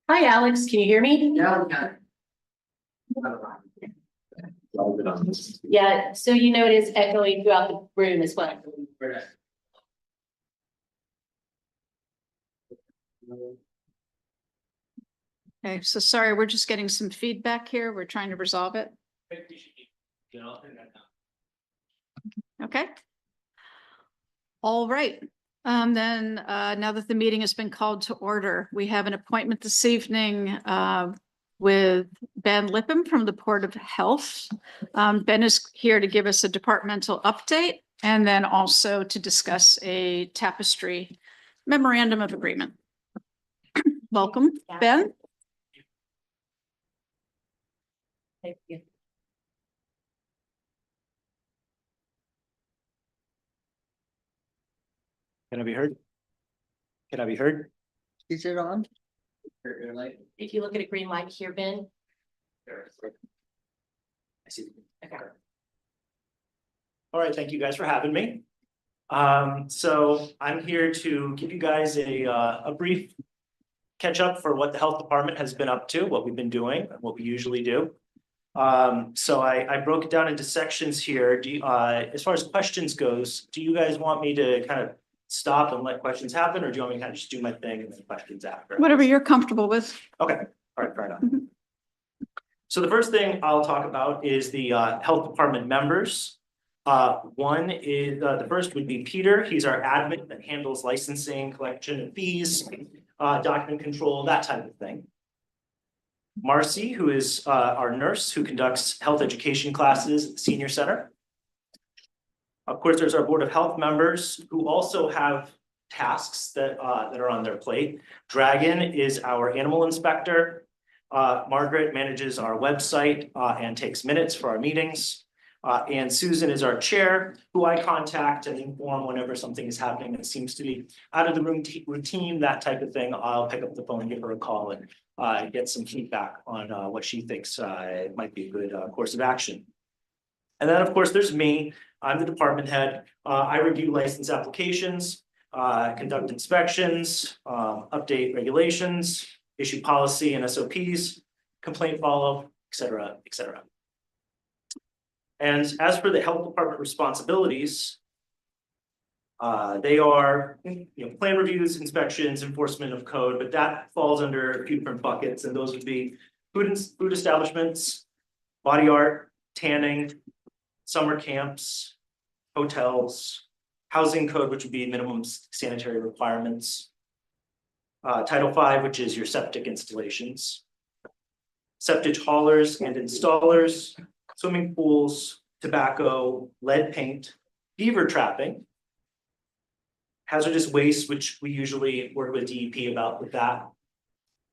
Hi, Alex, can you hear me? Yeah. Yeah, so you know it is echoing throughout the room as well. Okay, so sorry, we're just getting some feedback here. We're trying to resolve it. Okay. All right. Then now that the meeting has been called to order, we have an appointment this evening with Ben Lippem from the Port of Health. Ben is here to give us a departmental update and then also to discuss a tapestry memorandum of agreement. Welcome, Ben. Thank you. Can I be heard? Can I be heard? Is it on? If you look at a green light here, Ben. I see. Okay. All right, thank you guys for having me. So I'm here to give you guys a brief catch up for what the health department has been up to, what we've been doing, what we usually do. So I broke it down into sections here. As far as questions goes, do you guys want me to kind of stop and let questions happen, or do you want me to kind of just do my thing and then questions after? Whatever you're comfortable with. Okay, all right, fair enough. Mhm. So the first thing I'll talk about is the health department members. One is, the first would be Peter. He's our admin that handles licensing, collection of fees, document control, that type of thing. Marcy, who is our nurse who conducts health education classes at the senior center. Of course, there's our Board of Health members who also have tasks that are on their plate. Dragon is our animal inspector. Margaret manages our website and takes minutes for our meetings. And Susan is our chair, who I contact and inform whenever something is happening that seems to be out of the routine, that type of thing. I'll pick up the phone and give her a call and get some feedback on what she thinks might be a good course of action. And then, of course, there's me. I'm the department head. I review license applications, conduct inspections, update regulations, issue policy and SOPs, complaint follow-up, et cetera, et cetera. And as for the health department responsibilities, they are, plan reviews, inspections, enforcement of code, but that falls under a few different buckets, and those would be food establishments, body art, tanning, summer camps, hotels, housing code, which would be minimum sanitary requirements, Title V, which is your septic installations, septic haulers and installers, swimming pools, tobacco, lead paint, beaver trapping, hazardous waste, which we usually work with DEP about with that,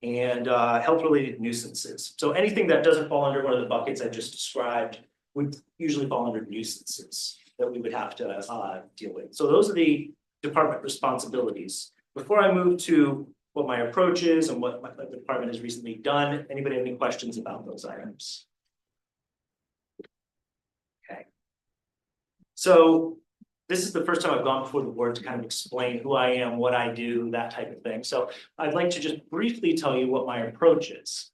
and health-related nuisances. So anything that doesn't fall under one of the buckets I just described would usually fall under nuisances that we would have to deal with. So those are the department responsibilities. Before I move to what my approach is and what the department has recently done, anybody have any questions about those items? Okay. So this is the first time I've gone before the board to kind of explain who I am, what I do, that type of thing. So I'd like to just briefly tell you what my approach is.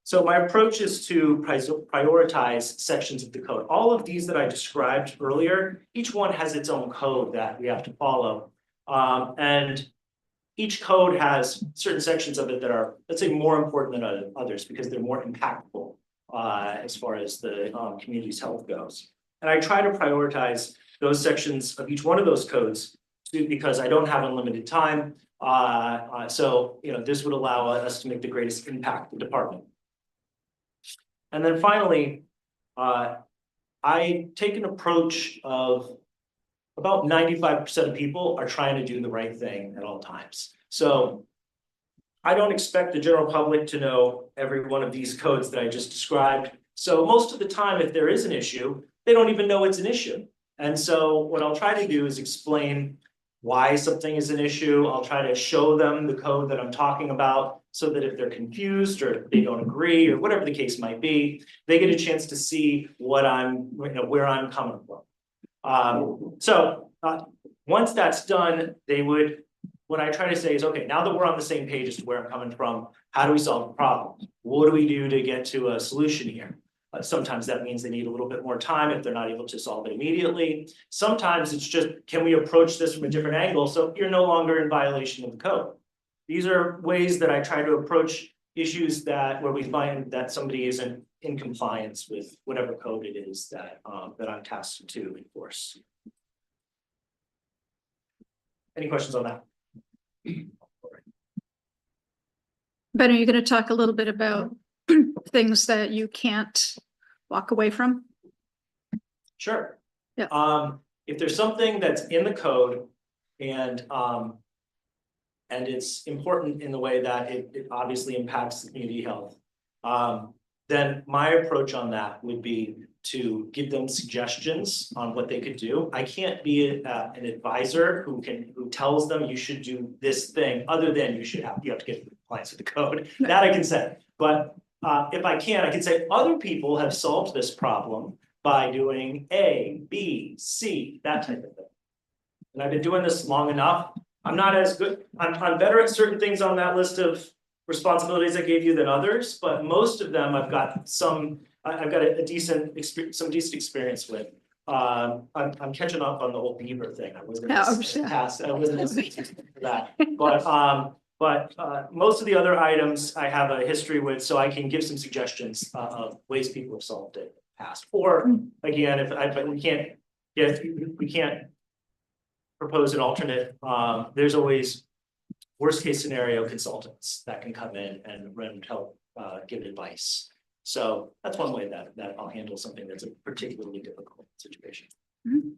So my approach is to prioritize sections of the code. All of these that I described earlier, each one has its own code that we have to follow. And each code has certain sections of it that are, let's say, more important than others because they're more impactful as far as the community's health goes. And I try to prioritize those sections of each one of those codes because I don't have unlimited time. So this would allow us to make the greatest impact in the department. And then finally, I take an approach of about 95% of people are trying to do the right thing at all times. So I don't expect the general public to know every one of these codes that I just described. So most of the time, if there is an issue, they don't even know it's an issue. And so what I'll try to do is explain why something is an issue. I'll try to show them the code that I'm talking about so that if they're confused or if they don't agree or whatever the case might be, they get a chance to see what where I'm coming from. Once that's done, they would what I try to say is, okay, now that we're on the same page as to where I'm coming from, how do we solve the problem? What do we do to get to a solution here? Sometimes that means they need a little bit more time if they're not able to solve it immediately. Sometimes it's just, can we approach this from a different angle so you're no longer in violation of the code? These are ways that I try to approach issues where we find that somebody isn't in compliance with whatever code it is that I'm tasked to enforce. Any questions on that? Ben, are you going to talk a little bit about things that you can't walk away from? Sure. Yeah. If there's something that's in the code and it's important in the way that it obviously impacts the community health, then my approach on that would be to give them suggestions on what they could do. I can't be an advisor who tells them you should do this thing, other than you have to get compliance with the code. That I can say. But if I can say other people have solved this problem by doing A, B, C, that type of thing. And I've been doing this long enough. I'm not as good. I'm better at certain things on that list of responsibilities I gave you than others, but most of them I've got a decent experience with. I'm catching up on the whole beaver thing. I wasn't for that, but most of the other items I have a history with, so I can give some suggestions of ways people have solved it in the past. Or again, but we can't propose an alternate. There's always worst case scenario consultants that can come in and help give advice. So that's one way that I'll handle something that's a particularly difficult situation. Mm-hmm.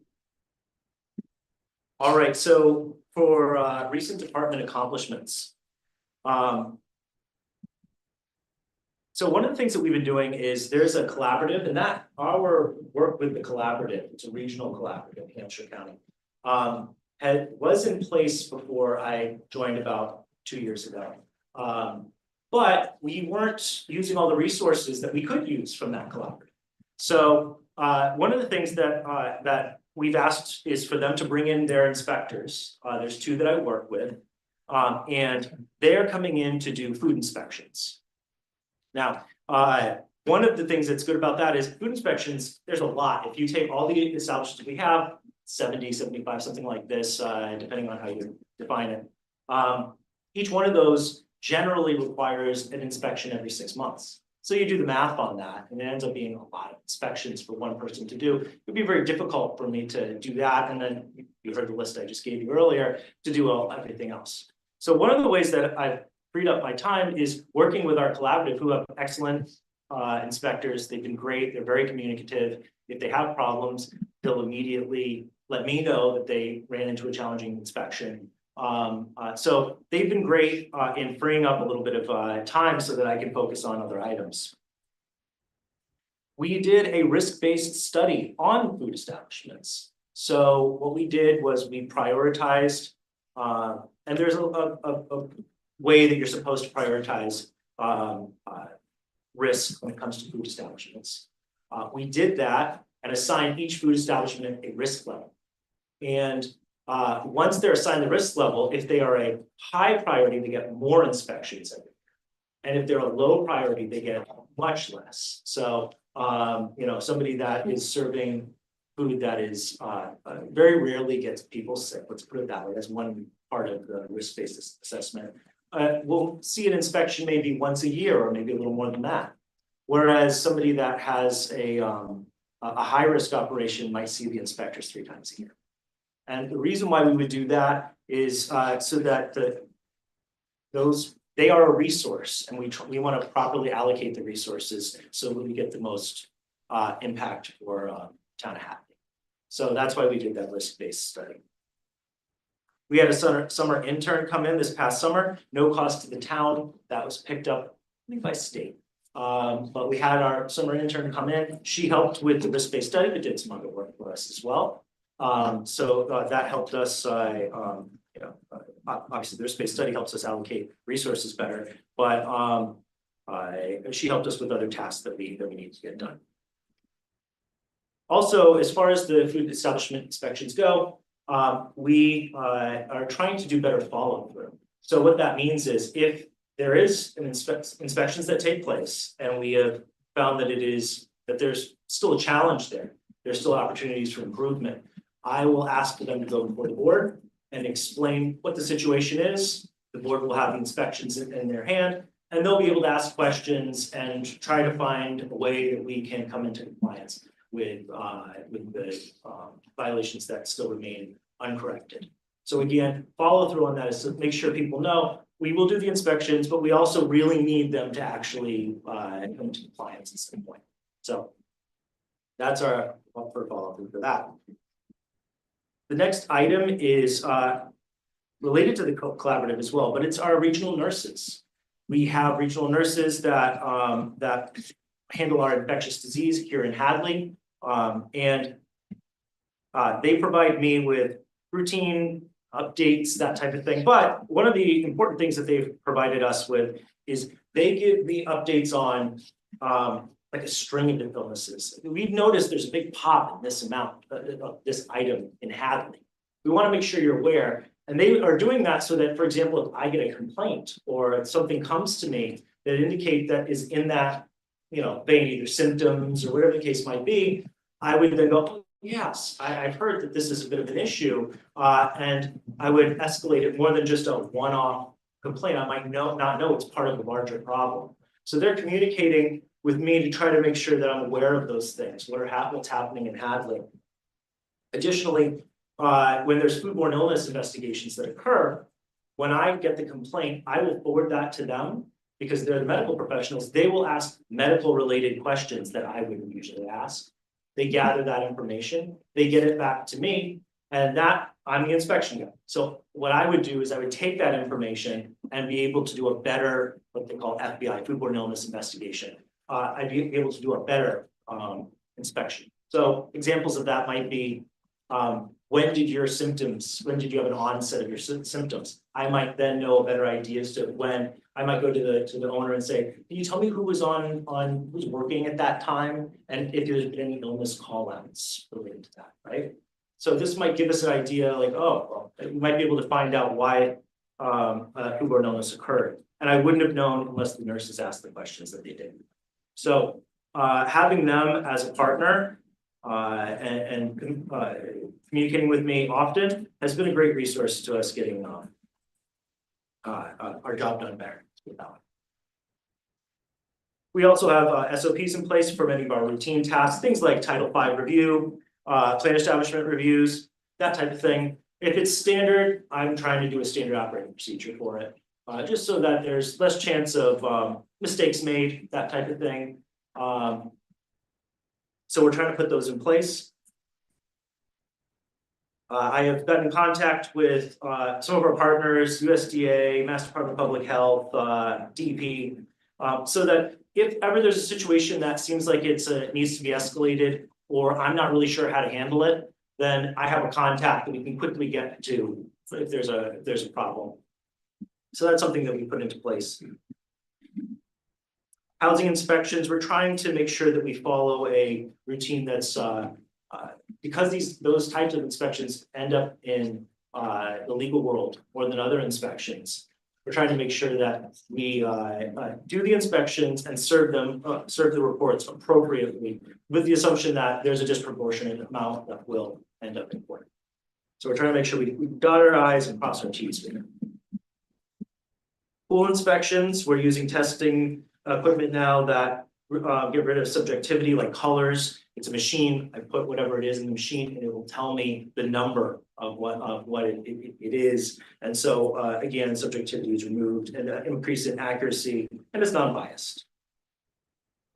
All right, so for recent department accomplishments. So one of the things that we've been doing is there's a collaborative, and that our work with the collaborative, it's a regional collaborative, Hampshire County, was in place before I joined about 2 years ago. But we weren't using all the resources that we could use from that collaborative. So one of the things that we've asked is for them to bring in their inspectors. There's 2 that I work with, and they're coming in to do food inspections. Now, one of the things that's good about that is food inspections, there's a lot. If you take all the establishments we have, 70, 75, something like this, depending on how you define it. Each one of those generally requires an inspection every 6 months. So you do the math on that, and it ends up being a lot of inspections for one person to do. It'd be very difficult for me to do that. And then you heard the list I just gave you earlier to do everything else. So one of the ways that I've freed up my time is working with our collaborative, who have excellent inspectors. They've been great. They're very communicative. If they have problems, they'll immediately let me know that they ran into a challenging inspection. So they've been great in freeing up a little bit of time so that I can focus on other items. We did a risk-based study on food establishments. So what we did was we prioritized, and there's a way that you're supposed to prioritize risk when it comes to food establishments. We did that and assigned each food establishment a risk level. And once they're assigned the risk level, if they are a high priority, they get more inspections every year. And if they're a low priority, they get much less. So, somebody that is serving food that is very rarely gets people sick, let's put it that way. That's one part of the risk-based assessment. We'll see an inspection maybe once a year or maybe a little more than that. Whereas somebody that has a high-risk operation might see the inspectors 3 times a year. And the reason why we would do that is so that they are a resource, and we want to properly allocate the resources so that we get the most impact for town of Hadley. So that's why we did that risk-based study. We had a summer intern come in this past summer, no cost to the town. That was picked up, I think, by state. But we had our summer intern come in. She helped with the risk-based study, but did some other work for us as well. So that helped us, obviously the risk-based study helps us allocate resources better, but she helped us with other tasks that we need to get done. Also, as far as the food establishment inspections go, we are trying to do better follow through. So what that means is if there is an inspections that take place and we have found that there's still a challenge there, there's still opportunities for improvement, I will ask for them to go before the board and explain what the situation is. The board will have the inspections in their hand, and they'll be able to ask questions and try to find a way that we can come into compliance with the violations that still remain uncorrected. So again, follow through on that is to make sure people know we will do the inspections, but we also really need them to actually come to compliance at some point. So that's our follow through for that. The next item is related to the collaborative as well, but it's our regional nurses. We have regional nurses that handle our infectious disease here in Hadley, and they provide me with routine updates, that type of thing. But one of the important things that they've provided us with is they give me updates on like a string of illnesses. We've noticed there's a big pop in this amount of this item in Hadley. We want to make sure you're aware. And they are doing that so that, for example, if I get a complaint or something comes to me that indicate that is in that, vein, either symptoms or whatever the case might be, I would then go, oh, yes, I've heard that this is a bit of an issue, and I would escalate it more than just a one-off complaint. I might not know it's part of a larger problem. So they're communicating with me to try to make sure that I'm aware of those things, what's happening in Hadley. Additionally, when there's foodborne illness investigations that occur, when I get the complaint, I will forward that to them because they're the medical professionals. They will ask medical related questions that I wouldn't usually ask. They gather that information, they get it back to me, and that I'm the inspection guy. So what I would do is I would take that information and be able to do a better, what they call FBI, foodborne illness investigation. I'd be able to do a better inspection. So examples of that might be, when did you have an onset of your symptoms? I might then know a better idea as to when. I might go to the owner and say, can you tell me who was who's working at that time? And if there's been any illness call outs related to that, right? So this might give us an idea like, oh, well, we might be able to find out why foodborne illness occurred. And I wouldn't have known unless the nurses asked the questions that they did. So having them as a partner and communicating with me often has been a great resource to us getting our job done better. We also have SOPs in place for many of our routine tasks, things like Title V review, plan establishment reviews, that type of thing. If it's standard, I'm trying to do a standard operating procedure for it, just so that there's less chance of mistakes made, that type of thing. So we're trying to put those in place. I have gotten in contact with some of our partners, USDA, Mass Department of Public Health, DEP, so that if ever there's a situation that seems like it needs to be escalated, or I'm not really sure how to handle it, then I have a contact that we can quickly get to if there's a problem. So that's something that we put into place. Housing inspections, we're trying to make sure that we follow a routine that's because those types of inspections end up in the legal world more than other inspections. We're trying to make sure that we do the inspections and serve the reports appropriately, with the assumption that there's a disproportionate amount that will end up in court. So we're trying to make sure we dot our I's and cross our T's here. Pool inspections, we're using testing equipment now that get rid of subjectivity like colors. It's a machine. I put whatever it is in the machine and it will tell me the number of what it is. And so again, subjectivity is removed and increase in accuracy, and it's non-biased.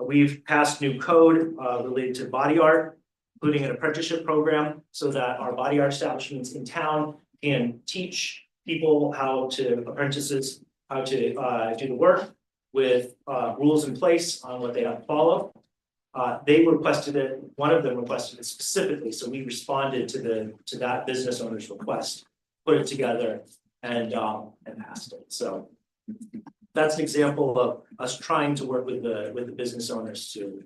We've passed new code related to body art, including an apprenticeship program, so that our body art establishments in town can teach people apprentices how to do the work with rules in place on what they have to follow. They requested it, one of them requested it specifically, so we responded to that business owner's request, put it together and passed it. So that's an example of us trying to work with the business owners to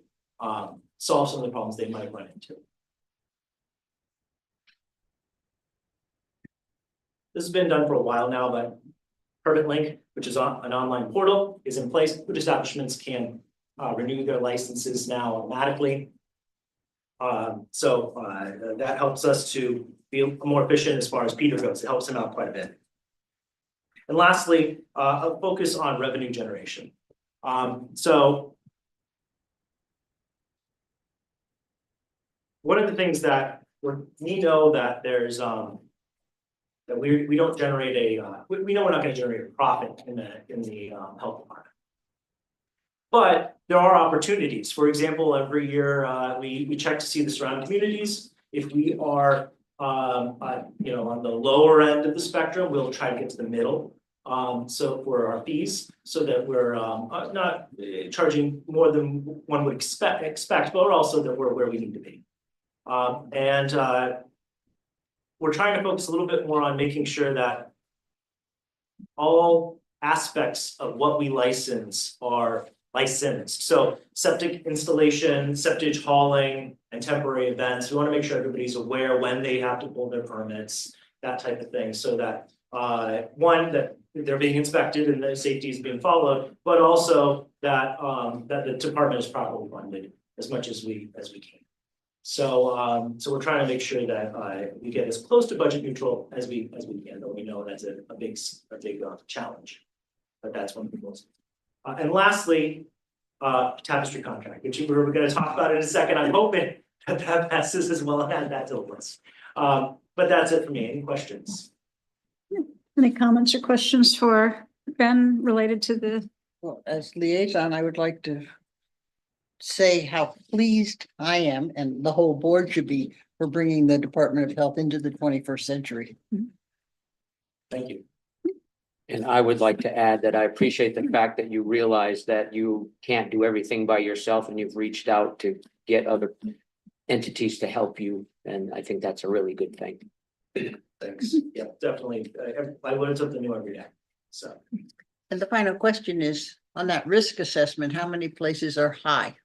solve some of the problems they might run into. This has been done for a while now, but Permit Link, which is an online portal, is in place. Food establishments can renew their licenses now automatically. That helps us to be more efficient as far as Peter goes. It helps him out quite a bit. And lastly, a focus on revenue generation. One of the things that we know that there's that we don't generate we know we're not going to generate a profit in the health department. But there are opportunities. For example, every year we check to see the surrounding communities. If we are on the lower end of the spectrum, we'll try to get to the middle. So for our fees, so that we're not charging more than one would expect, but also that we're where we need to be. We're trying to focus a little bit more on making sure that all aspects of what we license are licensed. So septic installation, septic hauling, and temporary events. We want to make sure everybody's aware when they have to pull their permits, that type of thing, so that one, that they're being inspected and the safety is being followed, but also that that the department is properly funded as much as we can. So we're trying to make sure that we get as close to budget neutral as we can, though we know that's a big challenge. But that's one of the goals. And lastly, Tapestry contract, which we're going to talk about in a second. I'm hoping that passes as well and add that to the list. But that's it for me. Any questions? Any comments or questions for Ben related to the? Well, as liaison, I would like to say how pleased I am, and the whole board should be, for bringing the Department of Health into the 21st century. Thank you. And I would like to add that I appreciate the fact that you realize that you can't do everything by yourself and you've reached out to get other entities to help you. And I think that's a really good thing. Thanks. Yeah, definitely. I learn something new every day. So. And the final question is, on that risk assessment, how many places are high?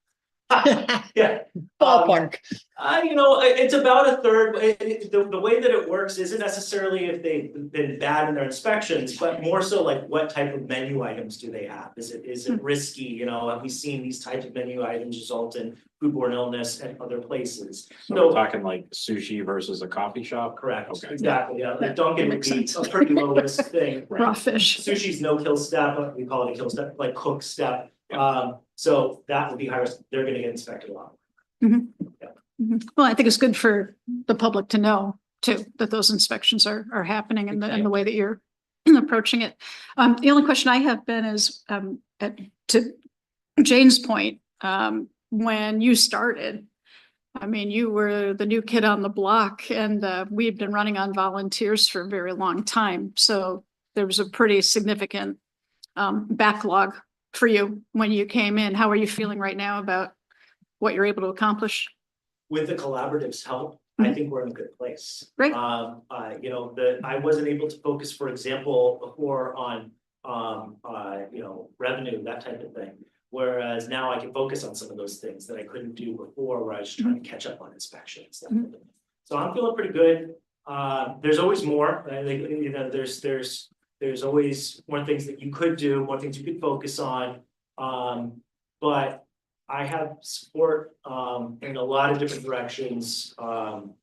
Yeah. Ballpark. It's about a third. The way that it works isn't necessarily if they've been bad in their inspections, but more so like what type of menu items do they have? Is it risky? Have we seen these types of menu items result in foodborne illness at other places? So we're talking like sushi versus a coffee shop? Correct. Okay. Exactly. Yeah. Like Dunkin' would Makes be sense. a pretty low risk thing. Raw fish. Sushi's no kill step, but we call it a kill step, like cook step. So that would be high risk. They're going to get inspected a lot. Mhm. Well, I think it's good for the public to know too, that those inspections are happening in the way that you're approaching it. The only question I have, Ben, is to Jane's point, when you started, I mean, you were the new kid on the block, and we've been running on volunteers for a very long time. So there was a pretty significant backlog for you when you came in. How are you feeling right now about what you're able to accomplish? With the collaborative's help, I think we're in a good place. Great. I wasn't able to focus, for example, before on revenue, that type of thing. Whereas now I can focus on some of those things that I couldn't do before, where I was trying to catch up on inspections. So I'm feeling pretty good. There's always more. I think there's always more things that you could do, more things you could focus on. But I have support in a lot of different directions. I'll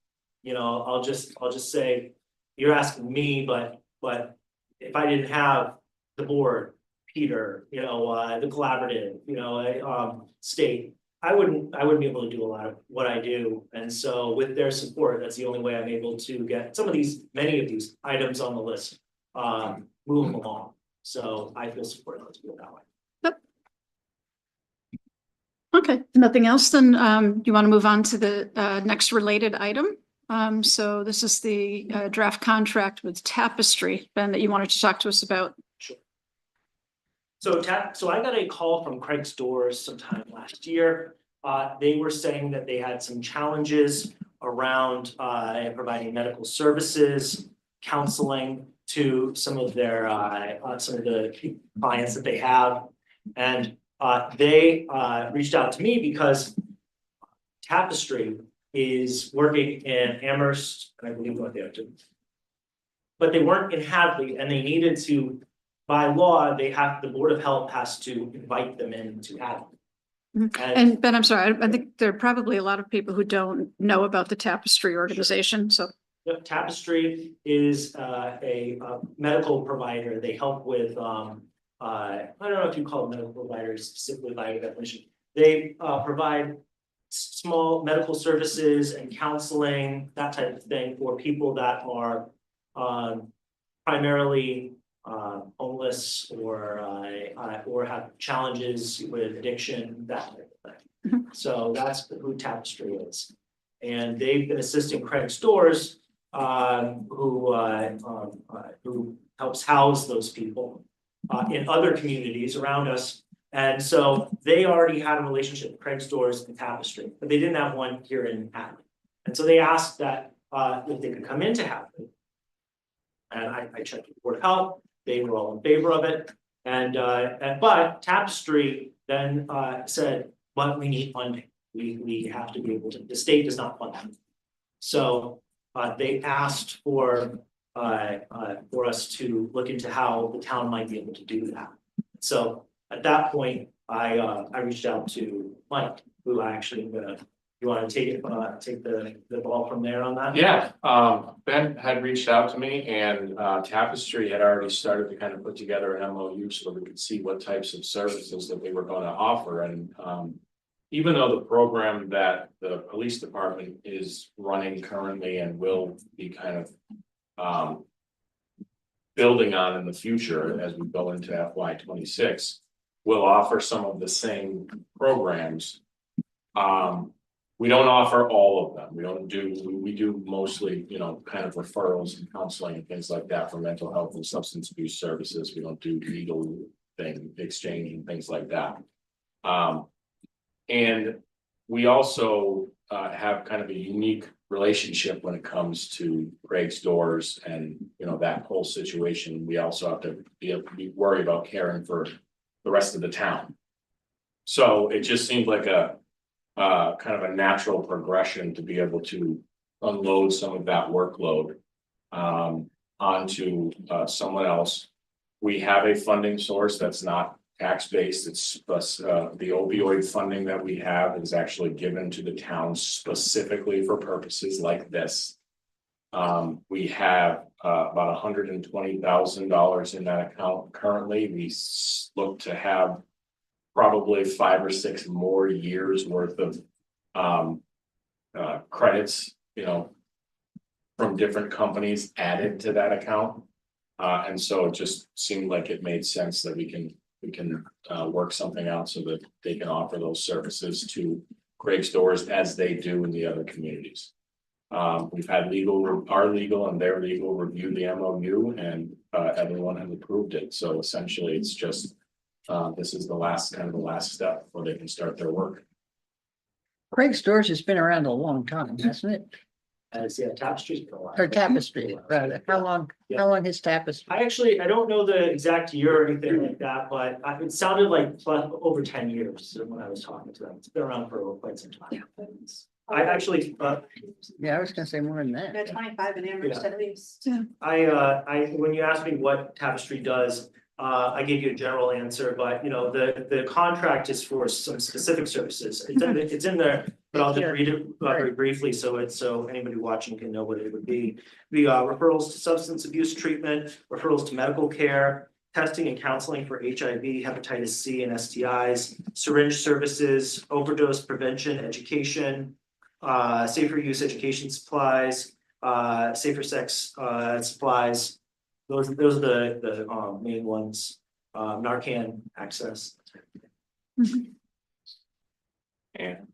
just say, you're asking me, but if I didn't have the board, Peter, the collaborative, state, I wouldn't be able to do a lot of what I do. And so with their support, that's the only way I'm able to get many of these items on the list, moving along. So I feel supported, let's put it that way. Okay, nothing else, then you want to move on to the next related item? So this is the draft contract with Tapestry, Ben, that you wanted to talk to us about. Sure. So I got a call from Craig's Doors sometime last year. They were saying that they had some challenges around providing medical services, counseling to some of their some of the clients that they have, and they reached out to me because Tapestry is working in Amherst, and I believe what they have to but they weren't in Hadley and they needed to, by law, the Board of Health has to invite them in to Hadley. And Ben, I'm sorry, I think there are probably a lot of people who don't know about the Tapestry organization, so. Yep, Tapestry is a medical provider. They help with I don't know if you call them medical providers specifically by definition. They provide small medical services and counseling, that type of thing for people that are primarily homeless or have challenges with addiction, that type of thing. So that's who Tapestry is. And they've been assisting Craig Stores, who helps house those people in other communities around us. And so they already had a relationship with Craig Stores and Tapestry, but they didn't have one here in Hadley. And so they asked that if they could come into Hadley. And I checked with the Board of Health, they were all in favor of it. But Tapestry then said, but we need funding. We have to be able to, the state does not fund them. So they asked for us to look into how the town might be able to do that. So at that point, I reached out to Mike, who I actually you want to take the ball from there on that? Yeah, Ben had reached out to me and Tapestry had already started to kind of put together an MOU so that we could see what types of services that they were going to offer. And even though the program that the police department is running currently and will be kind of building on in the future as we go into FY26, will offer some of the same programs. We don't offer all of them. We do mostly, kind of referrals and counseling and things like that for mental health and substance abuse services. We don't do legal exchange and things like that. And we also have kind of a unique relationship when it comes to Craig's Doors and, that whole situation. We also have to be worried about caring for the rest of the town. So it just seemed like a kind of a natural progression to be able to unload some of that workload onto someone else. We have a funding source that's not tax-based. It's the opioid funding that we have is actually given to the town specifically for purposes like this. We have about $120,000 in that account currently. We look to have probably 5 or 6 more years worth of credits, from different companies added to that account. And so it just seemed like it made sense that we can work something out so that they can offer those services to Craig's Doors as they do in the other communities. We've had our legal and their legal review the MOU and everyone has approved it. So essentially it's just this is the last step before they can start their work. Craig Stores has been around a long time, hasn't it? Tapestry's been a while. Or Tapestry, rather. How long has Tapestry? I don't know the exact year or anything like that, but it sounded like over 10 years when I was talking to them. It's been around for quite some time. I actually, Yeah, I was gonna say more than that. 25 in Amherst at least. when you asked me what Tapestry does, I gave you a general answer, but the contract is for some specific services. It's in there, but I'll just read it very briefly so anybody watching can know what it would be. The referrals to substance abuse treatment, referrals to medical care, testing and counseling for HIV, hepatitis C and STIs, syringe services, overdose prevention, education, safer use education supplies, safer sex supplies. Those are the main ones. Narcan access. And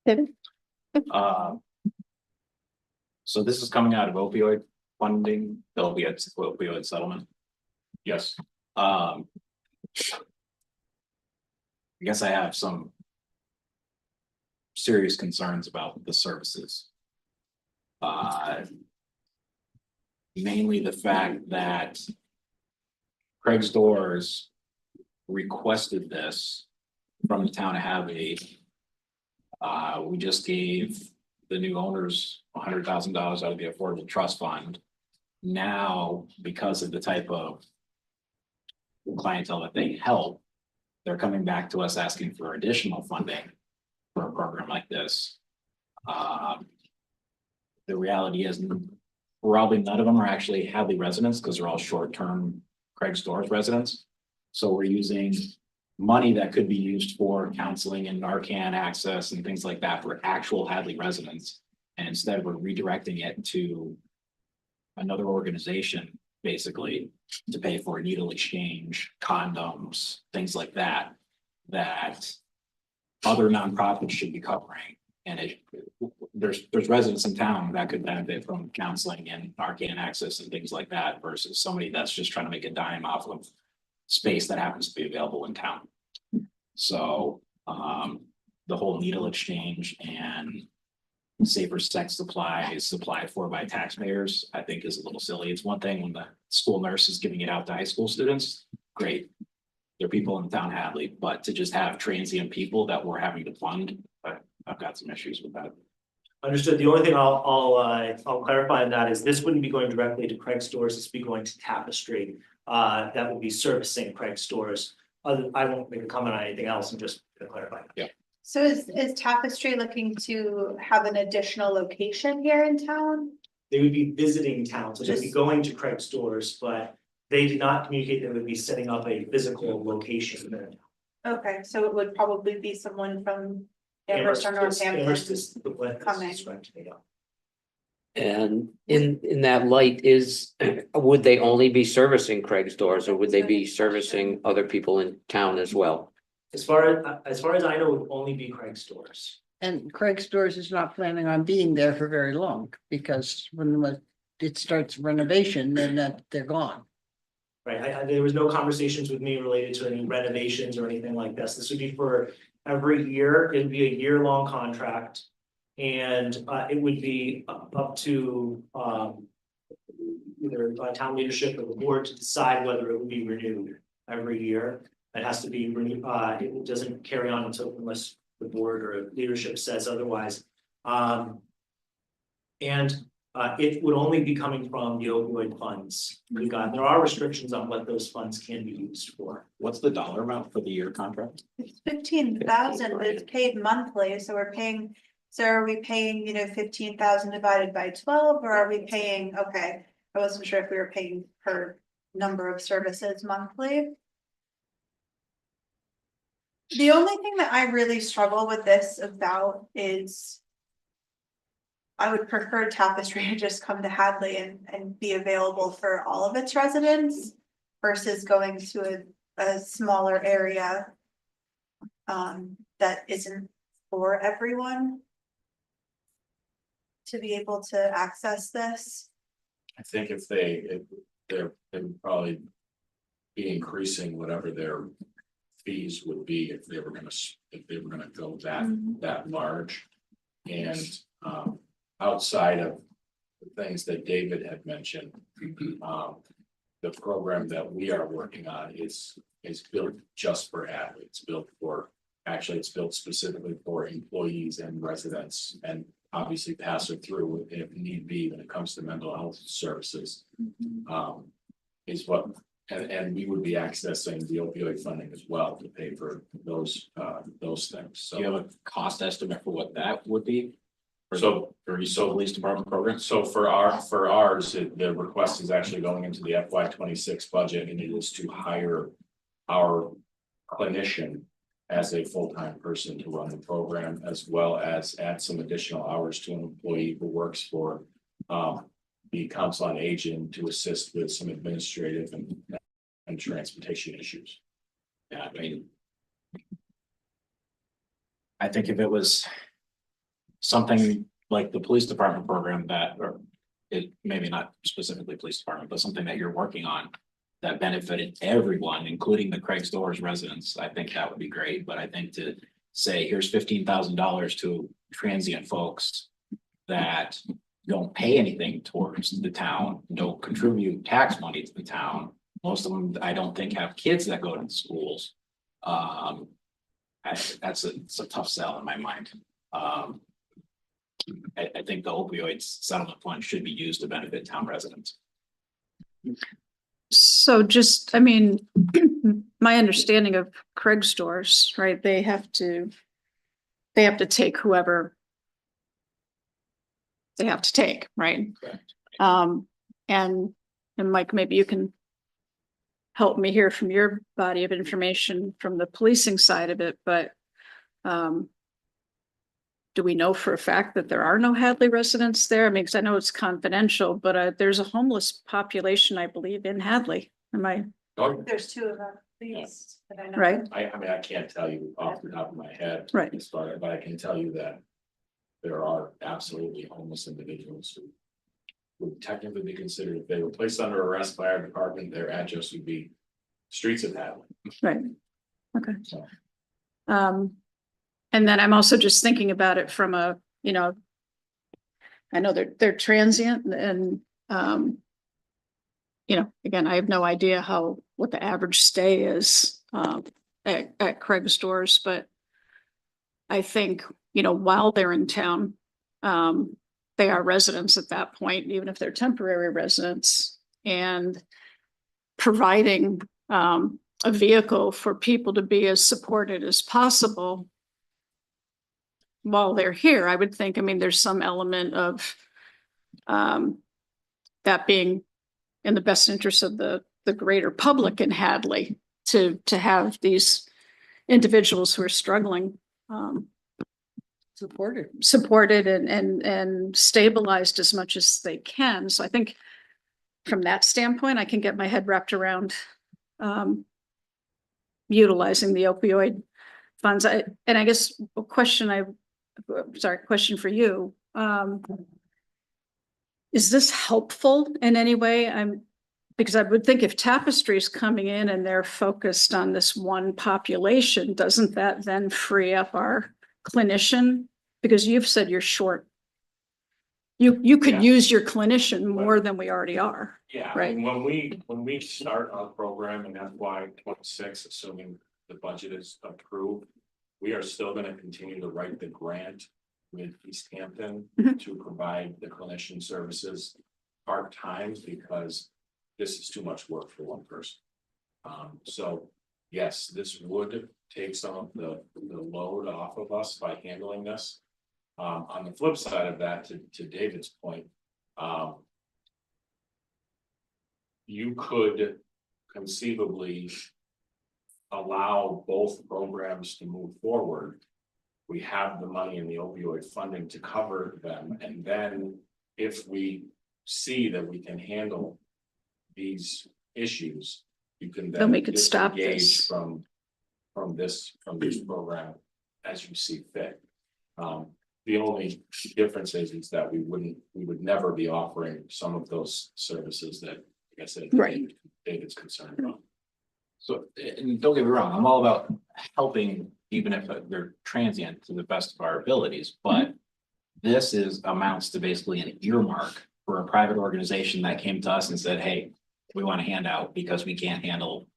David? so this is coming out of opioid funding, the opioid settlement. Yes. I guess I have some serious concerns about the services. Mainly the fact that Craig's Doors requested this from the town of Hadley. We just gave the new owners $100,000 out of the Affordable Trust Fund. now, because of the type of clientele that they help, they're coming back to us asking for additional funding for a program like this. The reality is probably none of them are actually Hadley residents because they're all short-term Craig Stores residents. So we're using money that could be used for counseling and Narcan access and things like that for actual Hadley residents. And instead we're redirecting it to another organization, basically, to pay for a needle exchange, condoms, things like that, that other nonprofits should be covering. And there's residents in town that could benefit from counseling and Narcan access and things like that versus somebody that's just trying to make a dime off of space that happens to be available in town. So the whole needle exchange and safer sex supplies supplied for by taxpayers, I think is a little silly. It's one thing when the school nurse is giving it out to high school students, great. There are people in the town Hadley, but to just have transient people that we're having to fund, I've got some issues with that. Understood. The only thing I'll clarify on that is this wouldn't be going directly to Craig Stores, this would be going to Tapestry. That would be servicing Craig Stores. I won't make a comment on anything else, I'm just gonna clarify. Yeah. So is Tapestry looking to have an additional location here in town? They would be visiting town, so they'd be going to Craig Stores, but they did not communicate they would be setting up a physical location there. Okay, so it would probably be someone from Amherst or Northampton. Amherst is the one that's coming. described to me, yeah. And in that light is, would they only be servicing Craig's Doors or would they be servicing other people in town as well? As far as I know, it would only be Craig Stores. And Craig Stores is not planning on being there for very long, because when it starts renovation, then they're gone. Right, there was no conversations with me related to any renovations or anything like this. This would be for every year. It'd be a year-long contract. And it would be up to either town leadership or the board to decide whether it would be renewed every year. It has to be renewed, it doesn't carry on unless the board or leadership says otherwise. It would only be coming from the opioid funds. There are restrictions on what those funds can be used for. What's the dollar amount for the year contract? It's 15,000, but it's paid monthly, so we're paying, so are we paying, 15,000 divided by 12, or are we paying, okay, I wasn't sure if we were paying per number of services monthly. The only thing that I really struggle with this about is I would prefer Tapestry to just come to Hadley and be available for all of its residents versus going to a smaller area that isn't for everyone to be able to access this. I think if they would probably be increasing whatever their fees would be if they were gonna go that large. And outside of the things that David had mentioned, the program that we are working on is built just for Hadley. It's built specifically for employees and residents, and obviously pass it through if need be when it comes to mental health services. Is what, and we would be accessing the opioid funding as well to pay for those things. Do you have a cost estimate for what that would be? So police department program? So for ours, the request is actually going into the FY26 budget, and it is to hire our clinician as a full-time person to run the program, as well as add some additional hours to an employee who works for the council on aging to assist with some administrative and transportation issues. Yeah, I mean, I think if it was something like the police department program or it maybe not specifically police department, but something that you're working on that benefited everyone, including the Craig Stores residents, I think that would be great. But I think to say, here's $15,000 to transient folks that don't pay anything towards the town, don't contribute tax money to the town. Most of them, I don't think, have kids that go to the schools. It's a tough sell in my mind. I think the opioids settlement fund should be used to benefit town residents. So just, I mean, my understanding of Craig stores, right, they have to take whoever they have to take, right? Correct. And Mike, maybe you can help me here from your body of information from the policing side of it, but do we know for a fact that there are no Hadley residents there? I mean, because I know it's confidential, but there's a homeless population, I believe, in Hadley. Am I Oh, There's two of them, please, that I know. right? I mean, I can't tell you off the top of my head. Right. As far, but I can tell you that there are absolutely homeless individuals who would technically be considered, if they were placed under arrest by our department, their address would be streets of Hadley. Right. Okay. So, And then I'm also just thinking about it from a, you know, I know they're transient and, you know, again, I have no idea what the average stay is, at Craig's stores, but I think, you know, while they're in town, they are residents at that point, even if they're temporary residents, and providing, a vehicle for people to be as supported as possible while they're here, I would think, I mean, there's some element of that being in the best interest of the greater public in Hadley to have these individuals who are struggling supported and stabilized as much as they can. So I think from that standpoint, I can get my head wrapped around utilizing the opioid funds. And I guess a question question for you. Is this helpful in any way? Because I would think if Tapestry is coming in and they're focused on this one population, doesn't that then free up our clinician? Because you've said you're short. You could Yeah. use your clinician more than we already are. yeah, Right. and when we start our program in FY 26, assuming the budget is approved, we are still gonna continue to write the grant with East Hampton Mhm. to provide the clinician services part-time, because this is too much work for one person. So yes, this would take some of the load off of us by handling this. On the flip side of that, to David's point, you could conceivably allow both programs to move forward. We have the money in the opioid funding to cover them, and then if we see that we can handle these issues, you can Then then we could stop disengage this. from this program as you see fit. The only difference is that we would never be offering some of those services that, like I said, Right. David's concerned about. So, and don't get me wrong, I'm all about helping, even if they're transient to the best of our abilities, but this amounts to basically an earmark for a private organization that came to us and said, hey, we want a handout because we can't handle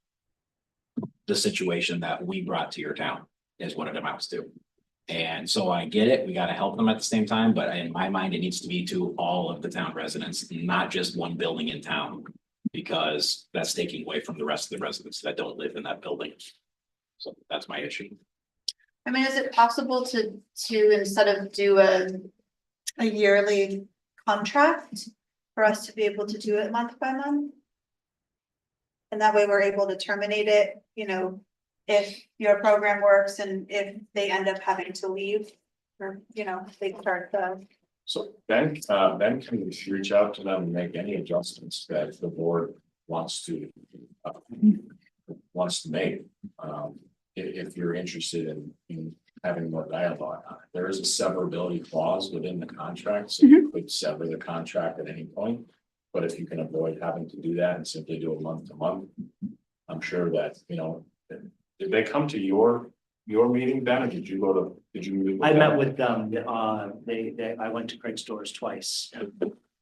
the situation that we brought to your town, is what it amounts to. And so I get it, we gotta help them at the same time, but in my mind, it needs to be to all of the town residents, not just one building in town. Because that's taking away from the rest of the residents that don't live in that building. So that's my issue. I mean, is it possible to instead of do a yearly contract for us to be able to do it month by month? And that way we're able to terminate it, you know, if your program works and if they end up having to leave. Or, you know, they start the, So Ben can reach out to them and make any adjustments that the board wants to make. If you're interested in having more dialogue on it, there is a severability clause within the contract, so you could sever the contract at any point. But if you can avoid having to do that and simply do it month to month, I'm sure that, you know, did they come to your meeting, Ben, or did you meet with I them? met with them, I went to Craig's stores twice.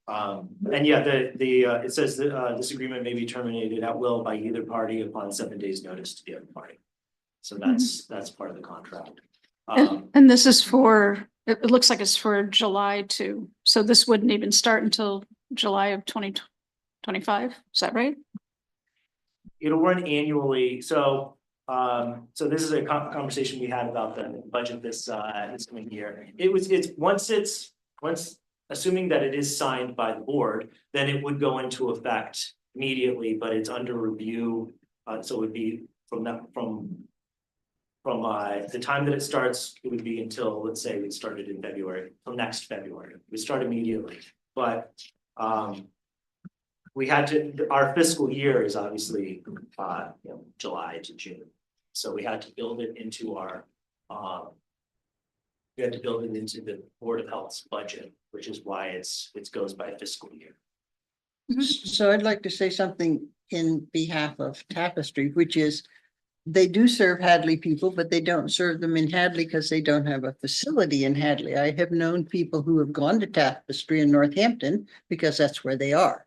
And yeah, it says that this agreement may be terminated at will by either party upon 7 days' notice to the other party. So that's part of the contract. And this is it looks like it's for July too. So this wouldn't even start until July of 25, is that right? It'll run annually, so, so this is a conversation we had about the budget this coming year. Once, assuming that it is signed by the board, then it would go into effect immediately, but it's under review. So it would be from the time that it starts, it would be until, let's say, we started in February, till next February. We start immediately, but, we had to, our fiscal year is obviously, July to June. So we had to build it into our, we had to build it into the Board of Health's budget, which is why it goes by fiscal year. So I'd like to say something in behalf of Tapestry, which is they do serve Hadley people, but they don't serve them in Hadley because they don't have a facility in Hadley. I have known people who have gone to Tapestry in Northampton because that's where they are.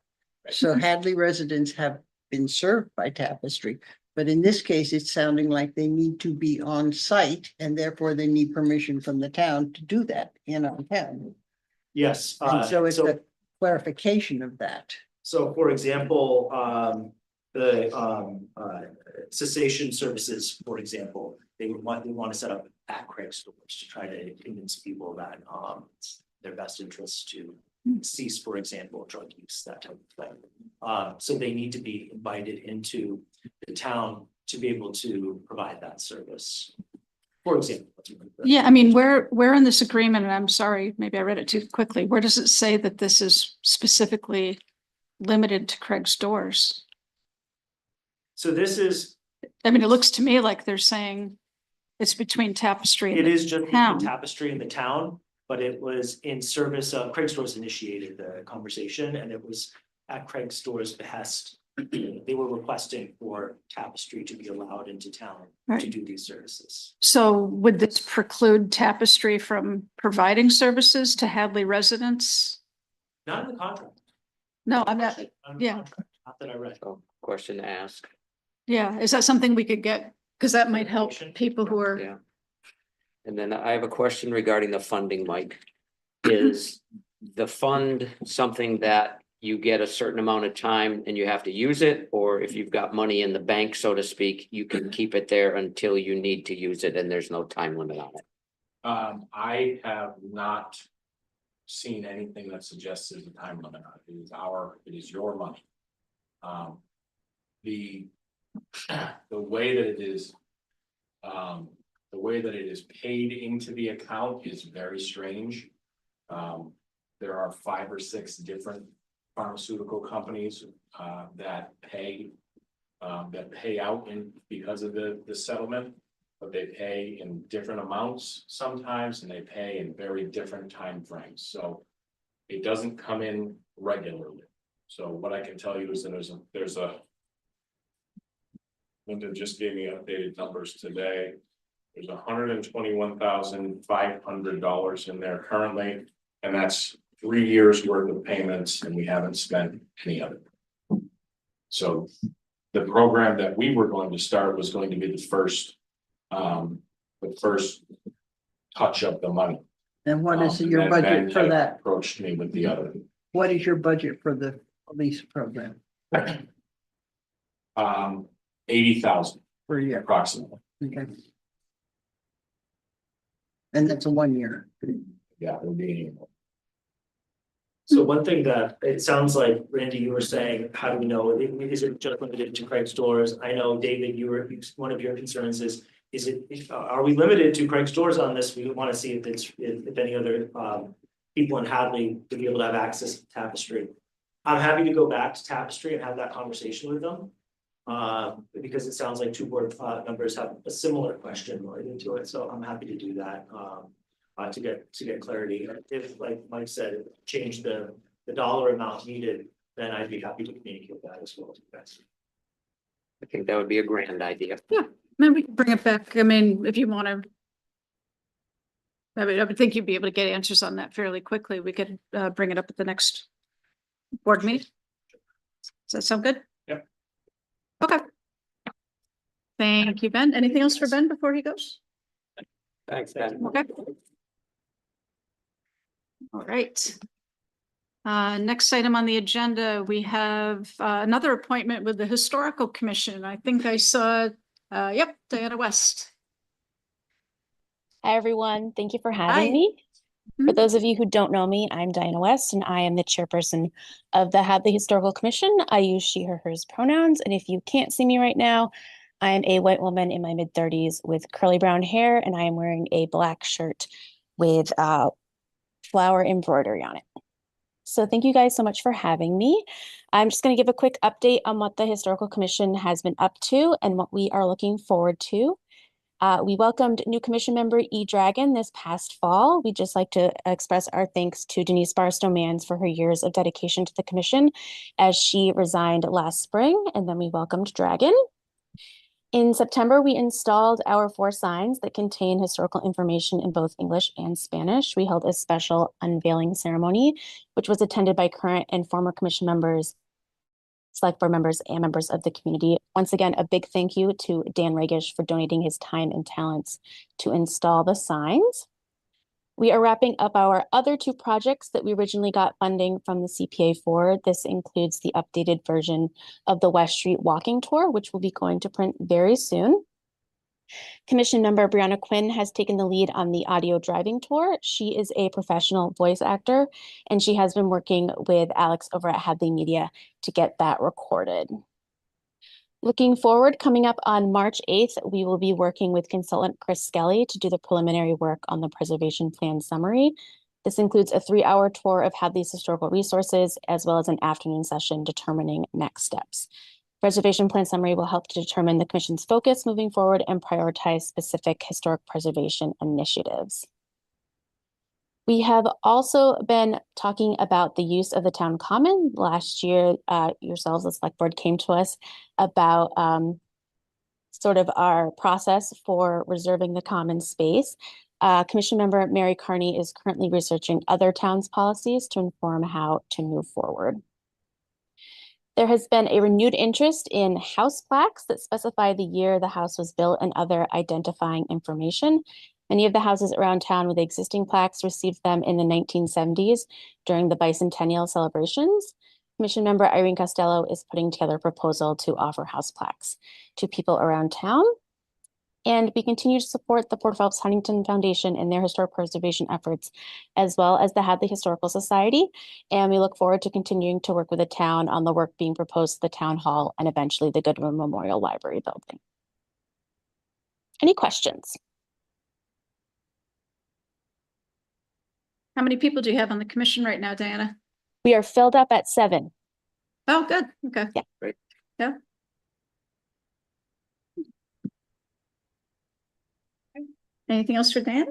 So Hadley residents have been served by Tapestry, but in this case, it's sounding like they need to be on site and therefore they need permission from the town to do that in our town. Yes. And so it's a clarification of that. So for example, the cessation services, for example, they want to set up at Craig's Stores to try to convince people that it's their best interest to cease, for example, drug use, that type of thing. So they need to be invited into the town to be able to provide that service. For example. Yeah, I mean, where in this agreement, and I'm sorry, maybe I read it too quickly, where does it say that this is specifically limited to Craig's Doors? So this is, I mean, it looks to me like they're saying it's between Tapestry and it the is just town. between Tapestry in the town, but it was in service of Craig's Stores initiated the conversation, and it was at Craig's Stores' behest. They were requesting for Tapestry to be allowed into town to Right. do these services. So would this preclude Tapestry from providing services to Hadley residents? Not in the contract. No, I'm not, Not in the yeah. contract, not that I read. So question to ask. yeah, is that something we could get? Because that might help people who are, Yeah. And then I have a question regarding the funding, Mike. Is the fund something that you get a certain amount of time and you have to use it? Or if you've got money in the bank, so to speak, you can keep it there until you need to use it and there's no time limit on it? I have not seen anything that suggests there's a time limit on it. It is your money. The way that it is, the way that it is paid into the account is very strange. There are 5 or 6 different pharmaceutical companies that pay out because of the settlement, but they pay in different amounts sometimes, and they pay in very different timeframes. So it doesn't come in regularly. So what I can tell you is that there's a Linda just gave me updated numbers today. There's $121,500 in there currently, and that's 3 years worth of payments, and we haven't spent any of it. So the program that we were going to start was going to be the first touch of the money. And what is And your then budget Ben for had that? Approached me with the other. What is your budget for the police program 80,000 per year? approximately. Okay. And that's a 1 year. Yeah, it'll be. So one thing that it sounds like, Randy, you were saying, how do we know, is it just limited to Craig's Stores? I know, David, one of your concerns is it, are we limited to Craig's Stores on this? We want to see if any other people in Hadley to be able to have access to Tapestry. I'm happy to go back to Tapestry and have that conversation with them. Because it sounds like 2 board members have a similar question related to it, so I'm happy to do that. To get clarity. If, like Mike said, change the dollar amount needed, then I'd be happy to communicate that as well to you guys. I think that would be a grand idea. maybe we can bring it back. I mean, if you want to. I would think you'd be able to get answers on that fairly quickly. We could bring it up at the next board meeting. Does that sound good? Yep. Okay. Thank you, Ben. Anything else for Ben before he goes? Thanks, Ben. Okay. All right. Next item on the agenda, we have another appointment with the Historical Commission. I think I saw, yep, Diana West. Hi, everyone. Thank you for Hi. having me. For Mhm. those of you who don't know me, I'm Diana West, and I am the chairperson of the Hadley Historical Commission. I use she, her, hers pronouns. And if you can't see me right now, I am a white woman in my mid-30s with curly brown hair, and I am wearing a black shirt with flower embroidery on it. So thank you guys so much for having me. I'm just going to give a quick update on what the Historical Commission has been up to and what we are looking forward to. We welcomed new commission member E. Dragon this past fall. We'd just like to express our thanks to Denise Barstow-Mans for her years of dedication to the commission as she resigned last spring, and then we welcomed Dragon. In September, we installed our 4 signs that contain historical information in both English and Spanish. We held a special unveiling ceremony, which was attended by current and former commission members, select board members, and members of the community. Once again, a big thank you to Dan Regish for donating his time and talents to install the signs. We are wrapping up our other 2 projects that we originally got funding from the CPA for. This includes the updated version of the West Street walking tour, which will be going to print very soon. Commission member Brianna Quinn has taken the lead on the audio driving tour. She is a professional voice actor, and she has been working with Alex over at Hadley Media to get that recorded. Looking forward, coming up on March 8th, we will be working with consultant Chris Skelly to do the preliminary work on the preservation plan summary. This includes a 3-hour tour of Hadley's historical resources, as well as an afternoon session determining next steps. Preservation plan summary will help to determine the commission's focus moving forward and prioritize specific historic preservation initiatives. We have also been talking about the use of the town common. Last year, yourselves, the select board, came to us about sort of our process for reserving the common space. Commission member Mary Carney is currently researching other towns' policies to inform how to move forward. There has been a renewed interest in house plaques that specify the year the house was built and other identifying information. Many of the houses around town with existing plaques received them in the 1970s during the bicentennial celebrations. Commission member Irene Costello is putting together a proposal to offer house plaques to people around town. And we continue to support the Port Phelps Huntington Foundation in their historic preservation efforts, as well as the Hadley Historical Society. And we look forward to continuing to work with the town on the work being proposed to the town hall and eventually the Goodwin Memorial Library building. Any questions? How many people do you have on the commission right now, Diana? We are filled up at 7. Oh, good. Okay. Yeah. Great. Yeah. Anything else for Dan?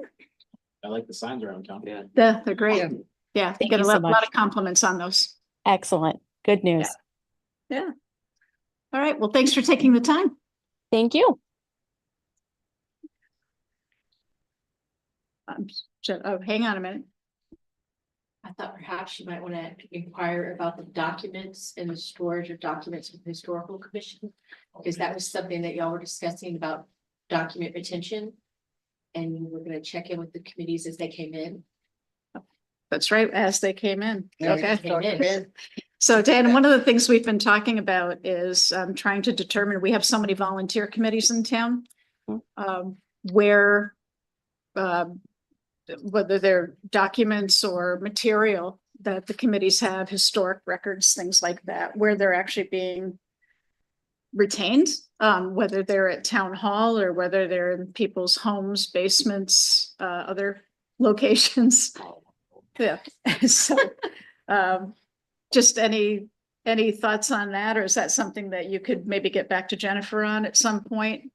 I like the signs around town. Yeah. Yeah, they're great. Yeah. Yeah, Thank get a you so lot much. of compliments on those. Excellent. Good news. Yeah. All right. Well, thanks for taking the time. Thank you. Oh, hang on a minute. I thought perhaps you might want to inquire about the documents and the storage of documents with the Historical Commission. Because that was something that y'all were discussing about document retention. And you were going to check in with the committees as they came in. That's right, as they came in. Okay. Okay. So Dan, one of the things we've been talking about is trying to determine, we have so many volunteer committees in town. Where whether they're documents or material that the committees have, historic records, things like that, where they're actually being retained, whether they're at town hall or whether they're in people's homes, basements, other locations. Yeah, so just any thoughts on that, or is that something that you could maybe get back to Jennifer on at some point?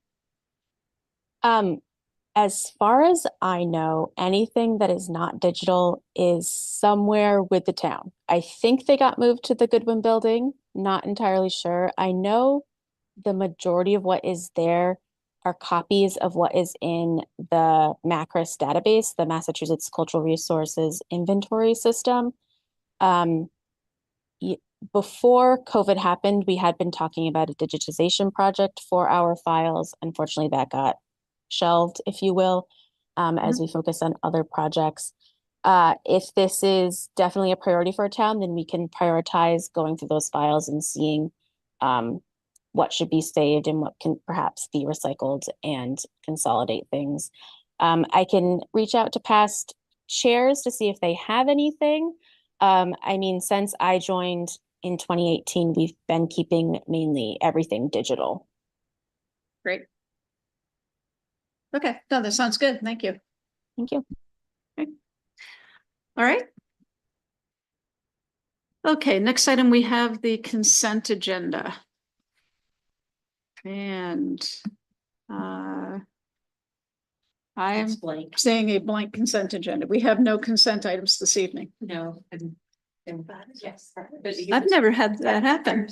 As far as I know, anything that is not digital is somewhere with the town. I think they got moved to the Goodwin building, not entirely sure. I know the majority of what is there are copies of what is in the MACRIS database, the Massachusetts Cultural Resources Inventory System. Before COVID happened, we had been talking about a digitization project for our files. Unfortunately, that got shelved, if you will, as we focus on other projects. If this is definitely a priority for a town, then we can prioritize going through those files and seeing what should be saved and what can perhaps be recycled and consolidate things. I can reach out to past chairs to see if they have anything. I mean, since I joined in 2018, we've been keeping mainly everything digital. Great. Okay, no, that sounds good. Thank you. Thank you. All right. Okay, next item, we have the consent agenda. And I'm It's blank. saying a blank consent agenda. We have no consent items this evening. No. Yes. But I've never had that happen.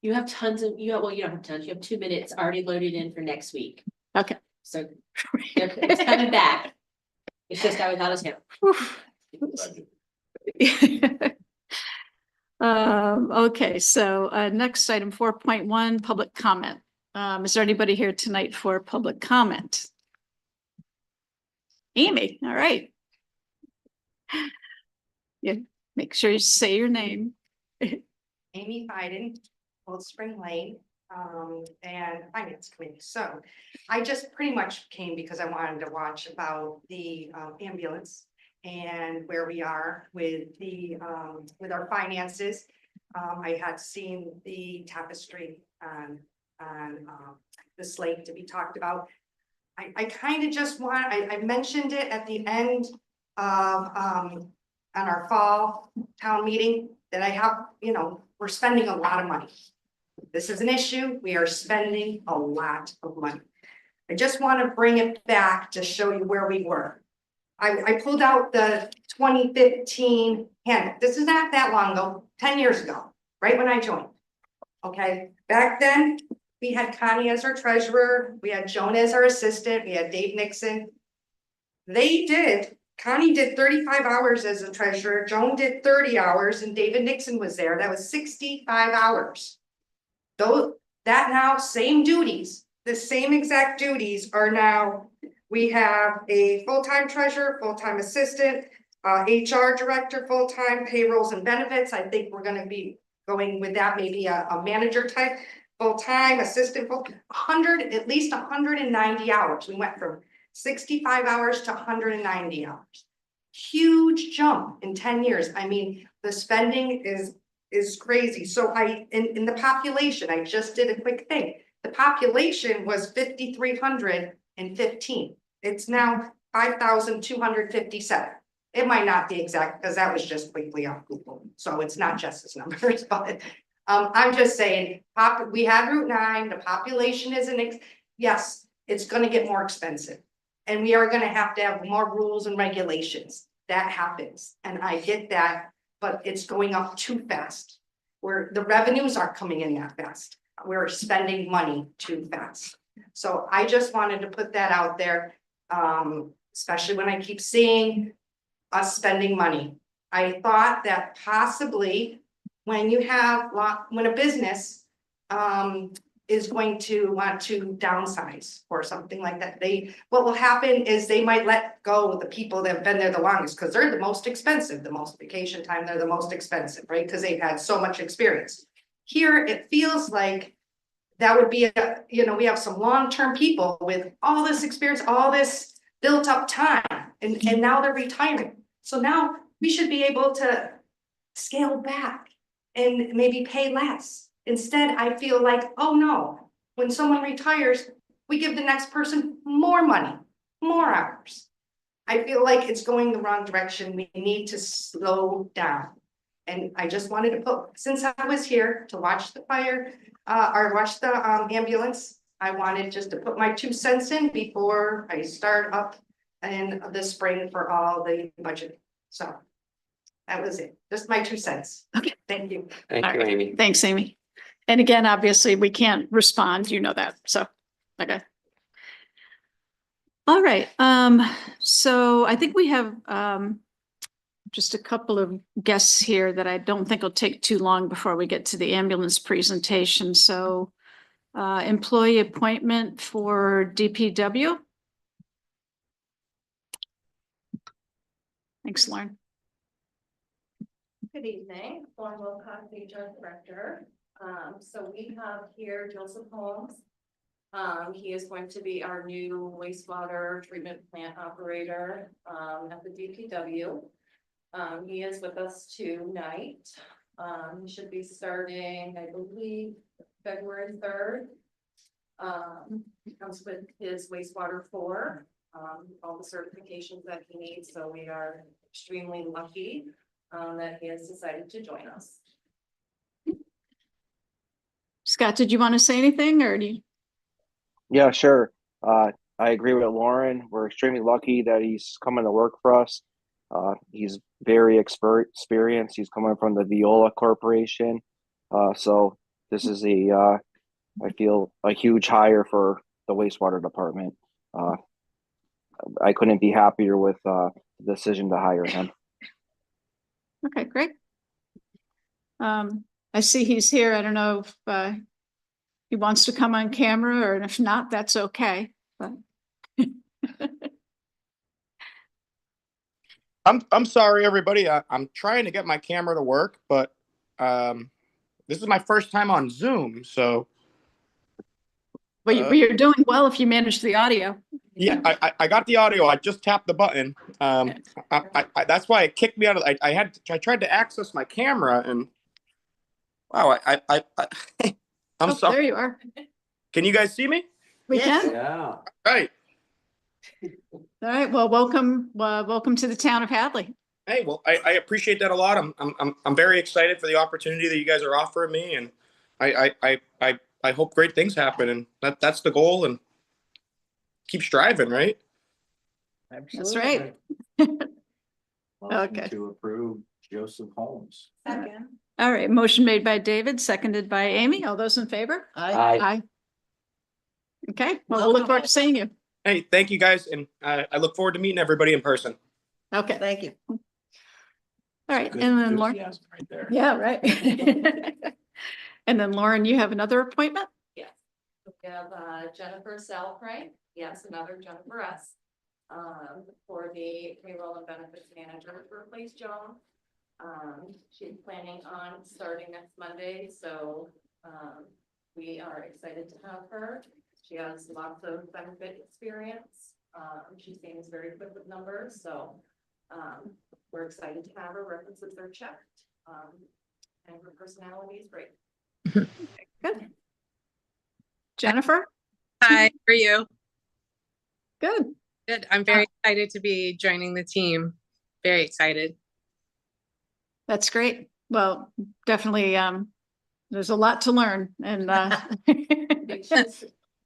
You have tons of, well, you don't have tons, you have 2 minutes already loaded in for next week. Okay. So it's coming back. It's just I was out of town. Okay, so next item 4.1, public comment. Is there anybody here tonight for public comment? Amy, all right. Yeah, make sure you say your name. Amy Fiden, Old Spring Lane, and Finance Committee. So I just pretty much came because I wanted to watch about the ambulance and where we are with the with our finances. I had seen the tapestry on the slate to be talked about. I kind of just want, I mentioned it at the end of on our fall town meeting that I have, you know, we're spending a lot of money. This is an issue. We are spending a lot of money. I just want to bring it back to show you where we were. I pulled out the 2015 handbook. This is not that long ago, 10 years ago, right when I joined. Okay, back then we had Connie as our treasurer. We had Joan as our assistant. We had Dave Nixon. Connie did 35 hours as a treasurer. Joan did 30 hours and David Nixon was there. That was 65 hours. Though that now same duties, the same exact duties are now, we have a full-time treasurer, full-time assistant, HR director, full-time payrolls and benefits. I think we're going to be going with that, maybe a manager type, full-time assistant, at least 190 hours. We went from 65 hours to 190 hours. Huge jump in 10 years. I mean, the spending is crazy. So in the population, I just did a quick thing. The population was 5,315. It's now 5,257. It might not be exact because that was just quickly on Google. So it's not just his numbers, but I'm just saying, we had Route 9, the population isn't, yes, it's going to get more expensive. And we are going to have more rules and regulations. That happens. And I get that, but it's going up too fast. Where the revenues aren't coming in that fast. We're spending money too fast. So I just wanted to put that out there, especially when I keep seeing us spending money. I thought that possibly when you have, when a business is going to want to downsize or something like that, what will happen is they might let go of the people that have been there the longest because they're the most expensive, the most vacation time, they're the most expensive, right? Because they've had so much experience. Here, it feels like that would be, we have some long-term people with all this experience, all this built up time, and now they're retiring. So now we should be able to scale back and maybe pay less. Instead, I feel like, oh no, when someone retires, we give the next person more money, more hours. I feel like it's going the wrong direction. We need to slow down. And I just wanted to put, since I was here to watch the fire, or watch the ambulance, I wanted just to put my 2 cents in before I start up in the spring for all the budget. So that was it. Just my 2 cents. Okay. Thank you. Thank All you, right. Amy. Thanks, Amy. And again, obviously, we can't respond, you know that, so, okay. All right, so I think we have just a couple of guests here that I don't think will take too long before we get to the ambulance presentation. So employee appointment for DPW. Thanks, Lauren. Good evening, Lauren Wilcox, the HR Director. So we have here Joseph Holmes. He is going to be our new wastewater treatment plant operator, at the DPW. He is with us tonight. He should be starting, I believe, February 3rd. He comes with his wastewater 4, all the certifications that he needs, so we are extremely lucky that he has decided to join us. Scott, did you want to say anything or do you? Yeah, sure. I agree with Lauren. We're extremely lucky that he's coming to work for us. He's very experienced. He's coming from the Veolia Corporation. So this is I feel a huge hire for the wastewater department. I couldn't be happier with the decision to hire him. Okay, great. I see he's here. I don't know if he wants to come on camera, or if not, that's okay. But I'm sorry, everybody. I'm trying to get my camera to work, but this is my first time on Zoom, so but you're doing well if you manage the audio. yeah, I got the audio. I just tapped the button. That's why it kicked me out of. I tried to access my camera, and wow, I'm Oh, sorry. there you are. Can you guys see me? We Yes. can. Yeah. Right. All right. Well, welcome to the town of Hadley. Hey, well, I appreciate that a lot. I'm very excited for the opportunity that you guys are offering me, and I hope great things happen, and that's the goal, and keep striving, right? That's right. Okay. To approve Joseph Holmes. Second. All right. Motion made by David, seconded by Amy. All those in favor? Aye. Okay. Well, we'll look forward to seeing you. Hey, thank you guys, and I look forward to meeting everybody in person. Okay. Thank you. All right. Good And then Lauren. enthusiasm right there. Yeah, right. And then Lauren, you have another appointment? Yes. We have Jennifer Salpray, yes, another Jennifer S. For the payroll and benefits manager to replace Joan. She's planning on starting next Monday, so we are excited to have her. She has lots of benefit experience. She seems very quick with numbers, so we're excited to have her. References are checked, and her personality is great. Good. Jennifer? Hi, how are you? Good. Good. I'm very excited to be joining the team. Very excited. That's great. Well, definitely, there's a lot to learn and,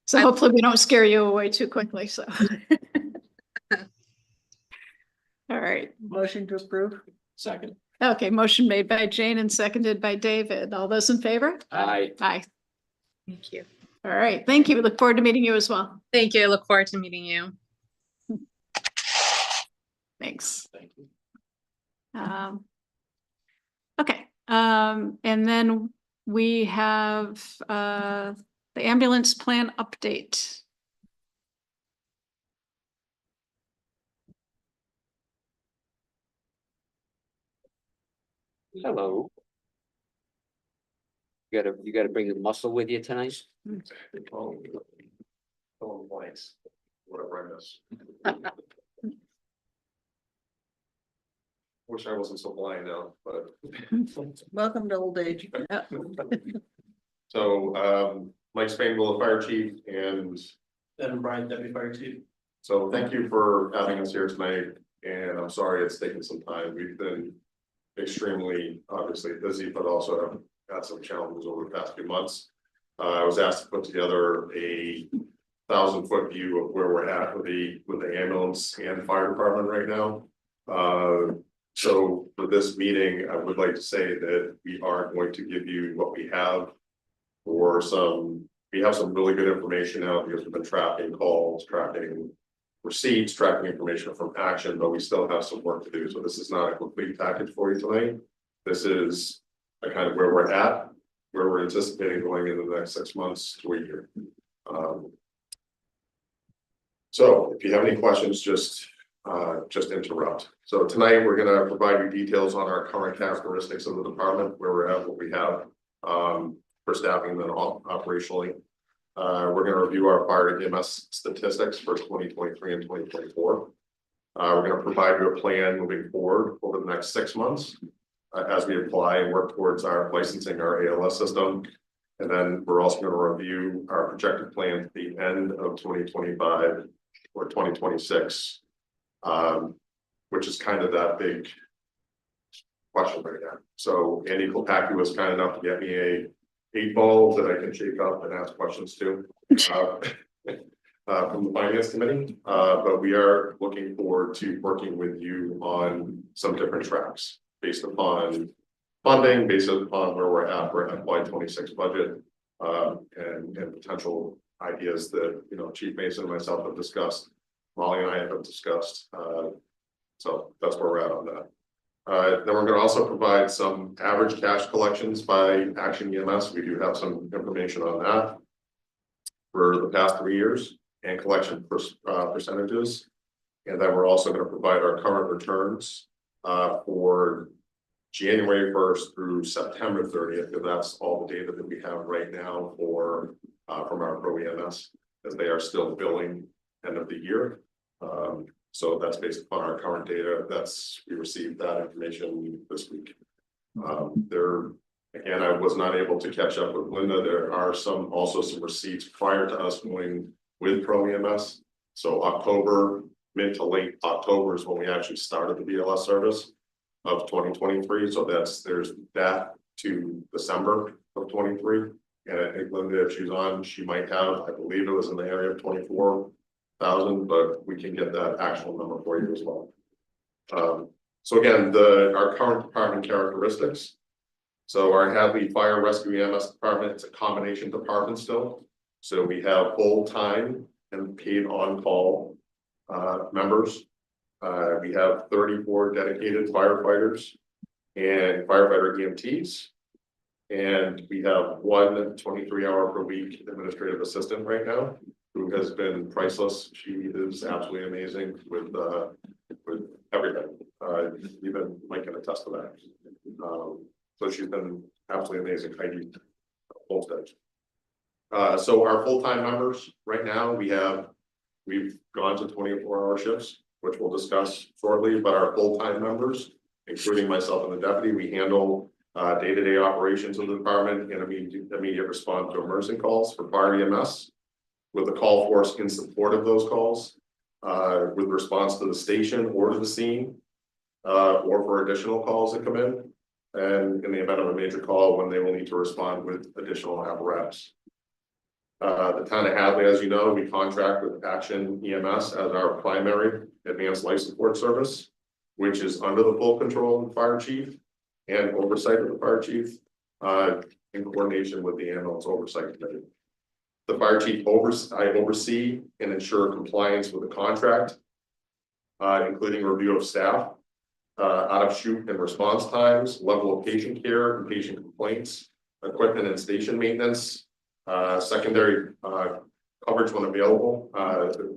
so hopefully we don't scare you away too quickly, so. All right. Motion to approve? Second. Okay, motion made by Jane and seconded by David. All those in favor? Aye. Aye. Thank you. All right. Thank you. We look forward to meeting you as well. Thank you. I look forward to meeting you. Thanks. Thank you. Okay, and then we have the ambulance plan update. Hello. You gotta bring the muscle with you tonight? Whatever I miss. Wish I wasn't so blind now, but. Welcome to old age. So, Mike Spangle, the fire chief, and Then Brian, Deputy Fire Chief. so thank you for having us here tonight. And I'm sorry it's taken some time. We've been extremely, obviously busy, but also have got some challenges over the past few months. I was asked to put together a 1,000-foot view of where we're at with the ambulance and fire department right now. So for this meeting, I would like to say that we are going to give you what we have for we have some really good information now because we've been tracking calls, tracking receipts, tracking information from action, but we still have some work to do. So this is not a complete package for you tonight. This is a kind of where we're at, where we're anticipating going into the next 6 months to a year. So if you have any questions, just just interrupt. So tonight, we're gonna provide you details on our current characteristics of the department, where we're at, what we have, for staffing and then operationally. We're gonna review our fire EMS statistics for 2023 and 2024. We're gonna provide you a plan moving forward over the next 6 months, as we apply and work towards our licensing our ALS system. And then we're also gonna review our projected plan at the end of 2025 or 2026. Which is kind of that big question right now. So Andy Kopacki was kind enough to get me a 8-ball that I can shake up and ask questions to. From the finance committee, but we are looking forward to working with you on some different tracks based upon funding, based upon where we're at for FY26 budget, and potential ideas that, you know, Chief Mason and myself have discussed, Molly and I have discussed. So that's where we're at on that. Then we're going to also provide some average cash collections by Action EMS. We do have some information on that for the past 3 years and collection percentages. And then we're also going to provide our current returns for January 1st through September 30th, because that's all the data that we have right now for from our Pro EMS, as they are still billing end of the year. So that's based upon our current data. We received that information this week. Again, I was not able to catch up with Linda. There are also some receipts prior to us going with Pro EMS. So October, mid to late October is when we actually started the BLS service of 2023. So there's that to December of 23. And I think Linda, if she's on, she might have, I believe it was in the area of 24,000, but we can get that actual number for you as well. So again, our current department characteristics. So our Hadley Fire Rescue EMS department, it's a combination department still. So we have full-time and paid on-call members. We have 34 dedicated firefighters and firefighter EMTs. And we have one 23-hour per week administrative assistant right now, who has been priceless. She is absolutely amazing with everything. Even Mike can attest to that. So she's been absolutely amazing. Heidi Holstead. So our full-time members right now, we've gone to 24-hour shifts, which we'll discuss shortly. But our full-time members, including myself and the deputy, we handle day-to-day operations of the department and immediate response to emergency calls for fire EMS, with the call force in support of those calls, with response to the station or to the scene, or for additional calls that come in, and in the event of a major call, when they will need to respond with additional apparatus. The town of Hadley, as you know, we contract with Action EMS as our primary advanced life support service, which is under the full control of the fire chief and oversight of the fire chief, in coordination with the ambulance oversight committee. The fire chief I oversee and ensure compliance with the contract, including review of staff, out of shoot and response times, level of patient care and patient complaints, equipment and station maintenance, secondary coverage when available,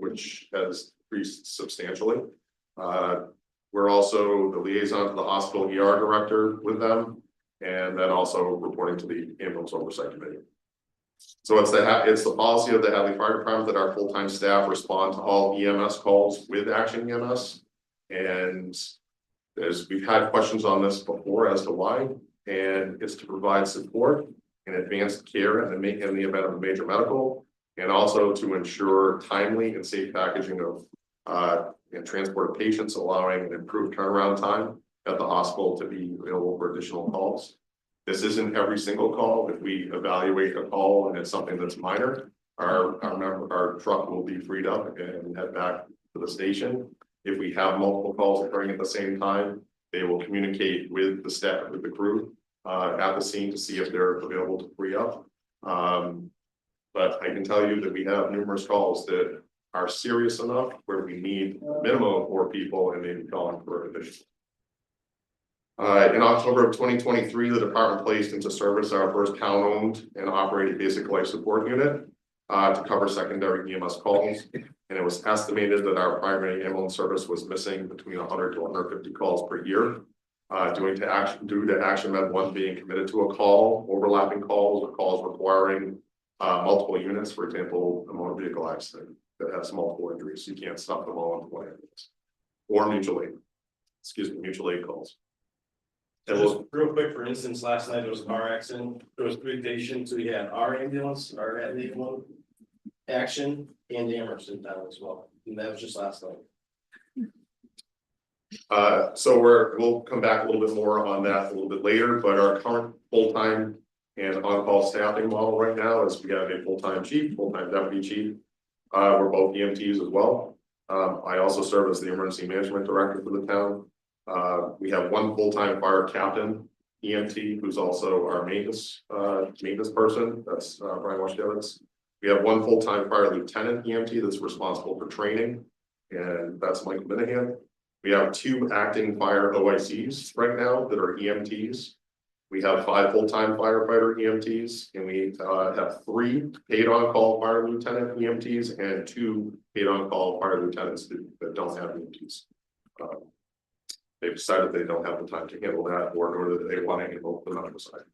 which has increased substantially. We're also the liaison to the hospital ER director with them, and then also reporting to the ambulance oversight committee. So it's the policy of the Hadley Fire Department that our full-time staff respond to all EMS calls with Action EMS. And as we've had questions on this before as to why, and it's to provide support and advanced care in the event of a major medical, and also to ensure timely and safe packaging of and transport of patients, allowing an improved turnaround time at the hospital to be available for additional calls. This isn't every single call. If we evaluate a call and it's something that's minor, our truck will be freed up and head back to the station. If we have multiple calls occurring at the same time, they will communicate with the staff, with the crew at the scene to see if they're available to free up. But I can tell you that we have numerous calls that are serious enough where we need a minimum of 4 people and maybe calling for additional. In October of 2023, the department placed into service our first town-owned and operated basic life support unit. to cover secondary EMS calls. And it was estimated that our primary ambulance service was missing between 100 to 150 calls per year. Due to Action Med 1 being committed to a call, overlapping calls, or calls requiring multiple units, for example, a motor vehicle accident that has multiple injuries, you can't stop them all in one ambulance. Or mutual aid calls. And Just real quick, for instance, last night there was a car accident, there was 3 patients, we had our ambulance, our ambulance action and Amherst down as well, and that was just last night. So we'll come back a little bit more on that a little bit later, but our current full-time and on-call staffing model right now is we have a full-time chief, full-time deputy chief. We're both EMTs as well. I also serve as the emergency management director for the town. We have 1 full-time fire captain, EMT, who's also our maintenance person. That's Brian Washkevitz. We have 1 full-time fire lieutenant EMT that's responsible for training, and that's Michael Minahan. We have 2 acting fire OICs right now that are EMTs. We have 5 full-time firefighter EMTs, and we have 3 paid on-call fire lieutenant EMTs and 2 paid on-call fire lieutenants that don't have EMTs. They've decided they don't have the time to handle that, or nor do they want to handle the medical side.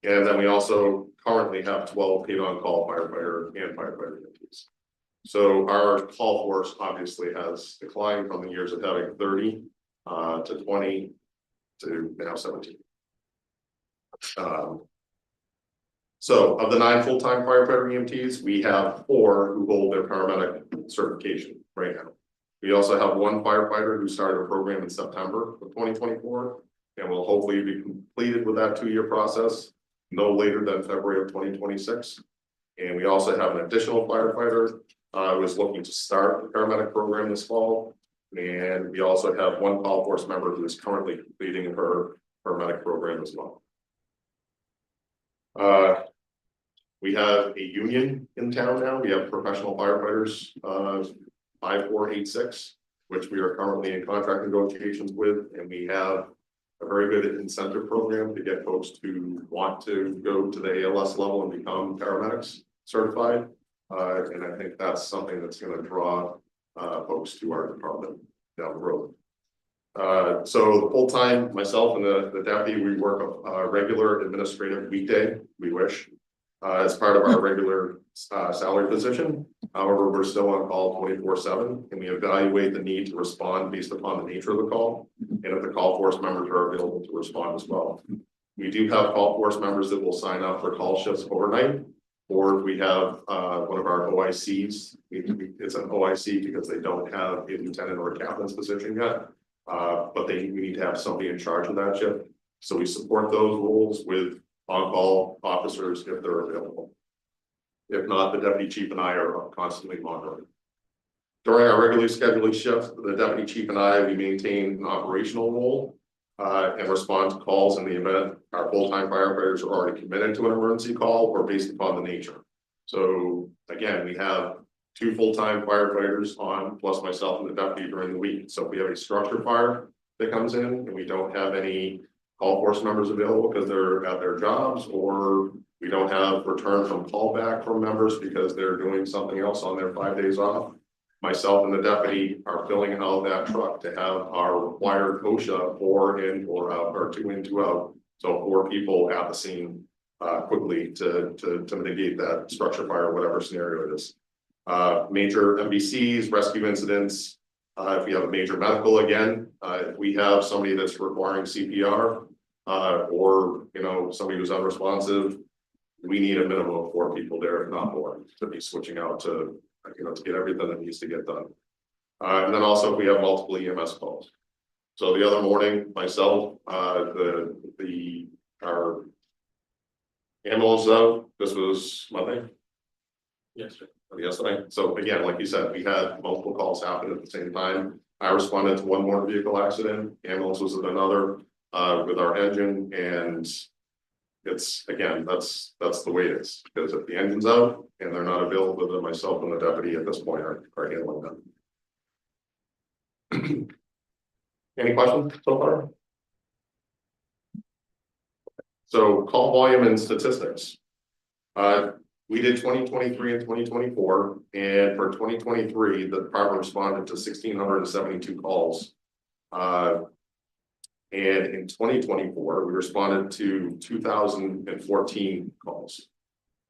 And then we also currently have 12 paid on-call firefighter and firefighter EMTs. So our call force obviously has declined from the years of having 30 to 20 to now 17. So of the 9 full-time firefighter EMTs, we have 4 who hold their paramedic certification right now. We also have 1 firefighter who started a program in September of 2024 and will hopefully be completed with that 2-year process no later than February of 2026. And we also have an additional firefighter who is looking to start the paramedic program this fall. And we also have 1 call force member who is currently completing her paramedic program as well. We have a union in town now. We have professional firefighters, 5486, which we are currently in contract negotiations with, and we have a very good incentive program to get folks to want to go to the ALS level and become paramedics certified. And I think that's something that's going to draw folks to our department down the road. So the full-time, myself and the deputy, we work a regular administrative weekday, we wish, as part of our regular salary position. However, we're still on call 24/7, and we evaluate the need to respond based upon the nature of the call, and if the call force members are available to respond as well. We do have call force members that will sign up for call shifts overnight, or if we have one of our OICs, it's an OIC because they don't have a lieutenant or a captain's position yet. But we need to have somebody in charge of that shift. So we support those roles with on-call officers if they're available. If not, the deputy chief and I are constantly monitoring. During our regularly scheduled shifts, the deputy chief and I, we maintain an operational role and respond to calls in the event our full-time firefighters are already committed to an emergency call or based upon the nature. So again, we have 2 full-time firefighters on, plus myself and the deputy during the week. So if we have a structure fire that comes in and we don't have any call force members available because they're at their jobs, or we don't have return from callback from members because they're doing something else on their 5 days off, myself and the deputy are filling out that truck to have our required OSHA 4 in, 4 out, or 2 in, 2 out. So 4 people at the scene quickly to mitigate that structure fire, whatever scenario it is. Major MVCs, rescue incidents. If we have a major medical again, if we have somebody that's requiring CPR or somebody who's unresponsive, we need a minimum of 4 people there, if not more, to be switching out to get everything that needs to get done. And then also if we have multiple EMS calls. So the other morning, myself, our ambulance out. This was Monday. Yes, sir. Yesterday. So again, like you said, we had multiple calls happen at the same time. I responded to 1 motor vehicle accident. Ambulance was at another with our engine, and it's again, that's the way it is. Because if the engine's out and they're not available, then myself and the deputy at this point are handling them. Any questions so far? So call volume and statistics. we did 2023 and 2024, and for 2023, the department responded to 1,672 calls. And in 2024, we responded to 2,014 calls.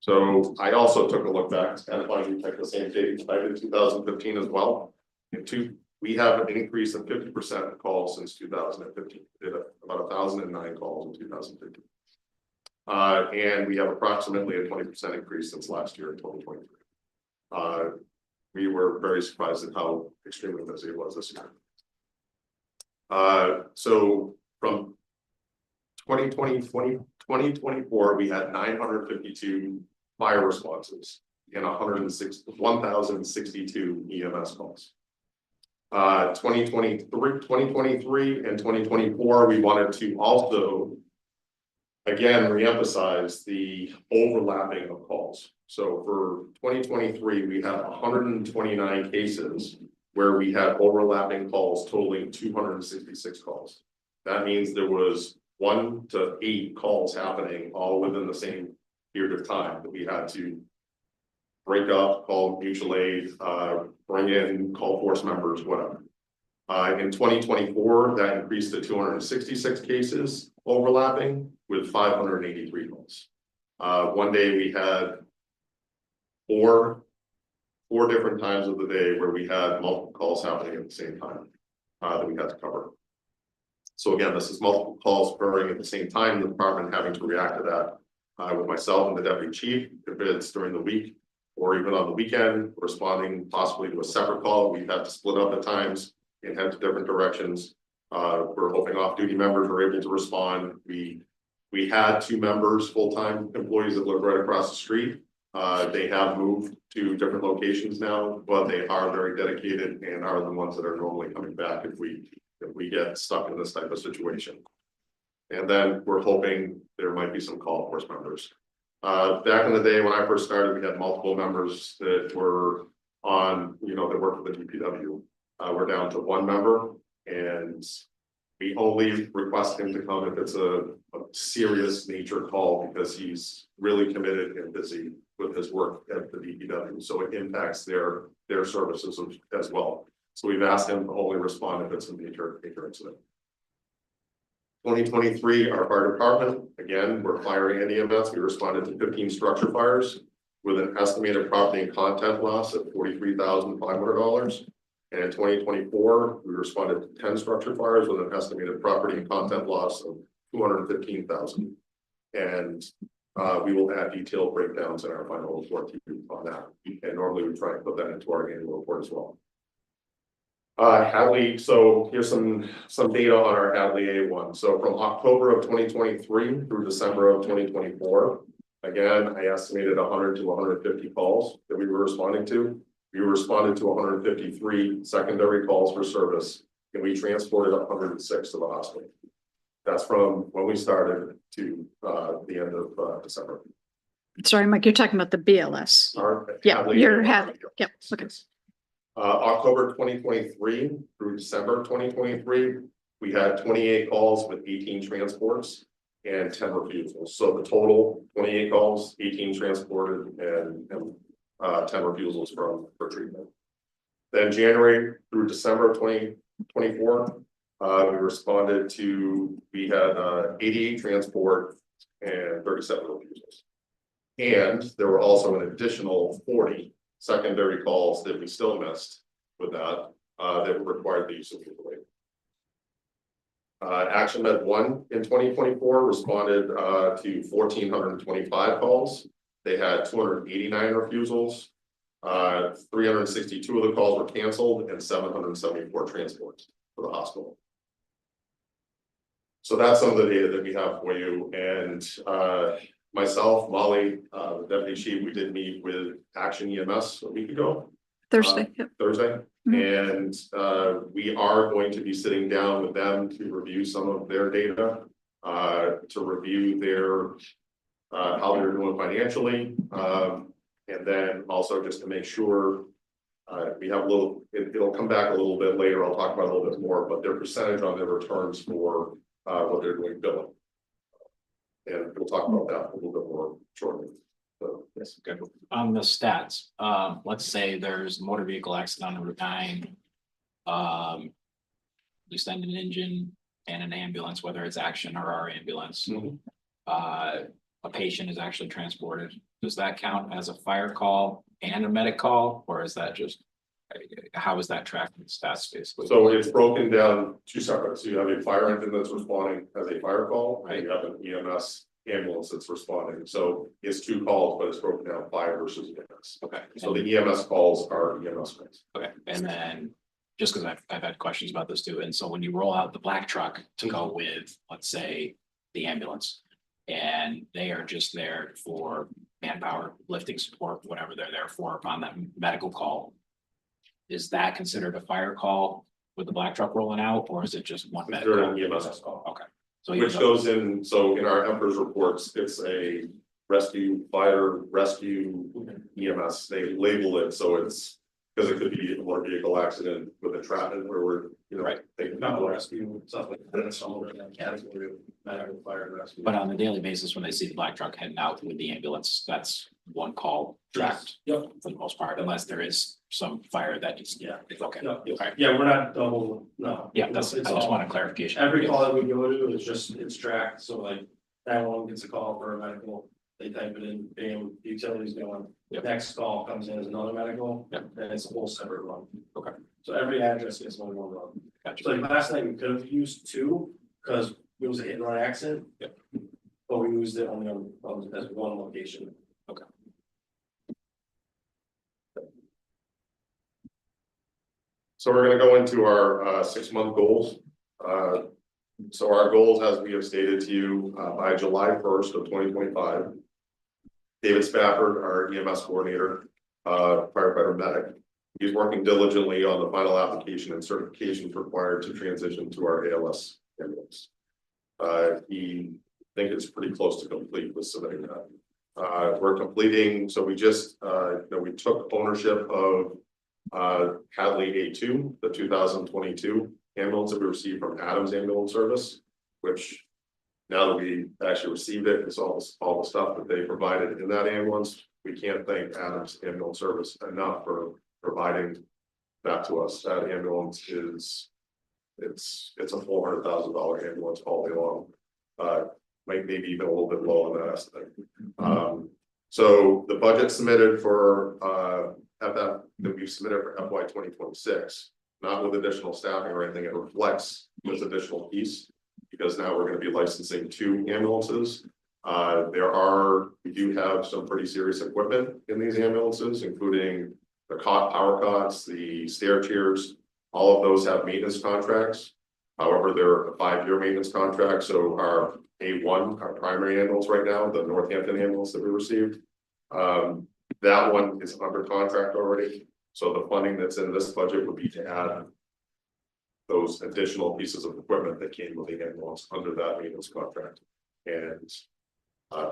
So I also took a look back, it's kind of funny, we picked the same date, I did 2015 as well. We have an increase of 50% of calls since 2015. We did about 1,009 calls in 2015. And we have approximately a 20% increase since last year in 2023. We were very surprised at how extremely busy it was this year. So from 2024, we had 952 fire responses and 1,062 EMS calls. 2023 and 2024, we wanted to also again reemphasize the overlapping of calls. So for 2023, we had 129 cases where we had overlapping calls totaling 266 calls. That means there was 1 to 8 calls happening all within the same period of time that we had to break up, call mutual aid, bring in, call force members, whatever. In 2024, that increased to 266 cases overlapping with 583 calls. One day we had four different times of the day where we had multiple calls happening at the same time that we had to cover. So again, this is multiple calls occurring at the same time, the department having to react to that with myself and the deputy chief, if it's during the week or even on the weekend, responding possibly to a separate call. We've had to split up at times and head to different directions. We're hoping off-duty members are able to respond. We had 2 members, full-time employees that live right across the street. They have moved to different locations now, but they are very dedicated and are the ones that are normally coming back if we get stuck in this type of situation. And then we're hoping there might be some call force members. Back in the day when I first started, we had multiple members that were on, that worked for the DPW. We're down to 1 member, and we only request him to come if it's a serious nature call because he's really committed and busy with his work at the DPW. So it impacts their services as well. So we've asked him to only respond if it's a major incident. 2023, our fire department, again, we're firing EMS. We responded to 15 structure fires with an estimated property and content loss of $43,500. And in 2024, we responded to 10 structure fires with an estimated property and content loss of $215,000. And we will add detailed breakdowns in our final report on that. And normally we try and put that into our annual report as well. Hadley, so here's some data on our Hadley A1. So from October of 2023 through December of 2024, again, I estimated 100 to 150 calls that we were responding to. We responded to 153 secondary calls for service, and we transported 106 to the hospital. That's from when we started to the end of December. Sorry, Mike, you're talking about the BLS. Yeah, you're having, yep, okay. October 2023 through December 2023, we had 28 calls with 18 transports and 10 refusals. So the total 28 calls, 18 transported, and 10 refusals for treatment. Then January through December of 2024, we responded to, we had 88 transport and 37 refusals. And there were also an additional 40 secondary calls that we still missed with that, that required the use of mutual aid. Action Med 1 in 2024 responded to 1,425 calls. They had 289 refusals. 362 of the calls were canceled and 774 transports to the hospital. So that's some of the data that we have for you. And myself, Molly, the deputy chief, we did meet with Action EMS a week ago. Thursday. Yep. Thursday. And we are going to be sitting down with them to review some of their data, to review their how they're doing financially, and then also just to make sure we have a little. It'll come back a little bit later. I'll talk about it a little bit more, but their percentage on their returns for what they're doing billing, and we'll talk about that a little bit more shortly. So, yes. Good. On the stats, let's say there's a motor vehicle accident on Route 9. We send an engine and an ambulance, whether it's Action or our ambulance. A patient is actually transported. Does that count as a fire call and a medic call, or is that just? How is that tracked in stats basically? So it's broken down two separate. So you have a fire engine that's responding as a fire call, and you have an EMS ambulance that's responding. So it's two calls, but it's broken down fire versus EMS. Okay. So the EMS calls are EMS calls. Okay, and then just because I've had questions about this too, and so when you roll out the black truck to go with, let's say, the ambulance. And they are just there for manpower, lifting support, whatever they're there for on that medical call. Is that considered a fire call with the black truck rolling out, or is it just one medical? Considered an EMS call. Okay. So Which goes in, so in our Emperor's reports, it's a rescue, fire, rescue, EMS, they label it, so it's. Because it could be a motor vehicle accident with a traffic where we're, you know, taking Not rescue, stuff like that, it's all in that category of medical fire and rescue. But on a daily basis, when they see the black truck heading out with the ambulance, that's one call tracked. Yep. For the most part, unless there is some fire that just, Yeah. okay. Yeah, yeah. Okay. Yeah, we're not double, no. Yeah, that's, I It's just all- want a clarification. Every call that we go to is just, it's tracked, so like, that one gets a call for a medical, they type it in, bam, utilities going. Yep. Next call comes in as another medical, Yep. and it's a whole separate one. Okay. So every address gets one run. Gotcha. So like last night, we could have used two, because it was a hit and run accident. Yep. But we used it only on as one location. Okay. So we're gonna go into our 6-month goals. So our goals, as we have stated to you, by July 1st of 2025. David Spafford, our EMS coordinator, firefighter medic. He's working diligently on the final application and certifications required to transition to our ALS ambulance. He think it's pretty close to complete with submitting that. We're completing, so we just, we took ownership of Hadley A2, the 2022 ambulance that we received from Adams Ambulance Service, which now that we actually received it, it's all the stuff that they provided in that ambulance. We can't thank Adams Ambulance Service enough for providing that to us. That ambulance is, it's a $400,000 ambulance all day long. Maybe even a little bit low on that estimate. So the budget submitted for that we've submitted for FY 2026, not with additional staffing or anything, it reflects this additional piece. Because now we're gonna be licensing 2 ambulances. We do have some pretty serious equipment in these ambulances, including the power cots, the stair chairs. All of those have maintenance contracts. However, they're a 5-year maintenance contract, so our A1, our primary ambulance right now, the Northampton ambulance that we received. That one is under contract already, so the funding that's in this budget would be to add those additional pieces of equipment that came with the ambulance under that maintenance contract. And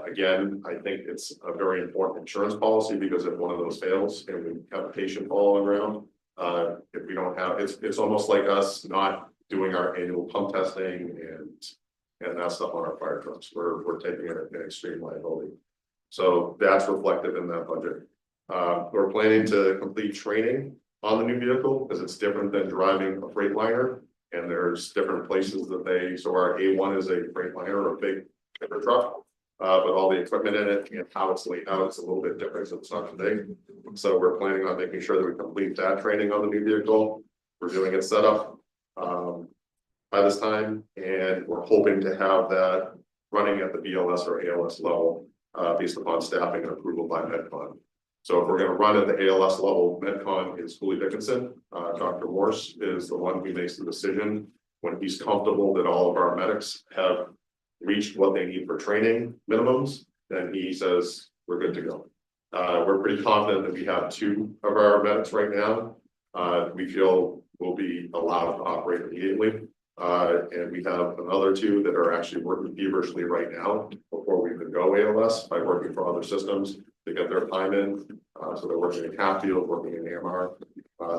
again, I think it's a very important insurance policy because if one of those fails and we have a patient fall on the ground, if we don't have, it's almost like us not doing our annual pump testing and that stuff on our fire trucks. We're taking it an extreme liability. So that's reflected in that budget. We're planning to complete training on the new vehicle because it's different than driving a Freightliner, and there's different places that so our A1 is a Freightliner or a bigger truck, but all the equipment in it and how it's laid out, it's a little bit different, so it's not big. So we're planning on making sure that we complete that training on the new vehicle. We're doing it set up by this time, and we're hoping to have that running at the BLS or ALS level based upon staffing and approval by MedCon. So if we're going to run at the ALS level, MedCon is Cooley Dickinson. Dr. Morse is the one who makes the decision when he's comfortable that all of our medics have reached what they need for training minimums. Then he says we're good to go. We're pretty confident that we have 2 of our medics right now. We feel will be allowed to operate immediately. And we have another 2 that are actually working feverishly right now before we even go ALS by working for other systems to get their time in. So they're working in Hatfield, working in AMR.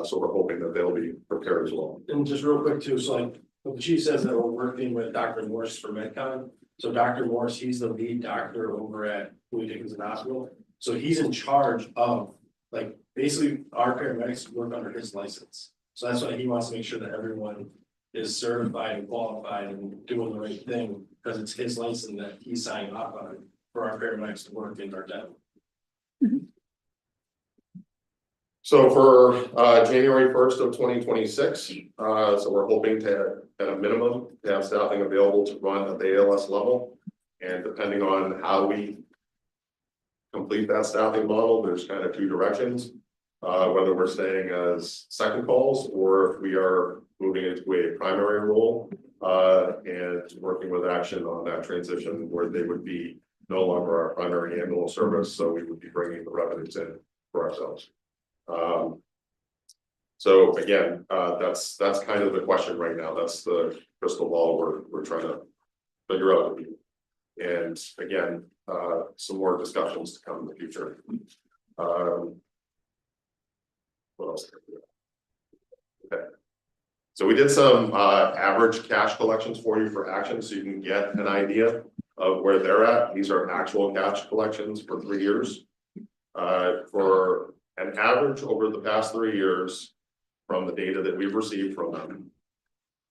So we're hoping that they'll be prepared as well. And just real quick too, so like, the chief says that we're working with Dr. Morse for MedCon. So Dr. Morse, he's the lead doctor over at Cooley Dickinson Hospital. So he's in charge of, like, basically our paramedics work under his license. So that's why he wants to make sure that everyone is certified and qualified and doing the right thing, because it's his license that he's signing off on for our paramedics to work in our town. So for January 1st of 2026, so we're hoping to, at a minimum, to have staffing available to run at the ALS level. And depending on how we complete that staffing model, there's kind of two directions. Whether we're staying as second calls or if we are moving into a primary role and working with Action on that transition where they would be no longer our primary ambulance service, so we would be bringing the revenues in for ourselves. So again, that's kind of the question right now. That's the crystal ball we're trying to figure out. And again, some more discussions to come in the future. What else? Okay. So we did some average cash collections for you for Action, so you can get an idea of where they're at. These are actual cash collections for 3 years. For an average over the past 3 years from the data that we've received from them.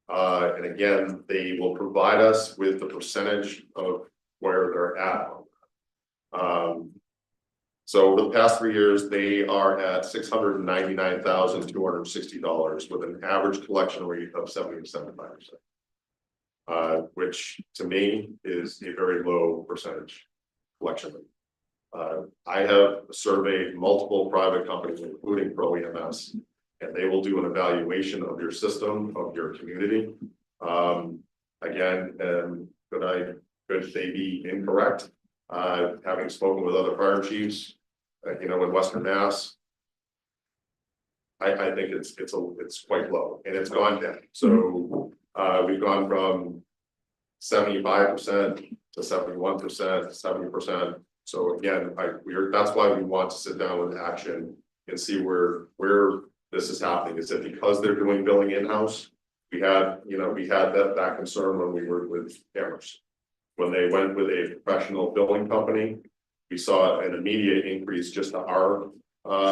And again, they will provide us with the percentage of where they're at. So over the past 3 years, they are at $699,260 with an average collection rate of 70 to 75%. Which to me is a very low percentage collection rate. I have surveyed multiple private companies, including Pro EMS, and they will do an evaluation of your system, of your community. Again, could they be incorrect? Having spoken with other fire chiefs, in Western Mass, I think it's quite low, and it's gone down. So we've gone from 75% to 71%, 70%. So again, that's why we want to sit down with Action and see where this is happening. Is it because they're doing billing in-house? We had that concern when we were with Amherst. When they went with a professional billing company, we saw an immediate increase just to our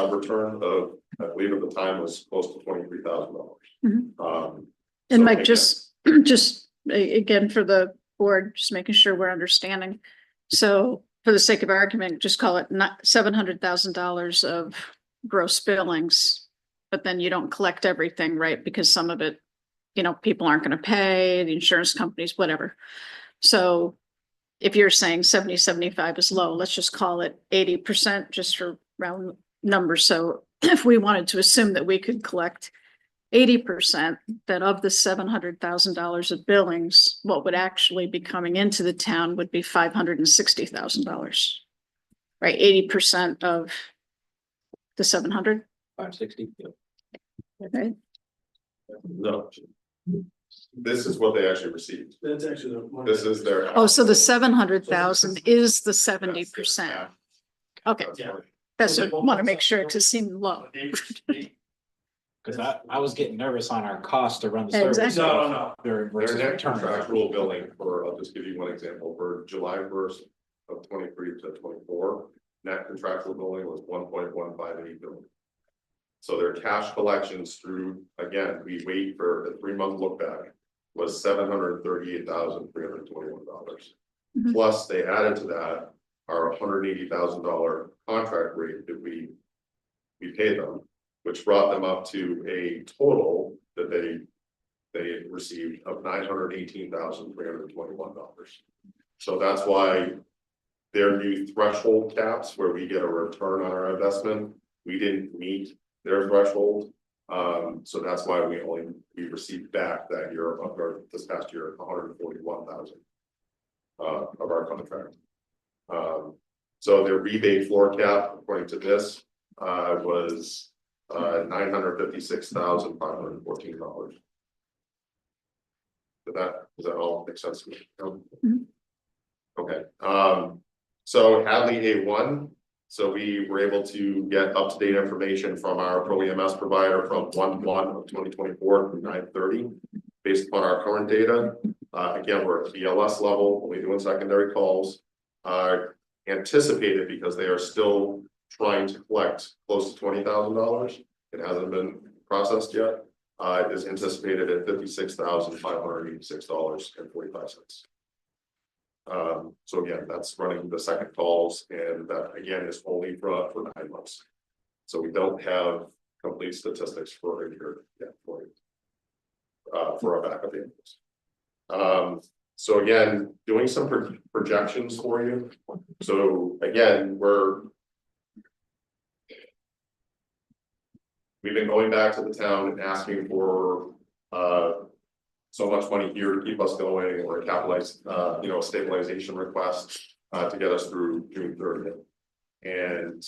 return of, I believe at the time was close to $23,000. And Mike, just again, for the board, just making sure we're understanding. So for the sake of argument, just call it not $700,000 of gross billings, but then you don't collect everything, right? Because some of it, people aren't going to pay, the insurance companies, whatever. So if you're saying 70, 75 is low, let's just call it 80% just for round numbers. So if we wanted to assume that we could collect 80%, that of the $700,000 of billings, what would actually be coming into the town would be $560,000, right? 80% of the 700. 560. Right. No. This is what they actually received. That's actually This is their. Oh, so the 700,000 is the 70%. Okay, that's what I want to make sure because it seemed low. Because I was getting nervous on our cost to run the service. Exactly. No. Their net contractual billing for, I'll just give you one example, for July 1st of 23 to 24, net contractual billing was 1.158 billion. So their cash collections through, again, we wait for a 3-month look back, was $738,321. Plus they added to that our $180,000 contract rate that we paid them, which brought them up to a total that they received of $918,321. So that's why their new threshold caps where we get a return on our investment, we didn't meet their threshold. So that's why we received back that year or this past year, 141,000 of our contract. So their rebate floor cap, according to this, was $956,514. Does that all make sense to me? Okay. So Hadley A1. So we were able to get up-to-date information from our Pro EMS provider from 1/1 of 2024 through 9/30, based upon our current data. Again, we're at BLS level, only doing secondary calls. anticipated, because they are still trying to collect close to $20,000. It hasn't been processed yet. Is anticipated at $56,586.45. So again, that's running the second calls, and that again is only for 9 months. So we don't have complete statistics for a year yet for you. For our backup vehicles. So again, doing some projections for you. So again, we've been going back to the town and asking for so much money here to keep us going, or a capitalized stabilization request to get us through June 30th. And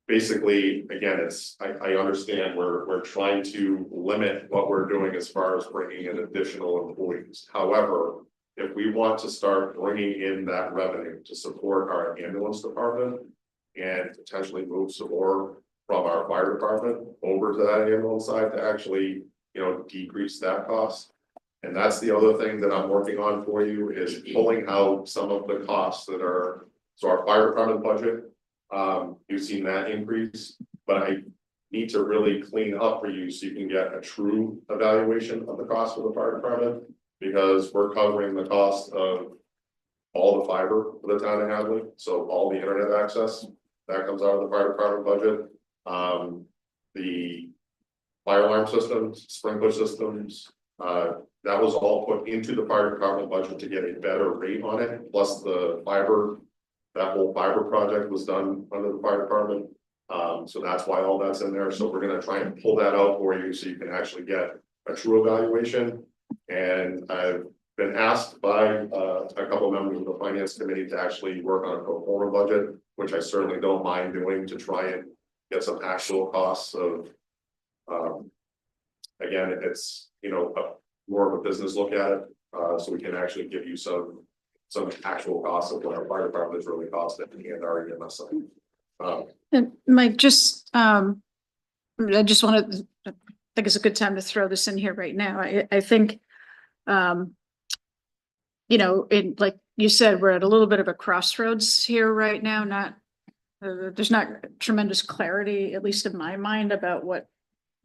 basically, again, I understand we're trying to limit what we're doing as far as bringing in additional employees. However, if we want to start bringing in that revenue to support our ambulance department and potentially move some more from our fire department over to that ambulance side to actually, decrease that cost. And that's the other thing that I'm working on for you, is pulling out some of the costs that are, so our fire department budget. You've seen that increase, but I need to really clean up for you so you can get a true evaluation of the cost of the fire department, because we're covering the cost of all the fiber for the town of Hadley. So all the internet access that comes out of the fire department budget. The fire alarm systems, sprinkler systems, that was all put into the fire department budget to get a better rate on it, plus the fiber. That whole fiber project was done under the fire department. So that's why all that's in there. So we're gonna try and pull that out for you so you can actually get a true evaluation. And I've been asked by a couple of members of the finance committee to actually work on a pro forma budget, which I certainly don't mind doing, to try and get some actual costs of, again, it's, more of a business look at it. So we can actually give you some actual costs of what our fire department is really costing and our EMS side. And Mike, I just wanted, I think it's a good time to throw this in here right now. I think, like you said, we're at a little bit of a crossroads here right now. There's not tremendous clarity, at least in my mind, about what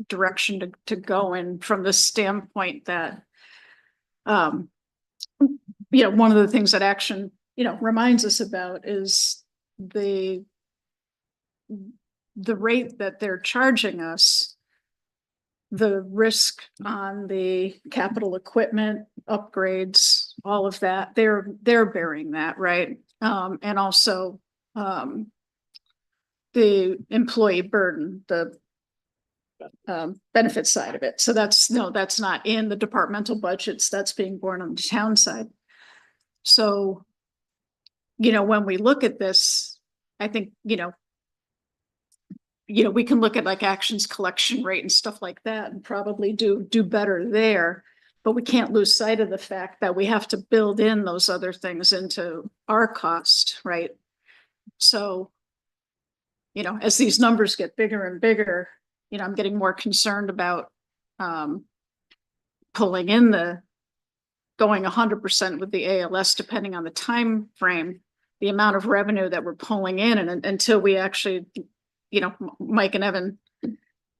direction to go in, from the standpoint that, one of the things that Action, reminds us about is the rate that they're charging us, the risk on the capital equipment upgrades, all of that, they're bearing that, right? And also, the employee burden, the benefit side of it. So that's not in the departmental budgets, that's being borne on the town side. So, when we look at this, I think, we can look at like Action's collection rate and stuff like that and probably do better there. But we can't lose sight of the fact that we have to build in those other things into our cost, right? So, as these numbers get bigger and bigger, I'm getting more concerned about pulling in going 100% with the ALS, depending on the time frame, the amount of revenue that we're pulling in, and until we actually, Mike and Evan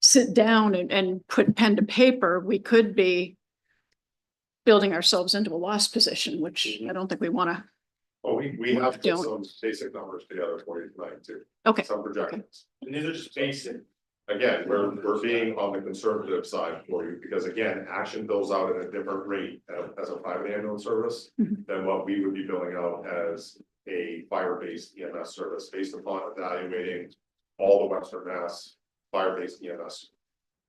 sit down and put pen to paper, we could be building ourselves into a loss position, which I don't think we want to. Well, we have to put some basic numbers together for you tonight too. Okay. Some projections. And these are just basic. Again, we're being on the conservative side for you, because again, Action bills out at a different rate as a private ambulance service than what we would be billing out as a fire-based EMS service, based upon evaluating all the Western Mass fire-based EMS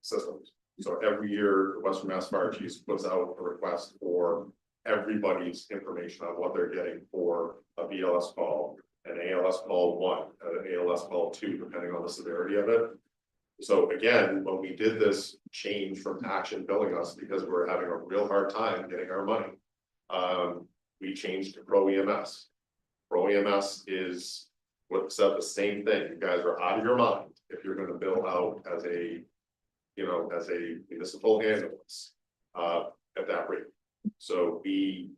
systems. So every year, the Western Mass Fire Chiefs puts out a request for everybody's information on what they're getting for a BLS call, an ALS call 1, and an ALS call 2, depending on the severity of it. So again, when we did this change from Action billing us, because we're having a real hard time getting our money, we changed to Pro EMS. Pro EMS is what said the same thing. You guys are out of your mind if you're going to bill out as a, as a municipal ambulance at that rate. So we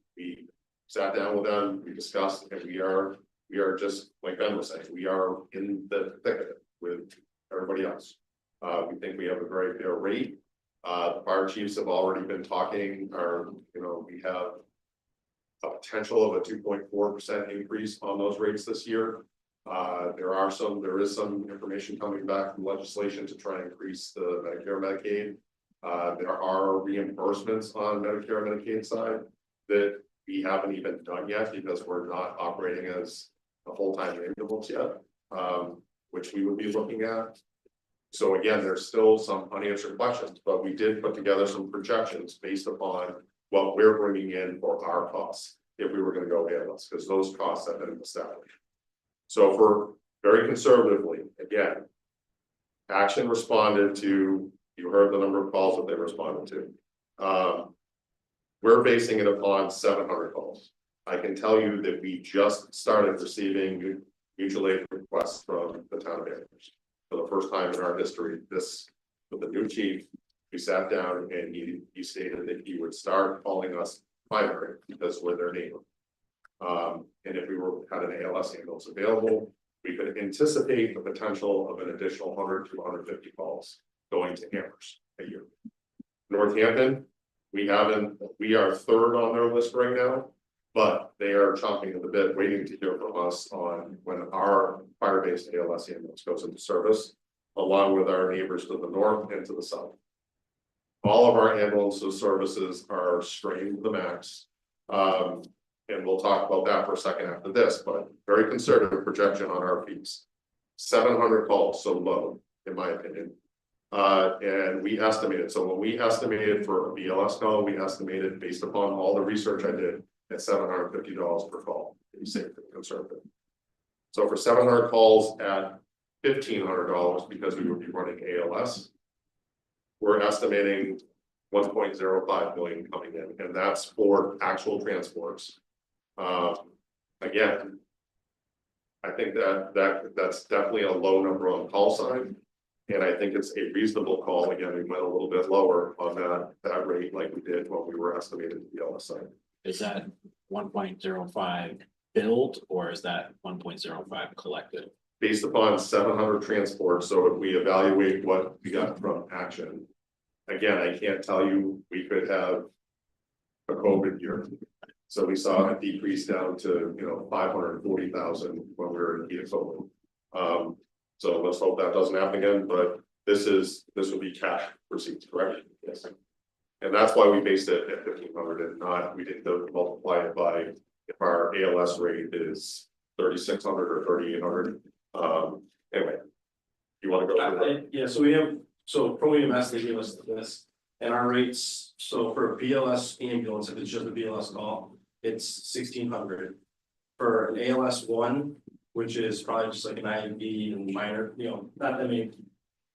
sat down with them, we discussed, and we are just, like Ben was saying, we are in the thick of it with everybody else. We think we have a very fair rate. The fire chiefs have already been talking, we have a potential of a 2.4% increase on those rates this year. There is some information coming back from legislation to try and increase the Medicare, Medicaid. There are reimbursements on Medicare and Medicaid side that we haven't even done yet because we're not operating as a full-time ambulance yet, which we would be looking at. So again, there's still some unanswered questions, but we did put together some projections based upon what we're bringing in for our costs if we were going to go ALS, because those costs have been established. So for very conservatively, again, Action responded to, you heard the number of calls that they responded to. We're basing it upon 700 calls. I can tell you that we just started receiving mutual aid requests from the town of Amherst. For the first time in our history, with the new chief, we sat down and he stated that he would start calling us primary because we're their neighbor. And if we had an ALS ambulance available, we could anticipate the potential of an additional 100 to 150 calls going to Amherst a year. Northampton, we are third on their list right now, but they are chomping at the bit, waiting to hear from us on when our fire-based ALS ambulance goes into service, along with our neighbors to the north and to the south. All of our ambulance services are strained to the max. And we'll talk about that for a second after this, but very conservative projection on our fees. 700 calls, so low, in my opinion. And we estimated, so when we estimated for a BLS call, we estimated based upon all the research I did at $750 per call, to be safe and conservative. So for 700 calls at $1,500, because we would be running ALS, we're estimating 1.05 million coming in, and that's for actual transports. Again, I think that's definitely a low number on the call side. And I think it's a reasonable call. Again, we went a little bit lower on that rate like we did when we were estimating the BLS side. Is that 1.05 billed or is that 1.05 collected? Based upon 700 transports, so if we evaluate what we got from Action, again, I can't tell you we could have a COVID year. So we saw a decrease down to 540,000 when we were in heat of COVID. So let's hope that doesn't happen again, but this would be cash receipts, correct? Yes. And that's why we based it at 1,500 and not, we didn't multiply it by if our ALS rate is 3,600 or 3,800. Anyway, you want to go through that? Yeah, so Pro EMS, they give us this, and our rates, so for a BLS ambulance, if it's just a BLS call, it's 1,600. For an ALS 1, which is probably just like an IV and minor, not that many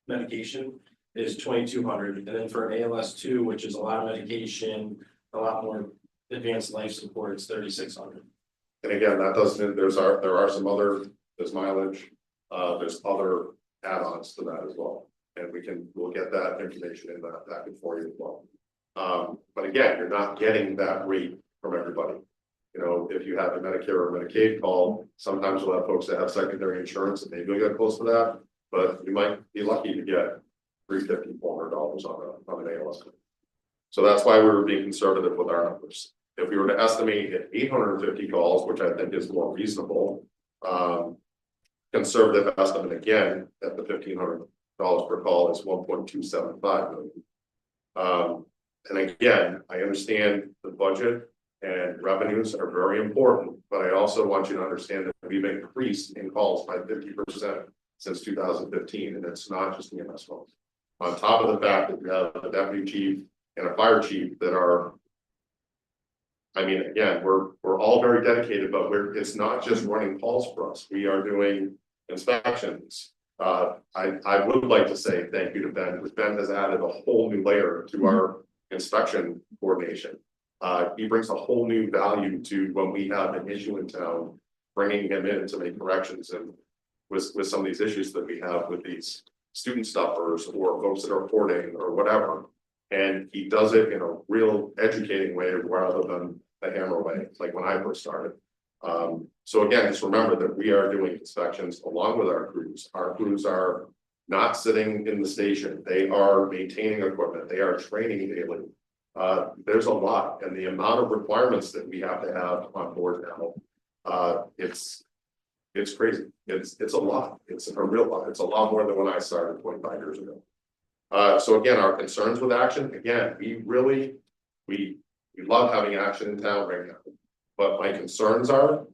medication, is 2,200. And then for an ALS 2, which is a lot of medication, a lot more advanced life support, it's 3,600. And again, that doesn't, there are some other, there's mileage, there's other add-ons to that as well. And we'll get that information in that packet for you as well. But again, you're not getting that rate from everybody. If you have a Medicare or Medicaid call, sometimes we'll have folks that have secondary insurance and maybe get close to that, but you might be lucky to get $350, $400 on an ALS. So that's why we were being conservative with our numbers. If we were to estimate at 850 calls, which I think is more reasonable, conservative estimate again at the $1,500 per call is 1.275 million. And again, I understand the budget and revenues are very important, but I also want you to understand that we've increased in calls by 50% since 2015, and it's not just the EMS calls. On top of the fact that we have a deputy chief and a fire chief that are, I mean, again, we're all very dedicated, but it's not just running calls for us. We are doing inspections. I would like to say thank you to Ben, because Ben has added a whole new layer to our inspection coordination. He brings a whole new value to when we have an issue in town, bringing him in to make corrections and with some of these issues that we have with these student stuffers or folks that are reporting or whatever. And he does it in a real educating way rather than the hammer way, like when I first started. So again, just remember that we are doing inspections along with our crews. Our crews are not sitting in the station. They are maintaining equipment. They are training daily. There's a lot, and the amount of requirements that we have to have on board now, it's crazy. It's a lot. It's a real lot. It's a lot more than when I started 25 years ago. So again, our concerns with action, again, we love having action in town right now. But my concerns are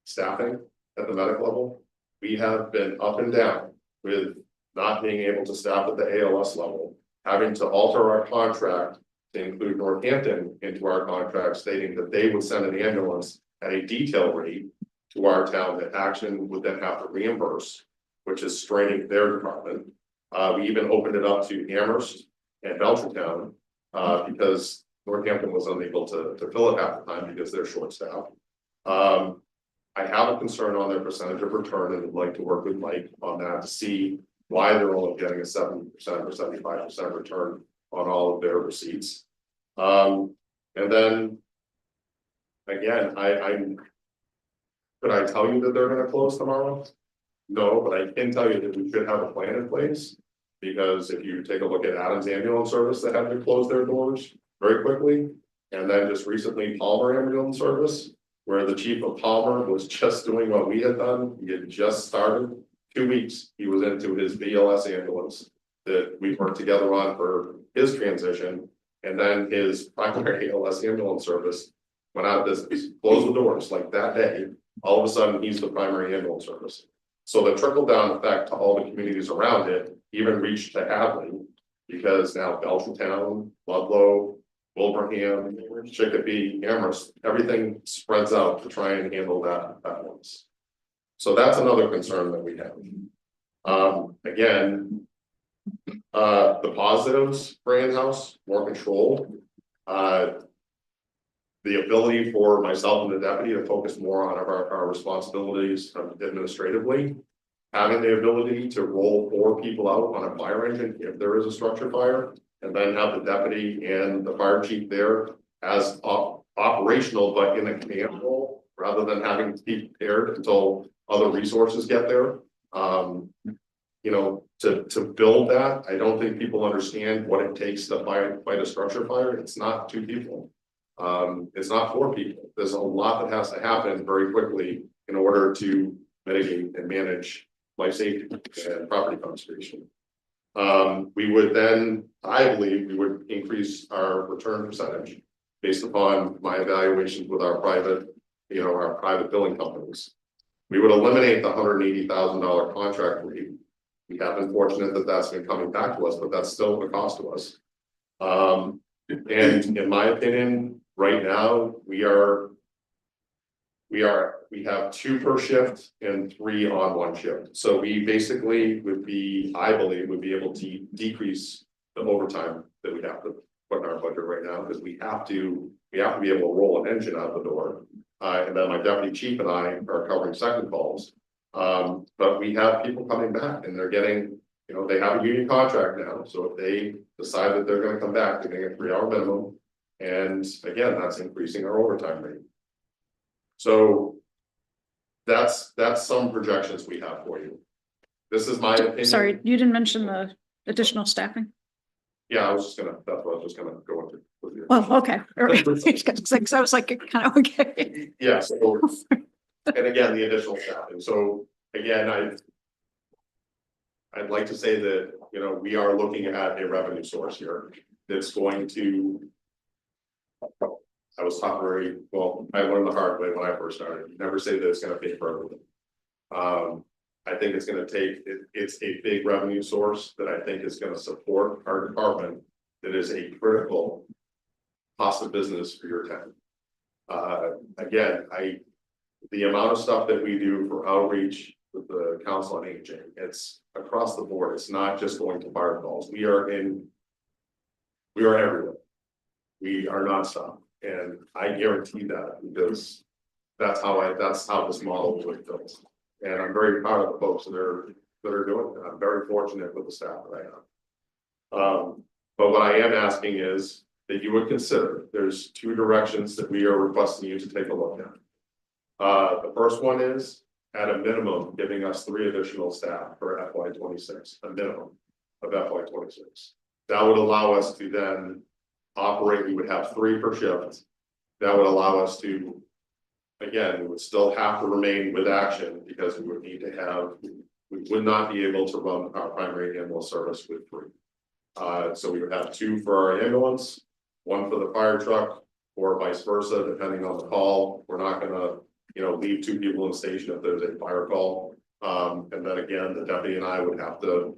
staffing at the medical level. We have been up and down with not being able to staff at the ALS level, having to alter our contract to include Northampton into our contract, stating that they would send an ambulance at a detail rate to our town that Action would then have to reimburse, which is straining their department. We even opened it up to Amherst and Belchertown, because Northampton was unable to fill it half the time because they're short-staffed. I have a concern on their percentage of return and would like to work with Mike on that to see why they're only getting a 70% or 75% return on all of their receipts. And then again, could I tell you that they're going to close tomorrow? No, but I can tell you that we should have a plan in place, because if you take a look at Adams Ambulance Service, that had to close their doors very quickly, and then just recently Palmer Ambulance Service, where the chief of Palmer was just doing what we had done. He had just started 2 weeks. He was into his BLS ambulance that we worked together on for his transition, and then his primary ALS ambulance service went out of business, closed the doors like that day. All of a sudden, he's the primary ambulance service. So the trickle down effect to all the communities around it even reached to Hadley, because now Belchertown, Ludlow, Wilbraham, Chicopee, Amherst, everything spreads out to try and handle that at once. So that's another concern that we have. Again, the positives for in-house, more control. The ability for myself and the deputy to focus more on our responsibilities administratively. Having the ability to roll 4 people out on a fire engine if there is a structure fire, and then have the deputy and the fire chief there as operational, but in a command role, rather than having to be prepared until other resources get there. You know, to build that, I don't think people understand what it takes to fight a structure fire. It's not 2 people. It's not 4 people. There's a lot that has to happen very quickly in order to mitigate and manage life safety and property conservation. We would then, I believe, we would increase our return percentage based upon my evaluations with our private, our private billing companies. We would eliminate the $180,000 contract rate. We have been fortunate that that's been coming back to us, but that's still a cost to us. And in my opinion, right now, we have 2 per shift and 3 on 1 shift. So we basically would be, I believe, would be able to decrease the overtime that we have to put in our budget right now, because we have to be able to roll an engine out the door. And then my deputy chief and I are covering second calls. But we have people coming back and they're getting, they have a union contract now. So if they decide that they're going to come back, they're getting a 3-hour minimum. And again, that's increasing our overtime rate. So that's some projections we have for you. This is my opinion. Sorry, you didn't mention the additional staffing. Yeah, that's what I was just gonna go into. With you. Well, okay. Because I was like, kind of, okay. Yeah, so, and again, the additional staffing. So again, I'd like to say that, we are looking at a revenue source here that's going to, I was taught I learned the hard way when I first started. You never say that it's going to pay for everything. I think it's going to take, it's a big revenue source that I think is going to support our department. That is a critical cost of business for your town. Again, the amount of stuff that we do for outreach with the Council on Aging, it's across the board. It's not just going to fire calls. We are everywhere. We are nonstop. And I guarantee that, because that's how this model was built. And I'm very proud of the folks that are doing it. I'm very fortunate with the staff that I have. But what I am asking is, that you would consider. There's two directions that we are requesting you to take a look at. The first one is, at a minimum, giving us 3 additional staff for FY 26, a minimum of FY 26. That would allow us to then operate, we would have 3 per shift. That would allow us to, again, we would still have to remain with action because we would need to have, we would not be able to run our primary ambulance service with 3. So we would have 2 for our ambulance, 1 for the fire truck, or vice versa, depending on the call. We're not gonna, leave 2 people in the station if there's a fire call. And then again, the deputy and I would have to,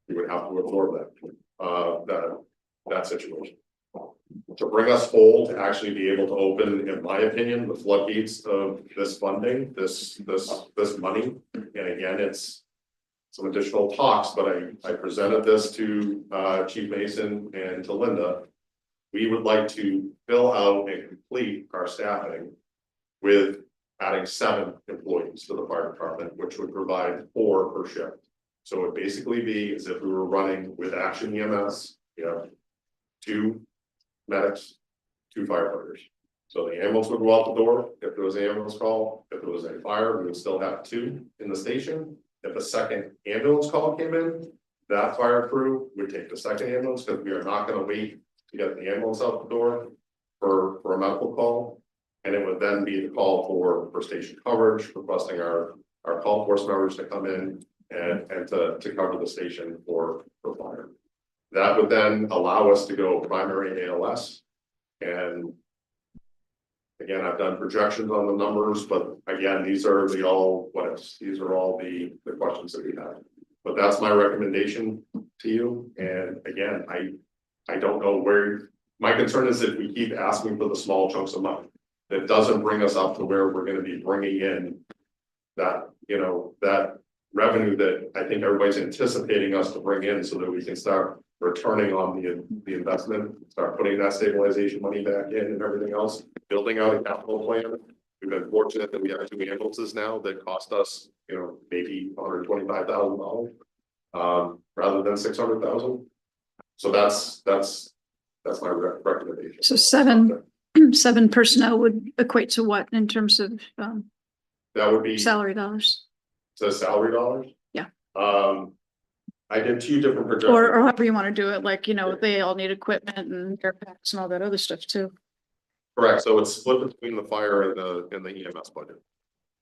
we would have to absorb that situation. To bring us whole, to actually be able to open, in my opinion, the floodgates of this funding, this money. And again, it's some additional talks, but I presented this to Chief Mason and to Linda. We would like to fill out and complete our staffing with adding 7 employees to the fire department, which would provide 4 per shift. So it would basically be as if we were running with Action EMS, 2 medics, 2 firefighters. So the ambulance would go out the door if there was an ambulance call. If there was a fire, we would still have 2 in the station. If a second ambulance call came in, that fire crew would take the second ambulance, because we are not going to wait to get the ambulance out the door for a medical call. And it would then be the call for station coverage, requesting our call force members to come in and to cover the station for fire. That would then allow us to go primary ALS. And again, I've done projections on the numbers, but again, these are the all what ifs. These are all the questions that we have. But that's my recommendation to you. And again, I don't know where, my concern is if we keep asking for the small chunks of money, that doesn't bring us up to where we're going to be bringing in that, that revenue that I think everybody's anticipating us to bring in, so that we can start returning on the investment, start putting that stabilization money back in and everything else, building out a capital plan. We've been fortunate that we have 2 ambulances now that cost us, maybe $125,000 rather than $600,000. So that's my recommendation. So 7 personnel would equate to what in terms of that would be salary dollars? So salary dollars? Yeah. I did 2 different projections. Or however you want to do it, like, they all need equipment and air packs and all that other stuff too. Correct. So it's split between the fire and the EMS budget.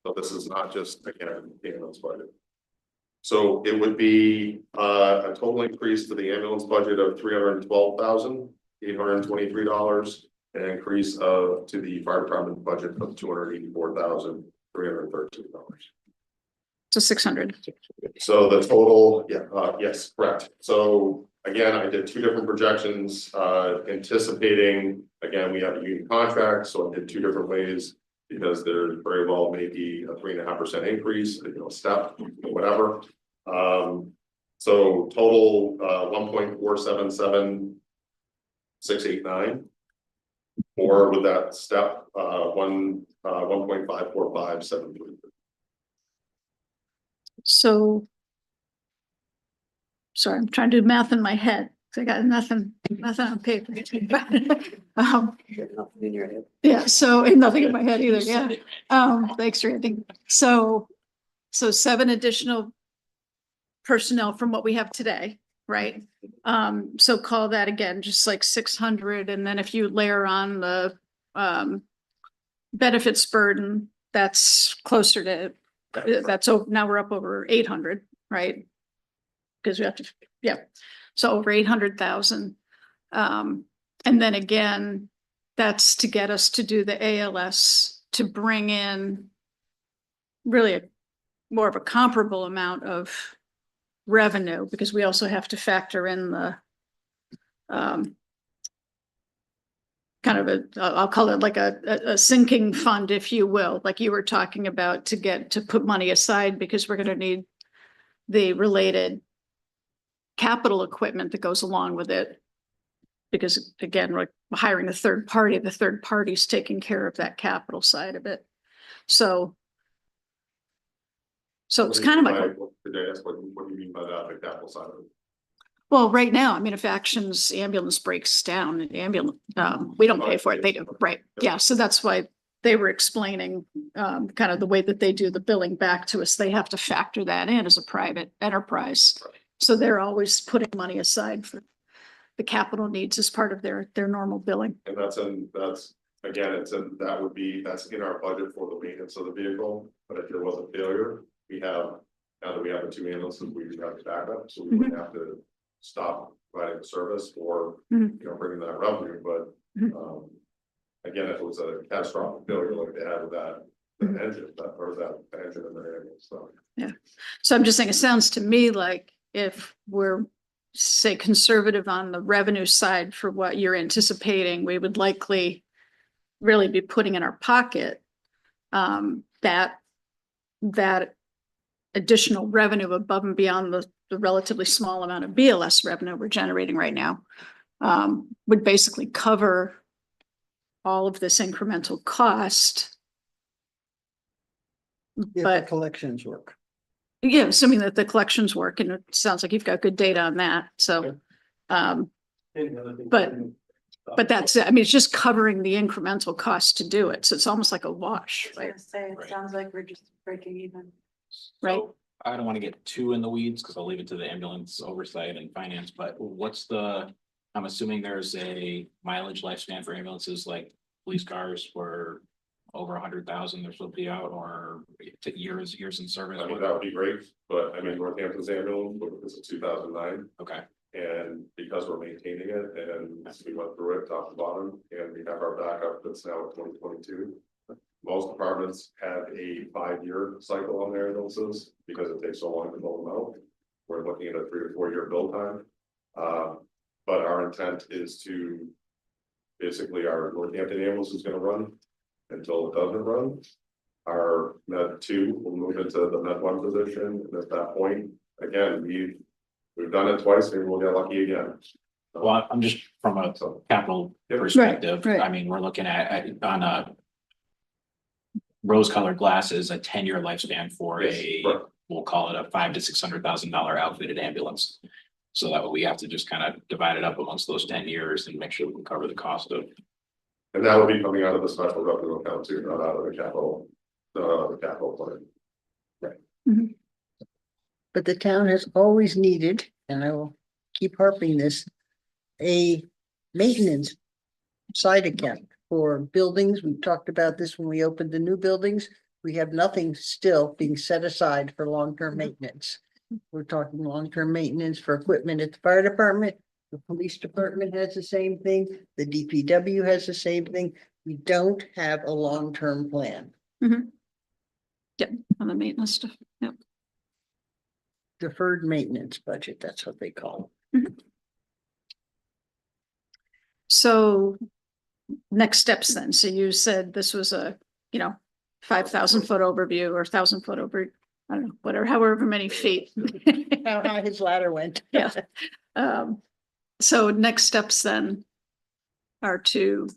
So this is not just, again, the EMS budget. So it would be a total increase to the ambulance budget of $312,823, an increase to the fire department budget of $284,313. So 600. So the total, yes, correct. So again, I did 2 different projections, anticipating, again, we have a union contract, so I did 2 different ways, because there very well may be a 3.5% increase, step, whatever. So total 1.477689, or with that step 1.54573. So, sorry, I'm trying to do math in my head. So I got nothing on paper. Nothing in your head. Yeah, so, and nothing in my head either, yeah. Thanks, Randy. So 7 additional personnel from what we have today, right? So call that again, just like 600, and then if you layer on the benefits burden, that's closer to, now we're up over 800, right? Because we have to, so over 800,000. And then again, that's to get us to do the ALS, to bring in really more of a comparable amount of revenue, because we also have to factor in the kind of I'll call it like a sinking fund, if you will, like you were talking about, to put money aside, because we're going to need the related capital equipment that goes along with it. Because again, we're hiring a third party, the third party's taking care of that capital side of it. So it's kind of like, What do you mean by that, the capital side of it? Well, right now, I mean, if Action's ambulance breaks down, an ambulance, we don't pay for it, they do, right? Yeah, so that's why they were explaining, kind of the way that they do the billing back to us. They have to factor that in as a private enterprise. So they're always putting money aside for the capital needs as part of their normal billing. And that's, again, that's in our budget for the maintenance of the vehicle, but if there was a failure, now that we have the 2 ambulances, we do have backup, so we wouldn't have to stop providing the service or, Mhm. bringing that revenue, but, Mhm. again, if it was a catastrophic failure like they had with that engine, that engine in the ambulance, so. Yeah, so I'm just saying, it sounds to me like if we're, say, conservative on the revenue side for what you're anticipating, we would likely really be putting in our pocket that additional revenue above and beyond the relatively small amount of BLS revenue we're generating right now would basically cover all of this incremental cost. If the But collections work. yeah, assuming that the collections work, and it sounds like you've got good data on that, so. But that's, it. I mean, it's just covering the incremental cost to do it, so it's almost like a wash, right? It sounds like we're just breaking even. Right. So I don't want to get too in the weeds because I'll leave it to the ambulance oversight and finance, but I'm assuming there's a mileage lifespan for ambulances like police cars for over 100,000, they're supposed to be out, or years in service. I mean, that would be great, but I mean, Northampton's ambulance, this is 2009. Okay. And because we're maintaining it and we went through it top to bottom and we have our backup that's now at 2022. Most departments have a 5-year cycle on their ambulances because it takes so long to build them out. We're looking at a 3 to 4 year build time. But our intent is to basically our Northampton ambulance is going to run until it doesn't run. Our Med 2 will move into the Med 1 position, and at that point, again, we've done it twice, maybe we'll get lucky again. Well, I'm just from a capital Yep. perspective, Right. I mean, we're looking at on a rose-colored glasses, a 10-year lifespan for Yes, right. we'll call it a $500,000 to $600,000 outfitted ambulance. So that way we have to just kind of divide it up amongst those 10 years and make sure we can cover the cost of. And that will be coming out of the special revenue account too, not out of the capital plan. Mhm. But the town has always needed, and I will keep harping this, a maintenance side account for buildings. We've talked about this when we opened the new buildings. We have nothing still being set aside for long-term maintenance. We're talking long-term maintenance for equipment at the fire department. The police department has the same thing. The DPW has the same thing. We don't have a long-term plan. Yep, on the maintenance stuff, yep. Deferred maintenance budget, that's what they call it. So next steps then, so you said this was a, 5,000 foot overview or 1,000 foot over, I don't know, whatever, however many feet. How high his ladder went. Yeah. So next steps then are to,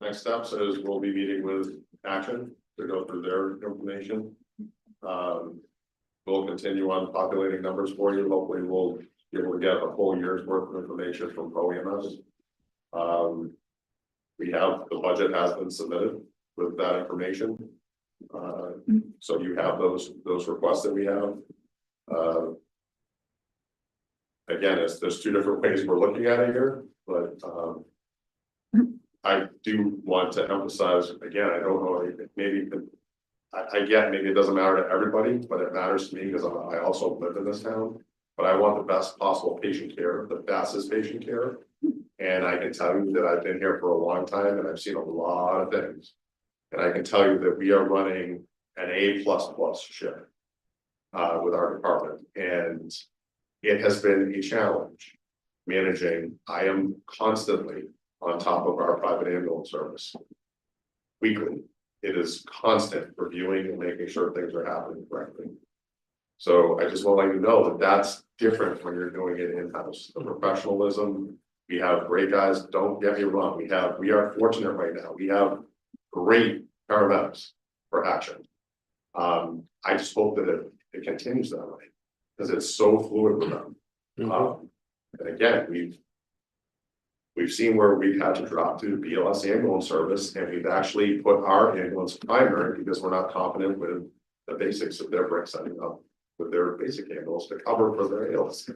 Next steps is we'll be meeting with Action to go through their information. We'll continue on populating numbers for you. Hopefully we'll be able to get a full year's worth of information from ProEMS. The budget has been submitted with that information. So you have those requests that we have. Again, there's 2 different ways we're looking at it here, but I do want to emphasize, again, I don't know, maybe it doesn't matter to everybody, but it matters to me because I also live in this town. But I want the best possible patient care, the fastest patient care. And I can tell you that I've been here for a long time and I've seen a lot of things. And I can tell you that we are running an A++ shift with our department. And it has been a challenge managing. I am constantly on top of our private ambulance service. Weekly, it is constant reviewing and making sure things are happening correctly. So I just want to let you know that that's different when you're doing it in-house. The professionalism, we have great guys, don't get me wrong, we are fortunate right now, we have great paramedics for Action. I just hope that it continues that way, because it's so fluid with them. And again, we've seen where we've had to drop to BLS ambulance service, and we've actually put our ambulance primary because we're not confident with the basics of their brick setting up with their basic ambulance to cover for their ALS.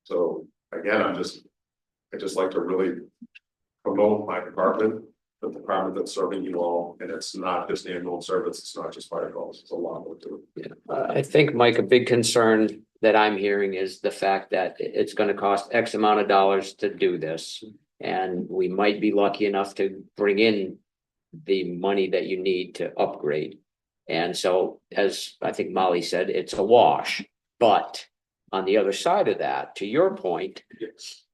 So again, I just like to really promote my department, the department that's serving you all, and it's not just ambulance service, it's not just fire calls, it's a lot more to it. I think, Mike, a big concern that I'm hearing is the fact that it's gonna cost X amount of dollars to do this. And we might be lucky enough to bring in the money that you need to upgrade. And so, as I think Molly said, it's a wash. But on the other side of that, to your point,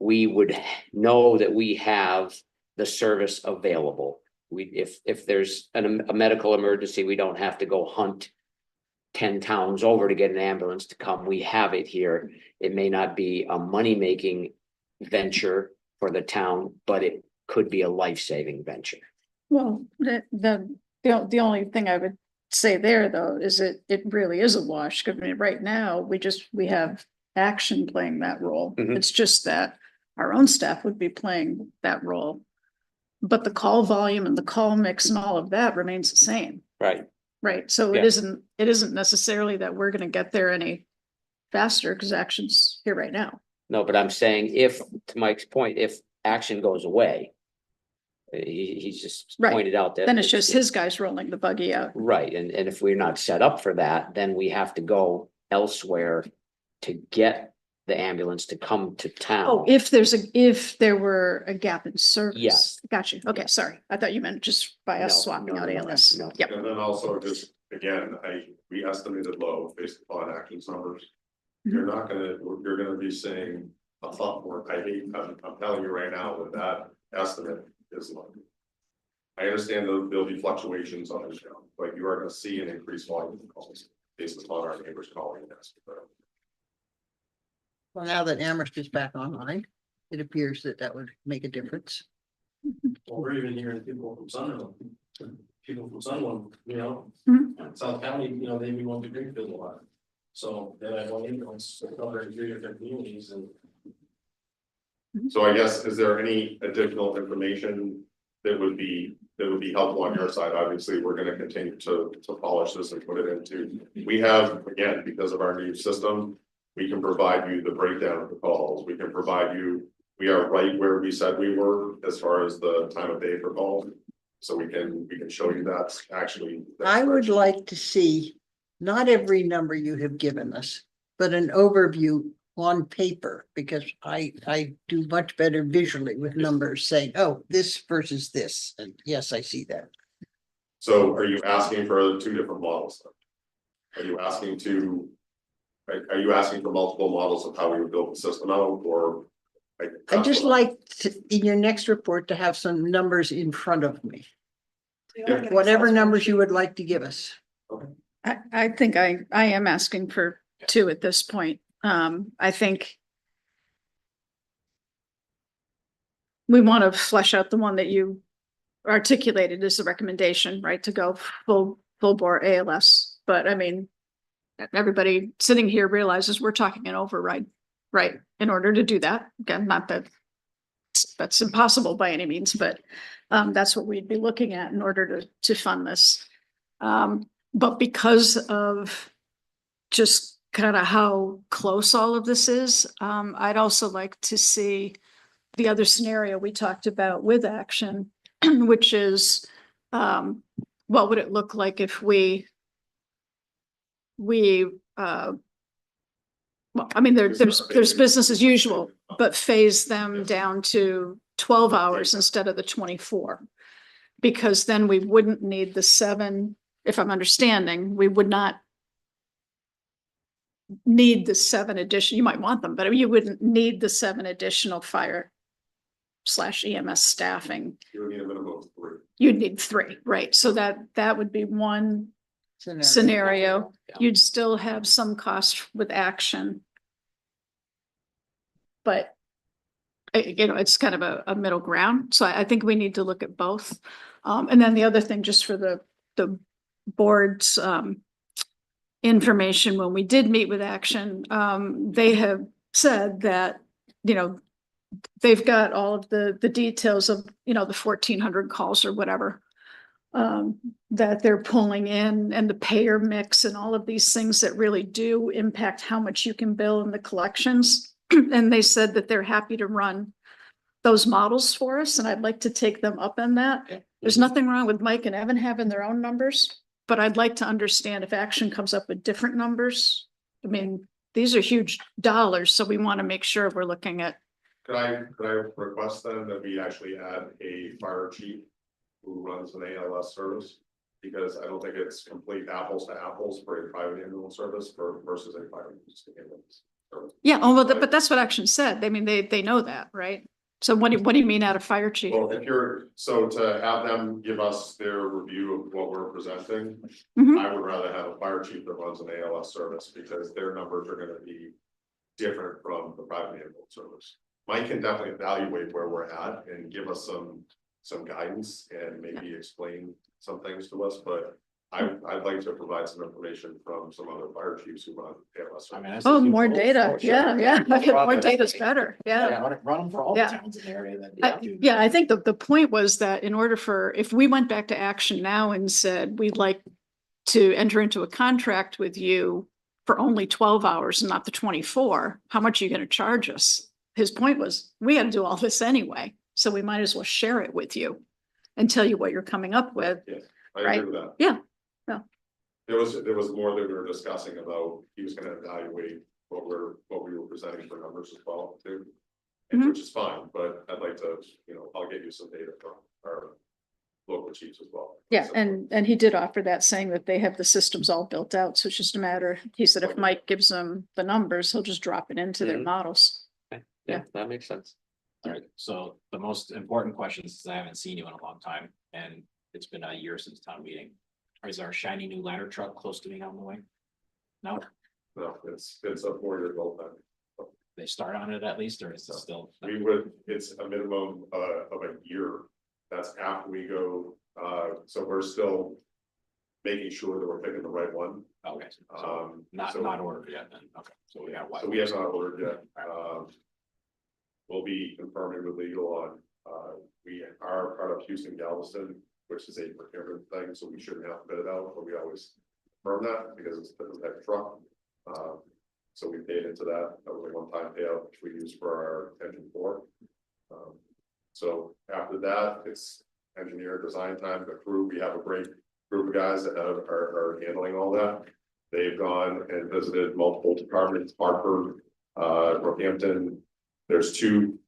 we would know that we have the service available. If there's a medical emergency, we don't have to go hunt 10 towns over to get an ambulance to come. We have it here. It may not be a money-making venture for the town, but it could be a life-saving venture. Well, the only thing I would say there, though, is it really is a wash. I mean, right now, we have Action playing that role. Mhm. It's just that our own staff would be playing that role. But the call volume and the call mix and all of that remains the same, Right. right? So Yeah. it isn't necessarily that we're gonna get there any faster because Action's here right now. No, but I'm saying if, to Mike's point, if Action goes away, he's just Right. pointed out that. Then it's just his guys rolling the buggy out. Right, and if we're not set up for that, then we have to go elsewhere to get the ambulance to come to town. Oh, if there were a gap in service. Yes. Got you. Okay, sorry. I thought you meant just by us No, swapping no, out no, ALS. no. Yep. And then also just, again, we estimated low based upon Action's numbers. You're gonna be seeing a lot more, I'm telling you right now that that estimate is low. I understand there'll be fluctuations on the show, but you are gonna see an increased volume of calls based upon our neighbors calling and asking for it. Well, now that Amherst is back online, it appears that would make a difference. Well, we're even hearing people from Sunderland, South County, they be going to Greenfield a lot. So then I want ambulance covering 3 different communities and. So I guess, is there any additional information that would be helpful on your side? Obviously, we're gonna continue to polish this and put it into, we have, again, because of our new system, we can provide you the breakdown of the calls, we can provide you, we are right where we said we were as far as the time of day for calls. So we can show you that actually. I would like to see, not every number you have given us, but an overview on paper, because I do much better visually with numbers saying, oh, this versus this, and yes, I see that. So are you asking for 2 different models? Are you asking for multiple models of how we would build the system out, or? I'd just like to, in your next report, to have some numbers in front of me. Whatever numbers you would like to give us. I think I am asking for 2 at this point. I think we want to flesh out the one that you articulated as the recommendation, right? To go full bore ALS. But I mean, everybody sitting here realizes we're talking an override, right? In order to do that, again, not that that's impossible by any means, but that's what we'd be looking at in order to fund this. But because of just kind of how close all of this is, I'd also like to see the other scenario we talked about with Action, which is what would it look like if we well, I mean, there's business as usual, but phase them down to 12 hours instead of the 24. Because then we wouldn't need the 7, if I'm understanding, we would not need the 7 additional, you might want them, but you wouldn't need the 7 additional fire/EMS staffing. You would need a minimum of 3. You'd need 3, right? So that would be one scenario. You'd still have some cost with Action. But it's kind of a middle ground. So I think we need to look at both. And then the other thing, just for the board's information, when we did meet with Action, they have said that you know, they've got all of the details of, you know, the 1,400 calls or whatever that they're pulling in, and the payer mix and all of these things that really do impact how much you can bill in the collections. And they said that they're happy to run those models for us, and I'd like to take them up on that. There's nothing wrong with Mike and Evan having their own numbers, but I'd like to understand if Action comes up with different numbers. I mean, these are huge dollars, so we want to make sure we're looking at. Could I request then that we actually add a fire chief who runs an ALS service? Because I don't think it's complete apples to apples for a private ambulance service versus a fire ambulance service. Yeah, oh, well, but that's what Action said. I mean, they know that, right? So what do you mean add a fire chief? Well, so to have them give us their review of what we're presenting, Mhm. I would rather have a fire chief that runs an ALS service because their numbers are gonna be different from the private ambulance service. Mike can definitely evaluate where we're at and give us some guidance and maybe explain some things to us, but I'd like to provide some information from some other fire chiefs who run ALS. I mean, that's- Oh, more data. Oh, sure. Yeah. More data's better. Yeah. Yeah, run them for all the Yeah. towns in the area that. Yeah, I think the point was that in order if we went back to Action now and said, we'd like to enter into a contract with you for only 12 hours and not the 24, how much are you going to charge us? His point was, we had to do all this anyway, so we might as well share it with you and tell you what you're coming up with. Yes, I Right. agree with that. Yeah. There was more that we were discussing about, he was gonna evaluate what we were presenting for numbers as well too. And which is fine, but I'd like to, I'll get you some data from our local chiefs as well. Yeah, So- and he did offer that, saying that they have the systems all built out, so it's just a matter, he said if Mike gives them the numbers, he'll just drop it into their Mhm. models. Yeah, that makes sense. All right, so the most important question is I haven't seen you in a long time and it's been a year since town meeting. Is our shiny new ladder truck close to being on the way? No, No, it's a 4 year old thing. they start on it at least, or is it still? It's a minimum of a year. That's after we go, so we're still making sure that we're picking the right one. Okay, so not ordered yet then, okay, so we got. So we have not ordered yet. We'll be confirming with legal on, we are part of Houston Galveston, which is a procurement thing, so we shouldn't have to bid it out, but we always confirm that because it's a different type of truck. So we paid into that, that was a one-time payout, which we use for our engine 4. So after that, it's engineer design time, the crew, we have a great group of guys that are handling all that. They've gone and visited multiple departments, Hartford, Northampton. There's 2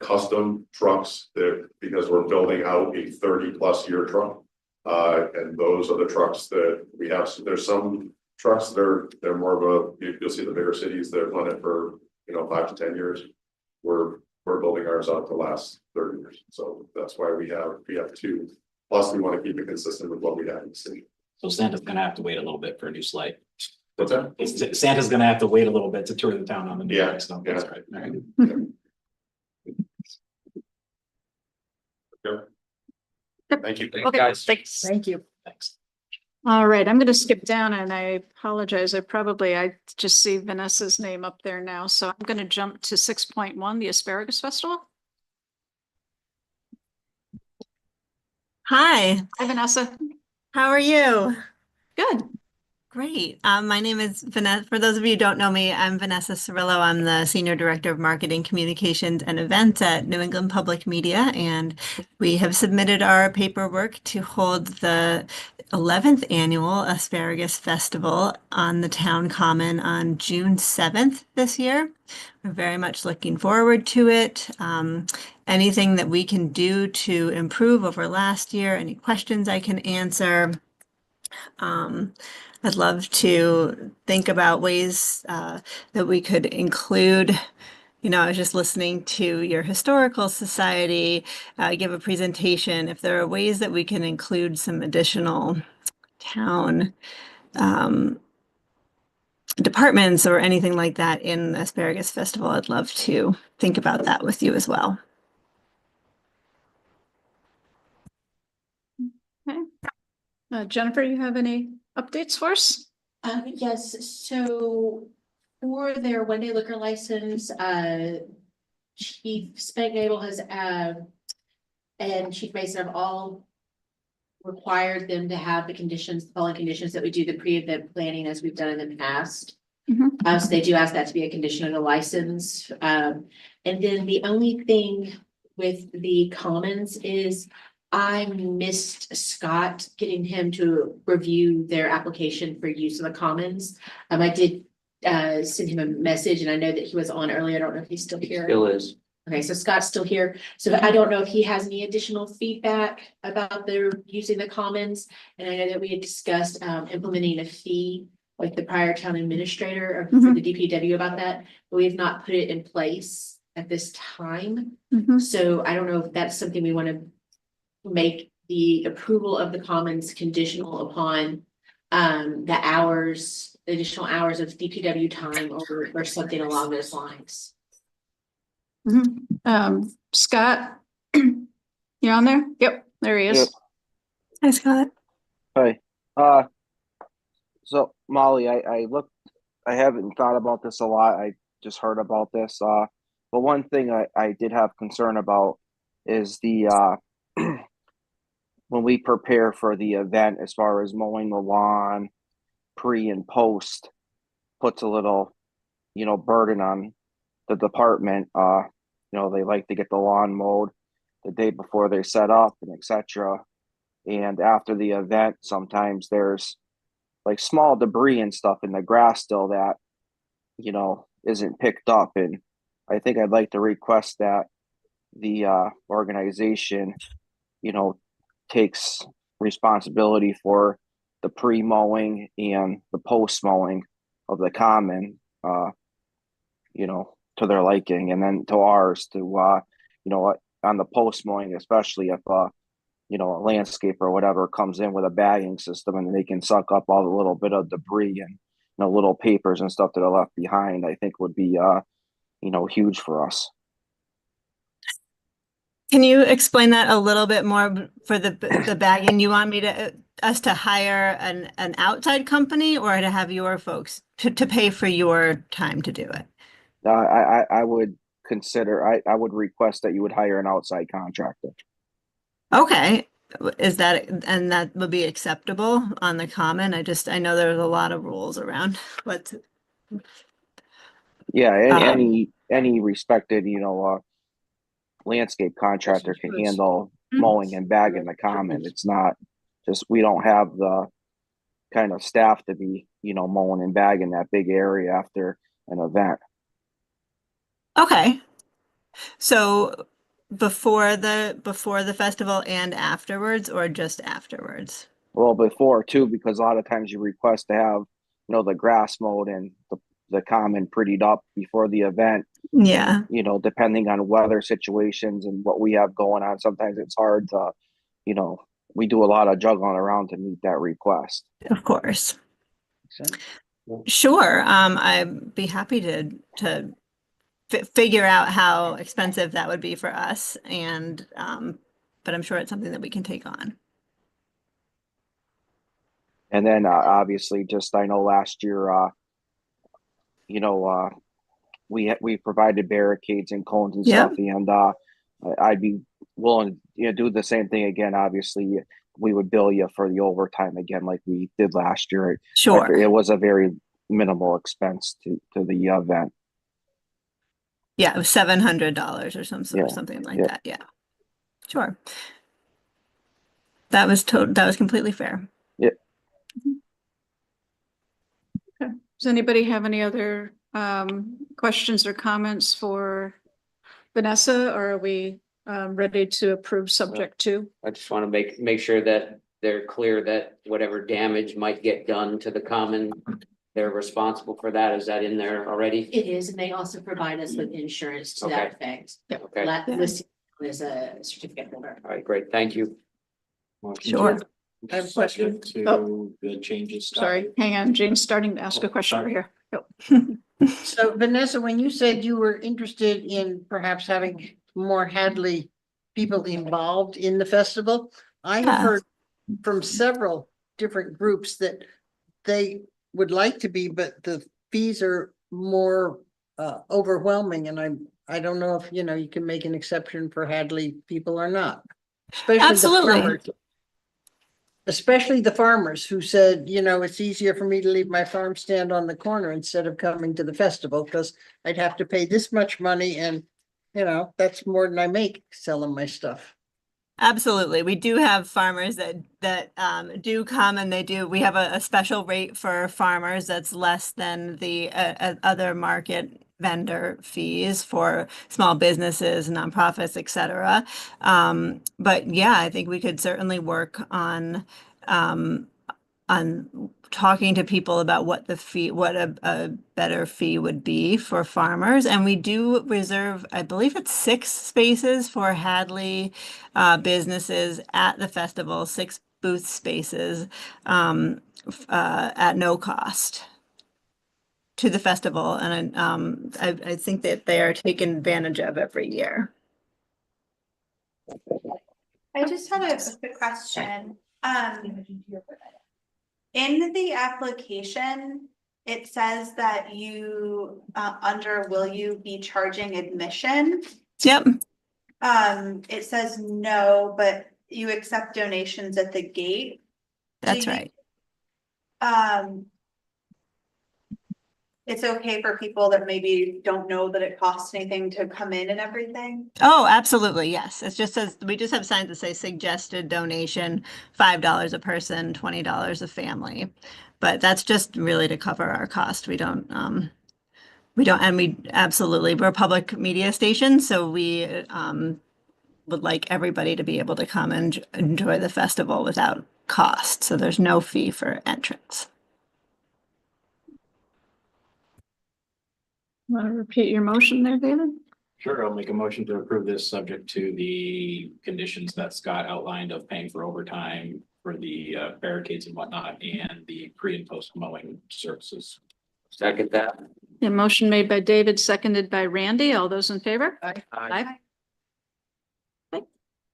custom trucks that, because we're building out a 30+ year truck. And those are the trucks that we have. So there's some trucks that they're more of you'll see the bigger cities that run it for 5 to 10 years. We're building ours out to last 30 years. So that's why we have 2. Plus, we want to keep it consistent with what we have in the city. So Santa's gonna have to wait a little bit for a new sleigh. What's that? Santa's gonna have to wait a little bit to tour the town on the new. Yeah, So yeah. that's right. All right. Thank you. Okay, guys. thanks. Thank you. Thanks. All right, I'm gonna skip down, and I apologize. I just see Vanessa's name up there now, so I'm gonna jump to 6.1, the Asparagus Festival. Hi, Hi, Vanessa. how are you? Good. Great. My name is Vanessa. For those of you who don't know me, I'm Vanessa Cirillo. I'm the Senior Director of Marketing, Communications, and Events at New England Public Media, and we have submitted our paperwork to hold the 11th Annual Asparagus Festival on the Town Common on June 7th this year. We're very much looking forward to it. Anything that we can do to improve over last year, any questions I can answer. I'd love to think about ways that we could include. I was just listening to your historical society give a presentation. If there are ways that we can include some additional town departments or anything like that in Asparagus Festival, I'd love to think about that with you as well. Okay. Jennifer, you have any updates for us? Yes, so for their one-day liquor license, Chief Spagnable has, and Chief Mason have all required them to have the conditions, the following conditions that we do the pre-event planning as we've done in the past. So they do ask that to be a condition of the license. And then the only thing with the commons is I missed Scott, getting him to review their application for use of the commons. I did send him a message, and I know that he was on earlier. I don't know if he's still here. Still is. Okay, so Scott's still here. So I don't know if he has any additional feedback about their using the commons. And I know that we had discussed implementing a fee with the prior town administrator or for the DPW about that, but we have not put it in place at this time. So I don't know if that's something we want to make the approval of the commons conditional upon the hours, additional hours of DPW time or something along those lines. Scott, you're on there? Yep, there he is. Yep. Hi, Scott. Hi. So Molly, I haven't thought about this a lot. I just heard about this. But one thing I did have concern about is the when we prepare for the event, as far as mowing the lawn, pre and post, puts a little, burden on the department. They like to get the lawn mowed the day before they set up and etc. And after the event, sometimes there's like small debris and stuff in the grass still that, isn't picked up. And I think I'd like to request that the organization, takes responsibility for the pre-mowing and the post-mowing of the common, to their liking, and then to ours to, on the post-mowing, especially if, a landscaper or whatever comes in with a bagging system and they can suck up all the little bit of debris and, little papers and stuff that are left behind, I think would be, huge for us. Can you explain that a little bit more for the bagging? You want us to hire an outside company or to have your folks to pay for your time to do it? I would consider, I would request that you would hire an outside contractor. Okay. And that would be acceptable on the common? I know there's a lot of rules around what. Yeah, any respected, landscape contractor can handle mowing and bagging the common. It's not just, we don't have the kind of staff to be, mowing and bagging that big area after an event. Okay. So before the festival and afterwards, or just afterwards? Well, before too, because a lot of times you request to have, the grass mowed and the common prettied up before the event. Yeah. Depending on weather situations and what we have going on, sometimes it's hard to, we do a lot of juggling around to meet that request. Of course. Sure. I'd be happy to figure out how expensive that would be for us, and but I'm sure it's something that we can take on. And then obviously, just I know last year, we provided barricades and cones and stuff, and I'd be willing to do the same thing again. Obviously, we would bill you for the overtime again, like we did last year. Sure, it was a very minimal expense to the event. Yeah, it was $700 or something like that. Yeah, sure. That was completely fair. Yeah. Okay. Does anybody have any other questions or comments for Vanessa, or are we ready to approve subject to? I just want to make sure that they're clear that whatever damage might get done to the common, they're responsible for that. Is that in there already? It is, and they also provide us with insurance to that effect. Okay. Listed as a certificate holder. All right, great. Thank you. Sure. I have a question. To the changes. Sorry, hang on. Jane's starting to ask a question over here. Go. So Vanessa, when you said you were interested in perhaps having more Hadley people involved in the festival, I have heard from several different groups that they would like to be, but the fees are more overwhelming, and I don't know if, you know, you can make an exception for Hadley people or not. Especially the Absolutely. farmers. Especially the farmers who said, you know, it's easier for me to leave my farm stand on the corner instead of coming to the festival because I'd have to pay this much money and, you know, that's more than I make selling my stuff. Absolutely. We do have farmers that do come and we have a special rate for farmers that's less than the other market vendor fees for small businesses, nonprofits, et cetera. But yeah, I think we could certainly work on talking to people about what a better fee would be for farmers. And we do reserve, I believe it's 6 spaces for Hadley businesses at the festival, 6 booth spaces at no cost to the festival. And I think that they are taken advantage of every year. I just had a quick question. In the application, it says that you, will you be charging admission? Yep. It says no, but you accept donations at the gate. That's right. It's okay for people that maybe don't know that it costs anything to come in and everything? Oh, absolutely. Yes. It just says, we just have signs that say suggested donation, $5 a person, $20 a family. But that's just really to cover our cost. We absolutely, we're a public media station, so we would like everybody to be able to come and enjoy the festival without cost. So there's no fee for entrance. Want to repeat your motion there, David? Sure, I'll make a motion to approve this subject to the conditions that Scott outlined of paying for overtime for the barricades and whatnot, and the pre and post mowing services. Second that. A motion made by David, seconded by Randy. All those in favor? Aye. Aye. Okay.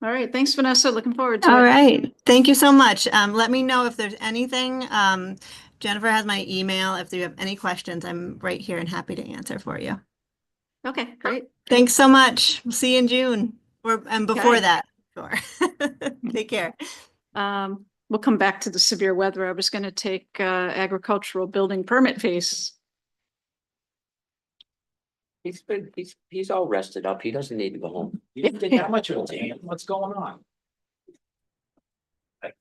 All right, thanks, Vanessa. Looking forward to it. All right. Thank you so much. Let me know if there's anything. Jennifer has my email. If you have any questions, I'm right here and happy to answer for you. Okay, great. Thanks so much. We'll see you in June and before Okay. that. Sure. Take care. We'll come back to the severe weather. I was going to take agricultural building permit fees. He's all rested up. He doesn't need to go home. You didn't get that much of a tan. What's going on?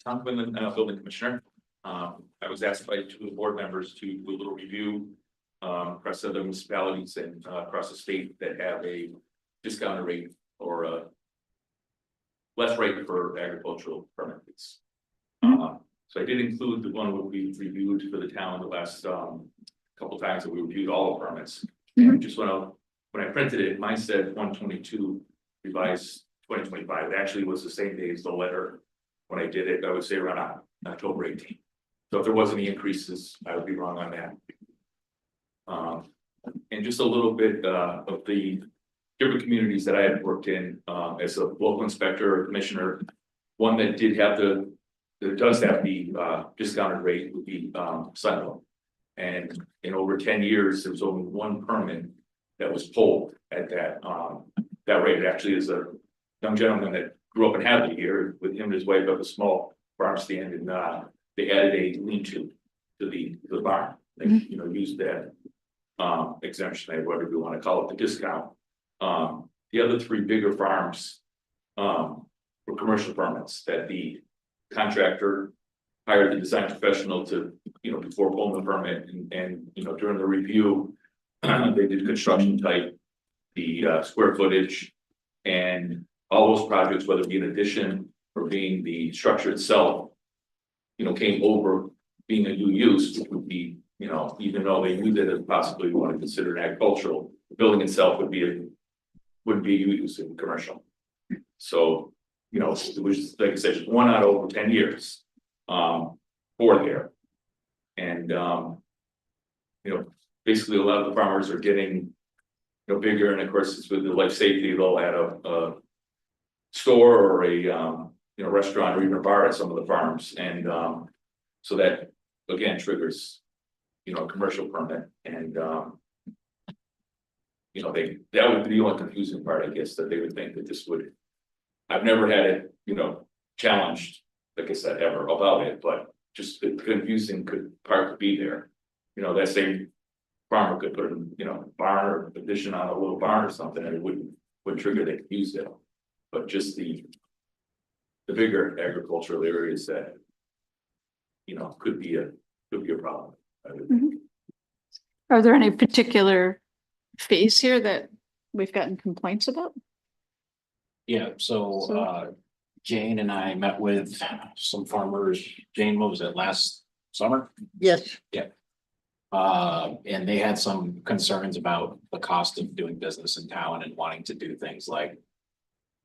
Tom Quinlan, building commissioner. I was asked by 2 board members to do a little review across other municipalities and across the state that have a discounted rate or a less rate for agricultural permit fees. So I did include the one that we reviewed for the town the last couple times that we reviewed all the permits. And just when I printed it, mine said 122 revised 2025. It actually was the same day as the letter. When I did it, I would say around October 18th. So if there was any increases, I would be wrong on that. And just a little bit of the different communities that I had worked in as a local inspector or commissioner. One that did have does have the discounted rate would be Sunville. And in over 10 years, there was only 1 permit that was pulled at that rate. It actually is a young gentleman that grew up in Hadley here. With him and his wife have a small farm stand, and they added a lean-to the barn. They used that exemption, whatever you want to call it, the discount. The other 3 bigger farms were commercial permits that the contractor hired the design professional to, before pulling the permit, and during the review, they did construction type, the square footage, and all those projects, whether it be an addition or being the structure itself, came over being a new use, which would be, even though they knew that it possibly want to consider it agricultural, the building itself wouldn't be used in commercial. So, it was, like I said, just 1 out of over 10 years for there. And, basically a lot of the farmers are getting, bigger, and of course it's with the life safety, they'll add a store or a, restaurant or even a bar at some of the farms. And so that again triggers, a commercial permit. And, you know, that would be the only confusing part, I guess, that they would think that this would. I've never had it, you know, challenged, like I said, ever about it, but just the confusing part could be there. You know, that same farmer could put in, you know, barn or addition on a little barn or something, and it wouldn't trigger the use it. But just the bigger agricultural areas that, you know, could be a problem. I would think. Are there any particular fees here that we've gotten complaints about? Yeah, so Jane and I met with some farmers. Jane, what was it, last summer? Yes. Yeah. And they had some concerns about the cost of doing business in town and wanting to do things like,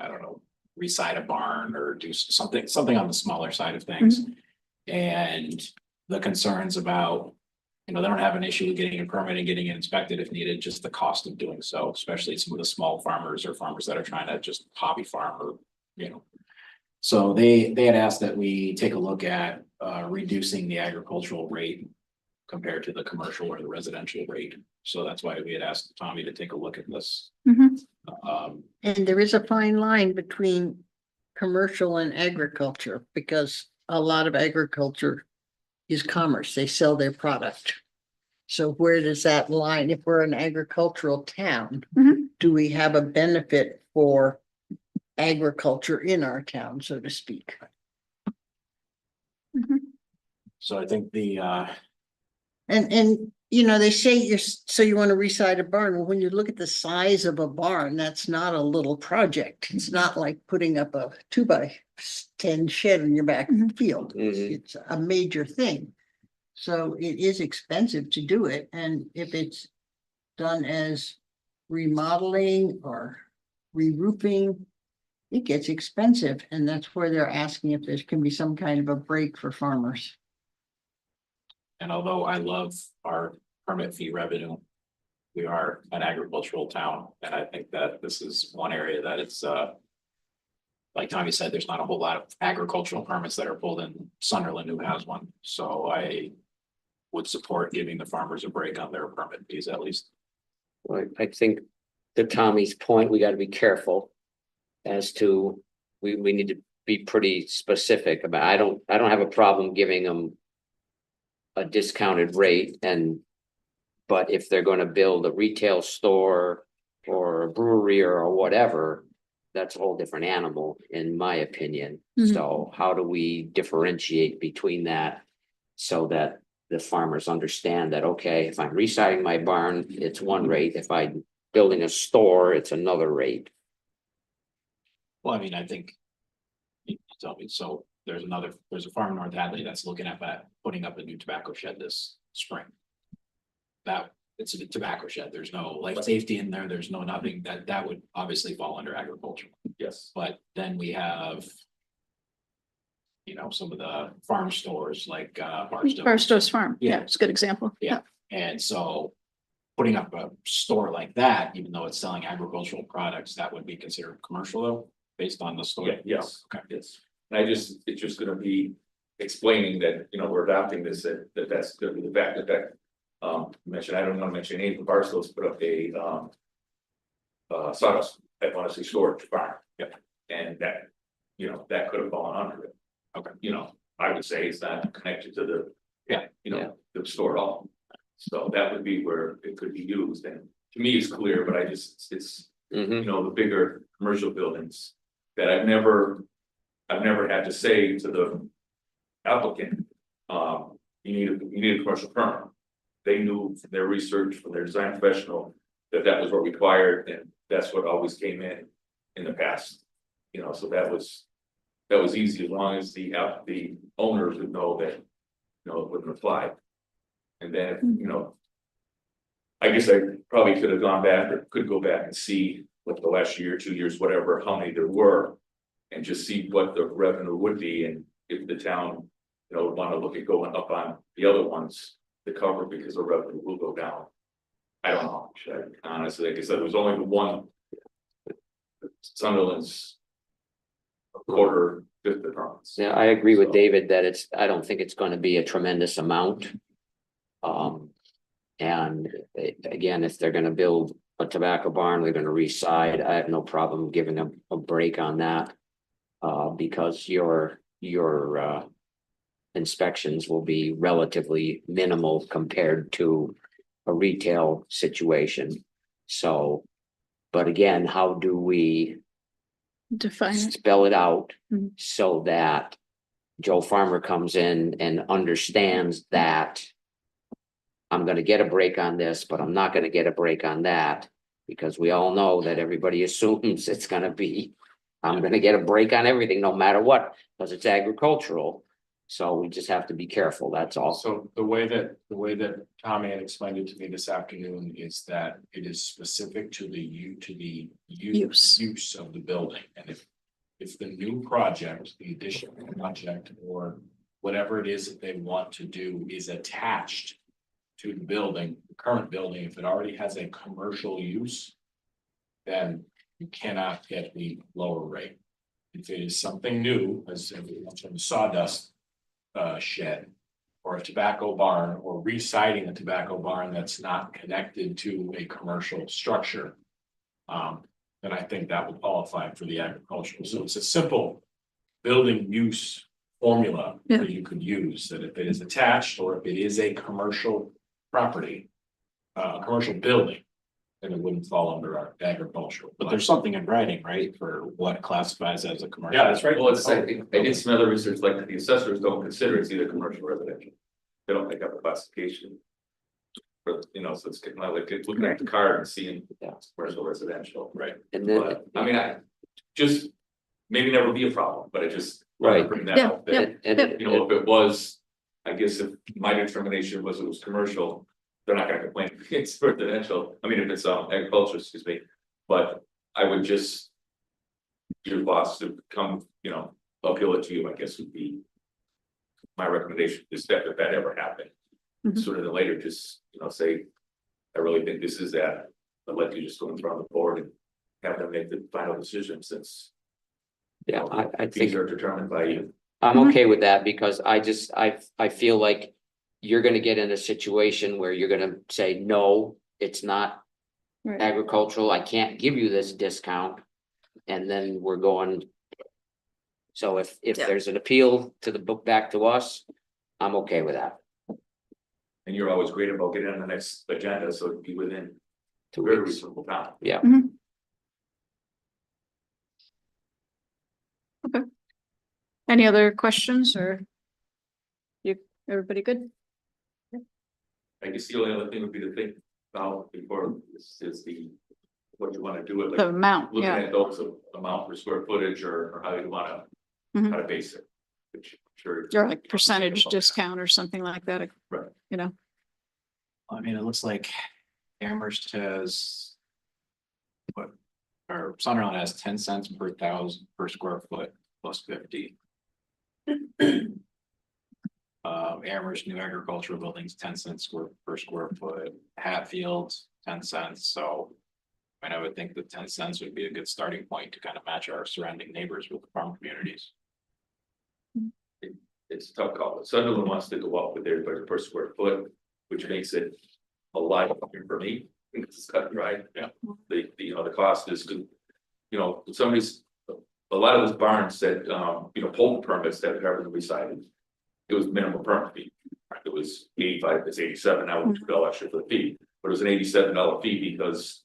I don't know, reside a barn or do something on the smaller side of things. And the concerns about, you know, they don't have an issue with getting a permit and getting it inspected if needed, just the cost of doing so, especially some of the small farmers or farmers that are trying to just hobby farm or, you know. So they had asked that we take a look at reducing the agricultural rate compared to the commercial or the residential rate. So that's why we had asked Tommy to take a look at this. And there is a fine line between commercial and agriculture, because a lot of agriculture is commerce. They sell their product. So where does that line, if we're an agricultural town, do we have a benefit for agriculture in our town, so to speak? So I think the And you know, they say so you want to reside a barn. Well, when you look at the size of a barn, that's not a little project. It's not like putting up a 2x10 shed in your back field. It's a major thing. So it is expensive to do it. And if it's done as remodeling or re-roofing, it gets expensive. And that's where they're asking if there can be some kind of a break for farmers. And although I love our permit fee revenue, we are an agricultural town, and I think that this is one area that it's like Tommy said, there's not a whole lot of agricultural permits that are pulled in Sunderland, who has one. So I would support giving the farmers a break on their permit fees at least. Well, I think to Tommy's point, we gotta be careful as to, we need to be pretty specific about, I don't have a problem giving them a discounted rate but if they're gonna build a retail store or a brewery or whatever, that's a whole different animal, in my opinion. So how do we differentiate between that so that the farmers understand that, okay, if I'm residing my barn, it's one rate. If I'm building a store, it's another rate. Well, I mean, I think you tell me, so there's a farm in North Hadley that's looking at putting up a new tobacco shed this spring. That it's a tobacco shed. There's no life safety in there. There's no nothing that would obviously fall under agriculture. Yes. But then we have, you know, some of the farm stores like Barstow's Farm. Yeah, it's a good example. Yeah. And so putting up a store like that, even though it's selling agricultural products, that would be considered commercial though, based on the store. Yeah, yes, Okay. yes. And it's just gonna be explaining that, you know, we're adopting this, that's gonna be the fact that. Mentioned, I don't want to mention any of the Barstow's put up a sawdust at Montessori storage farm. Yep. And that, you know, that could have fallen under it. Okay. You know, I would say it's not connected to the, you know, Yeah. the store at all. So that would be where it could be used, and to me, it's clear, but it's, you know, the bigger commercial buildings that I've never had to say to the applicant, you need a commercial permit. They knew from their research, from their design professional, that was what required, and that's what always came in the past. You know, so that was easy, as long as the owners would know that, you know, it wouldn't apply. And then, you know, I guess I probably could have gone back, or could go back and see what the last year, 2 years, whatever, how many there were, and just see what the revenue would be, and if the town, you know, would want to look at going up on the other ones to cover, because the revenue will go down. I don't know, honestly, like I said, there was only the one. Sunderland's a quarter, fifth the province. Yeah, I agree with David that I don't think it's gonna be a tremendous amount. And again, if they're gonna build a tobacco barn, they're gonna reside. I have no problem giving them a break on that. Because your inspections will be relatively minimal compared to a retail situation. So, but again, how do we Define it. spell it out Mhm. so that Joe Farmer comes in and understands that I'm gonna get a break on this, but I'm not gonna get a break on that, because we all know that everybody assumes it's gonna be, I'm gonna get a break on everything, no matter what, because it's agricultural. So we just have to be careful, that's all. So the way that Tommy had explained it to me this afternoon is that it is specific to the use of the building. And if the new project, the additional project, or whatever it is that they want to do is attached to the building, the current building, if it already has a commercial use, then you cannot get the lower rate. If it is something new, as we mentioned, sawdust shed, or a tobacco barn, or reciting a tobacco barn that's not connected to a commercial structure, then I think that would qualify for the agricultural. So it's a simple building use formula that you could use, that if it is attached or if it is a commercial property, commercial building, then it wouldn't fall under our agricultural. But there's something in writing, right, for what classifies as a commercial. Yeah, that's right. Well, it's, I did some other research, like the assessors don't consider it's either commercial or residential. They don't make up a classification. For, you know, so it's kind of like looking at the card and seeing commercial, residential. Right. And then, But, I mean, I just, maybe never be a problem, but I just. Right. Bring that up, that, and you know, if it was, I guess if my determination was it was commercial, they're not gonna complain if it's residential. I mean, if it's agriculture, excuse me, but I would just. Your boss to come, you know, appeal it to you, I guess would be. My recommendation is that if that ever happened, sooner than later, just, you know, say. I really think this is that, but let you just go and throw on the board and have them make the final decision, since. yeah, I These think are determined by you. I'm okay with that, because I feel like you're gonna get in a situation where you're gonna say, no, it's not Right. agricultural, I can't give you this discount. And then we're going. So if there's an appeal to the book back to us, I'm okay with that. And you're always great about getting on the next agenda, so it'd be within. 2 Very weeks. reasonable time. Yeah. Okay. Any other questions or? Everybody good? I guess the only other thing would be to think about before this is what you wanna do it. like, The amount, Looking yeah. at those amount per square footage or how you wanna, Mhm. how to base it. Which I'm sure. Or like percentage discount or something like that, Right. you know? I mean, it looks like Amherst has. What, or Sunderland has 10 cents per thousand per square foot plus 50. Amherst new agricultural buildings, 10 cents per square foot, Hatfield, 10 cents, so. And I would think that 10 cents would be a good starting point to kind of match our surrounding neighbors with farm communities. It's a tough call. Sunderland wants to go up with their per square foot, which makes it a lot for me. It's cut and dry. Yeah. You know, the cost is good. You know, a lot of those barns that, you know, pulled permits that have ever resided. It was minimum permit fee. It was 85, it's 87, now it's $2 extra for the fee, but it was an $87 fee because.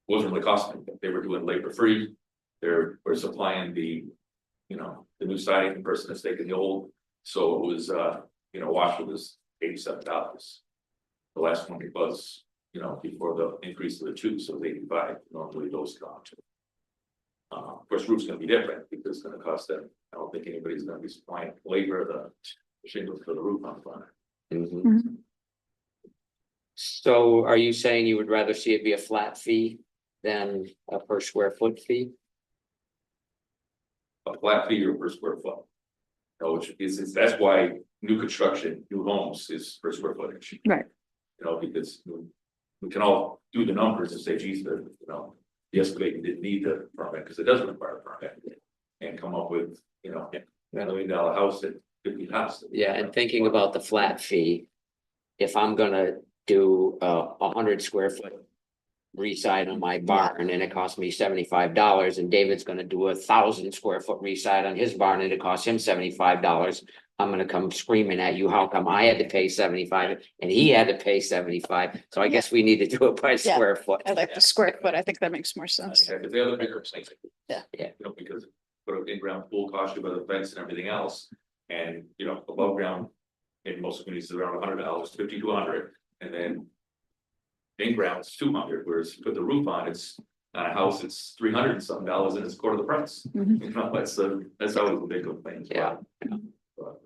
It wasn't really costing them. They were doing labor free. We're supplying the, you know, the new siding, the person that's taking the old. So it was, you know, Washwood was $87. The last one it was, you know, before the increase of the two, so it was 85, normally those gone to. Of course, roof's gonna be different because it's gonna cost them, I don't think anybody's gonna be supplying labor, the shingles for the roof on front. Mhm. So are you saying you would rather see it be a flat fee than a per square foot fee? A flat fee or per square foot. No, which is, that's why new construction, new homes is per square footage. Right. You know, because we can all do the numbers and say, geez, you know, the excavating didn't need the permit, because it doesn't require a permit. And come up with, you know, $1 million house at 50 houses. Yeah, and thinking about the flat fee, if I'm gonna do 100 square foot re-side on my barn and it cost me $75 and David's gonna do 1,000 square foot re-side on his barn and it costs him $75. I'm gonna come screaming at you, how come I had to pay 75 and he had to pay 75? So I guess we need to do it by Yeah. square foot. I like the square foot. I think that makes more sense. Because the other bigger things. Yeah. Yeah. You know, because put an in-ground pool cost you by the fence and everything else, and you know, above ground. In most communities is around $100, 50 to 100, and then. In ground's 200, whereas put the roof on, it's on a house, it's 300 and something dollars and it's a quarter of the price. Mhm. You know, that's always a big complaint. Yeah. Well,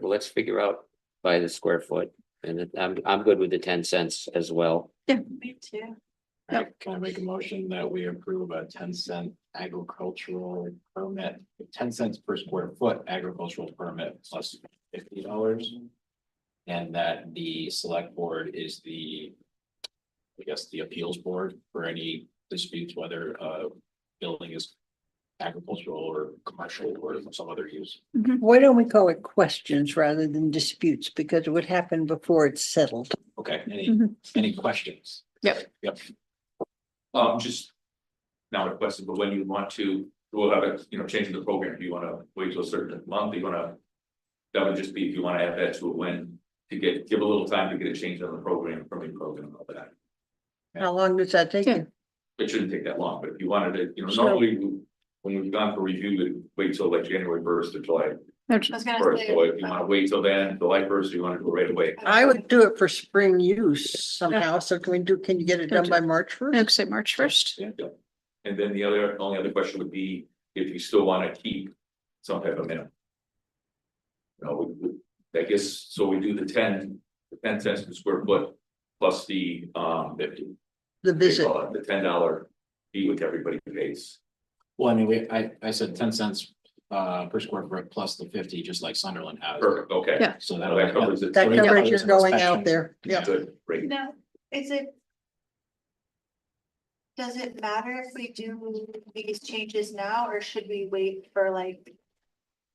let's figure out by the square foot and I'm good with the 10 cents as well. Me too. Can I make a motion that we approve a 10-cent agricultural permit, 10 cents per square foot agricultural permit plus $50? And that the select board is the, I guess, the appeals board for any disputes, whether building is agricultural or commercial or some other use. Why don't we call it questions rather than disputes? Because it would happen before it's settled. Okay, Mhm. any questions? Yep. Just. Not a question, but when you want to, we'll have it, you know, changing the program, do you wanna wait till a certain month, you wanna? That would just be if you wanna add that to a when, to give a little time to get it changed on the program, from the program and all that. How long does that take you? It shouldn't take that long, but if you wanted to, you know, Sure. normally, when we've gone for review, we wait till like January 1st or July I was gonna 1st, say, so if you wanna wait till then, July 1st, you wanna do it right away. I would do it for spring use somehow. So can you get it done by March first? I'd say March 1st. Yeah. And then only other question would be if you still wanna keep some type of minimum. You know, I guess, so we do the 10 cents per square foot plus the 50. The visit. The $10 fee which everybody pays. Well, I mean, I said 10 cents per square foot plus the 50, just like Sunderland has. Perfect, okay. Yeah. So That covers it. That So, yeah, covers your it's an going inspection. out there. Yeah. Good, great. now, does it matter if we do these changes now, or should we wait for like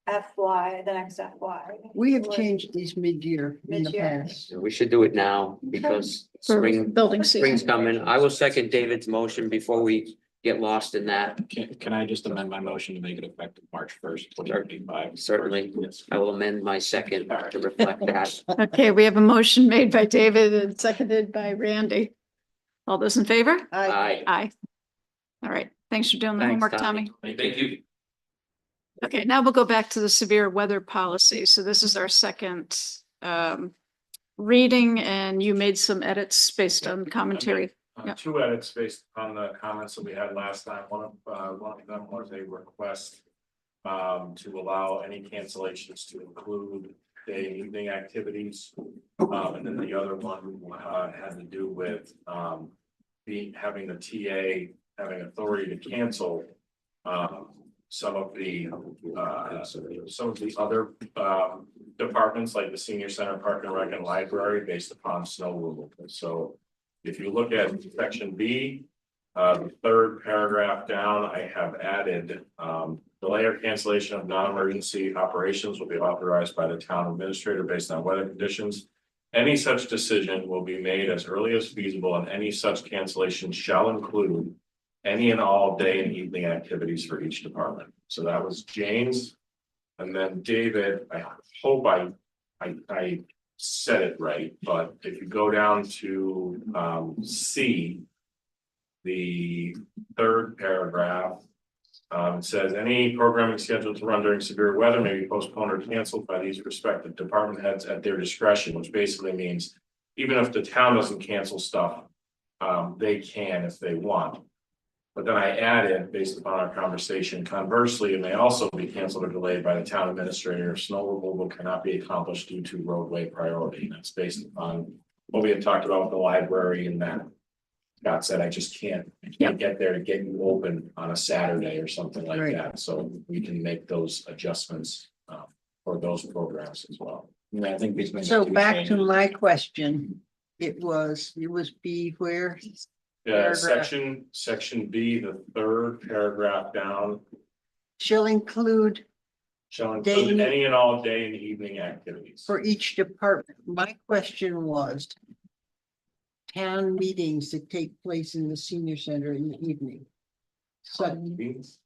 the next FY? We have changed these mid-year in the Mid-year. past. We should do it now because For spring, building spring's season. coming. I will second David's motion before we get lost in that. Can I just amend my motion to make it effective March 1st, 2025? Certainly, Yes. I will amend my second to reflect that. Okay, we have a motion made by David and seconded by Randy. All those in favor? Aye. Aye. All right, thanks for doing the Thanks, homework, Tommy. Tommy. Thank you. Okay, now we'll go back to the severe weather policy. So this is our second reading and you made some edits based on commentary. Yep. Two edits based on the comments that we had last time. One of them was a request to allow any cancellations to include day and evening activities. And then the other one had to do with having the TA having authority to cancel some of the other departments like the senior center, park and rec and library based upon snow removal. So if you look at section B, the third paragraph down, I have added delay or cancellation of non-emergency operations will be authorized by the town administrator based on weather conditions. Any such decision will be made as early as feasible, and any such cancellation shall include any and all day and evening activities for each department. So that was James. And then David, I hope I said it right, but if you go down to C, the third paragraph, it says any programming scheduled to run during severe weather may be postponed or canceled by these respective department heads at their discretion, which basically means even if the town doesn't cancel stuff, they can if they want. But then I added, based upon our conversation, conversely, it may also be canceled or delayed by the town administrator if snow removal cannot be accomplished due to roadway priority. And that's based upon what we had talked about with the library and that. Scott said, I can't get there to get you open on a Saturday or something like Right. that. So we can make those adjustments for those programs as well. Yeah, I think between. the So two back to changes- my question. It was B where? Yeah, Paragraph. section B, the third paragraph down, Shall include shall Day include and- any and all day and evening activities. for each department. My question was, town meetings that take place in the senior center in the evening. So,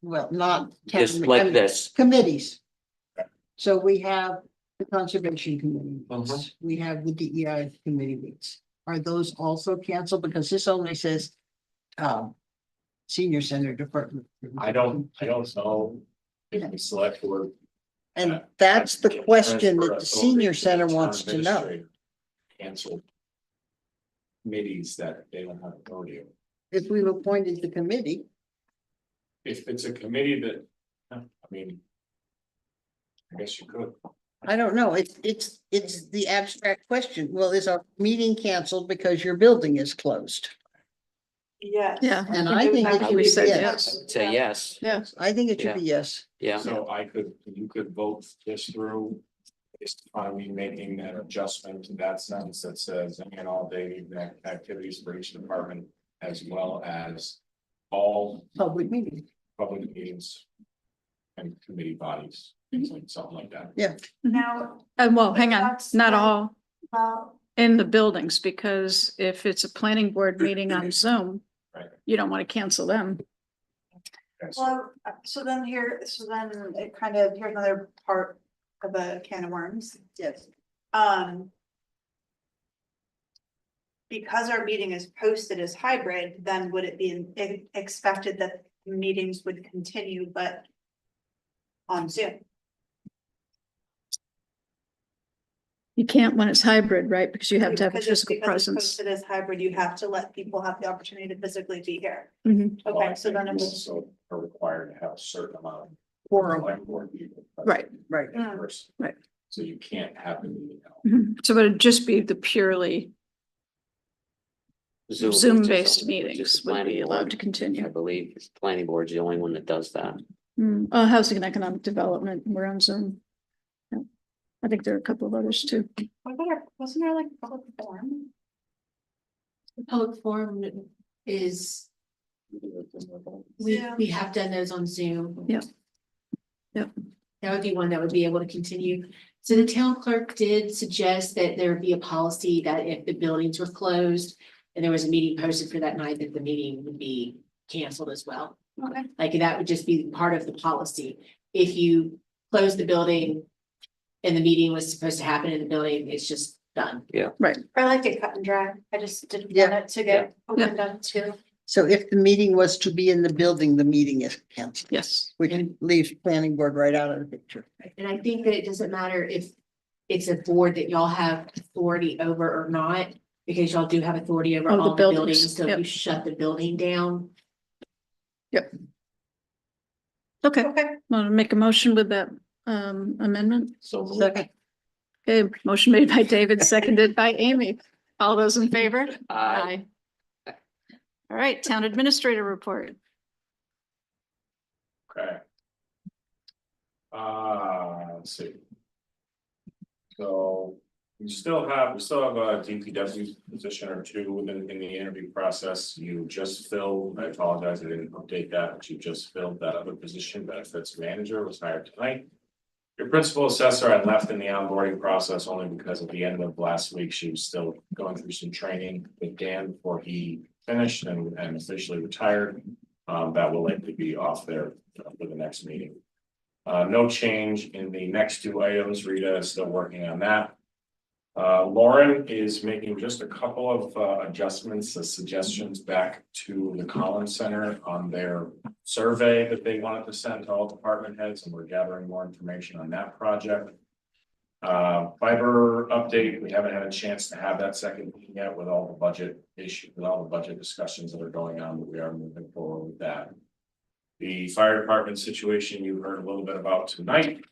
well, not. town Just me- I like mean, this. Committees. So we have the conservation committee, Uh-huh. meets. We have the DEI committee meets. Are those also canceled? Because this only says senior center department. I don't know if the select board. And that's the question transfer that the authority senior to the center town wants to know. administrator. Canceled. Committees that they don't have authority over. If we've appointed the committee, If it's a committee that, I mean. I guess you could. I don't know. It's the abstract question. Well, is our meeting canceled because your building is closed? Yes. Yeah. And I think it should We be said yes. Say yes, Yes. I think it should be yes. yeah. So you could vote this through. Based upon me making an adjustment to that sentence that says any and all day activities for each department. As well as all Public meeting. public meetings. And committee bodies, things like something like that. Yeah. Now, Well, hang on, That's not not- all well, in the buildings, because if it's a planning board meeting on Zoom, Right. you don't want to cancel them. Okay, so- well, so then it kind of, here's another part of a can of worms. Yes. Because our meeting is posted as hybrid, then would it be expected that meetings would continue, but on Zoom? You can't when it's hybrid, right? Because you have to have a Because physical it's presence. Posted as hybrid, you have to let people have the opportunity to physically be here. Mhm. Well, I Okay, so think then it you was, also are required to have a certain amount. of Quorum. select board people Right, right. in person. Right. So you can't have the meeting out. Mhm. So it'd just be the purely Zoom-based meetings would be allowed to I continue. believe the planning board's the only one that does that. Housing and economic development, we're on Zoom. Yeah. I think there are a couple of others too. wasn't there like public forum? The public forum is, Yeah. we have done those on Zoom. Yep. Yep. That would be one that would be able to continue. So the town clerk did suggest that there be a policy that if the buildings were closed and there was a meeting posted for that night, that the meeting would be canceled as well. Okay. Like that would just be part of the policy. If you close the building and the meeting was supposed to happen in the building, it's just done. I like it cut and dry. I just didn't Yeah. want it to get opened up too. So if the meeting was to be in the building, the meeting is canceled, Yes. which leaves planning board right out of the picture. And I think that it doesn't matter if it's a board that y'all have authority over or not, because y'all do have authority over Oh, the all the buildings, buildings, so if yep. you shut the building down. Okay, Okay. want to make a motion with that amendment? So Second. Okay, motion made by David, seconded by Amy. All those in favor? Aye. All right, town administrator report. Okay. Let's see. So we still have a DPW position or two in the interview process. You just filled, I apologize, I didn't update that, but you just filled that other position. Benefits manager was hired tonight. Your principal assessor I left in the onboarding process only because at the end of last week, she was still going through some training with Dan before he finished and officially retired. That will likely be off there for the next meeting. No change in the next two items. Rita is still working on that. Lauren is making just a couple of adjustments, suggestions back to the Collins Center on their survey that they wanted to send to all department heads, and we're gathering more information on that project. Fiber update, we haven't had a chance to have that second meeting yet with all the budget issues, with all the budget discussions that are going on, but we are moving forward with that. The fire department situation you heard a little bit about tonight.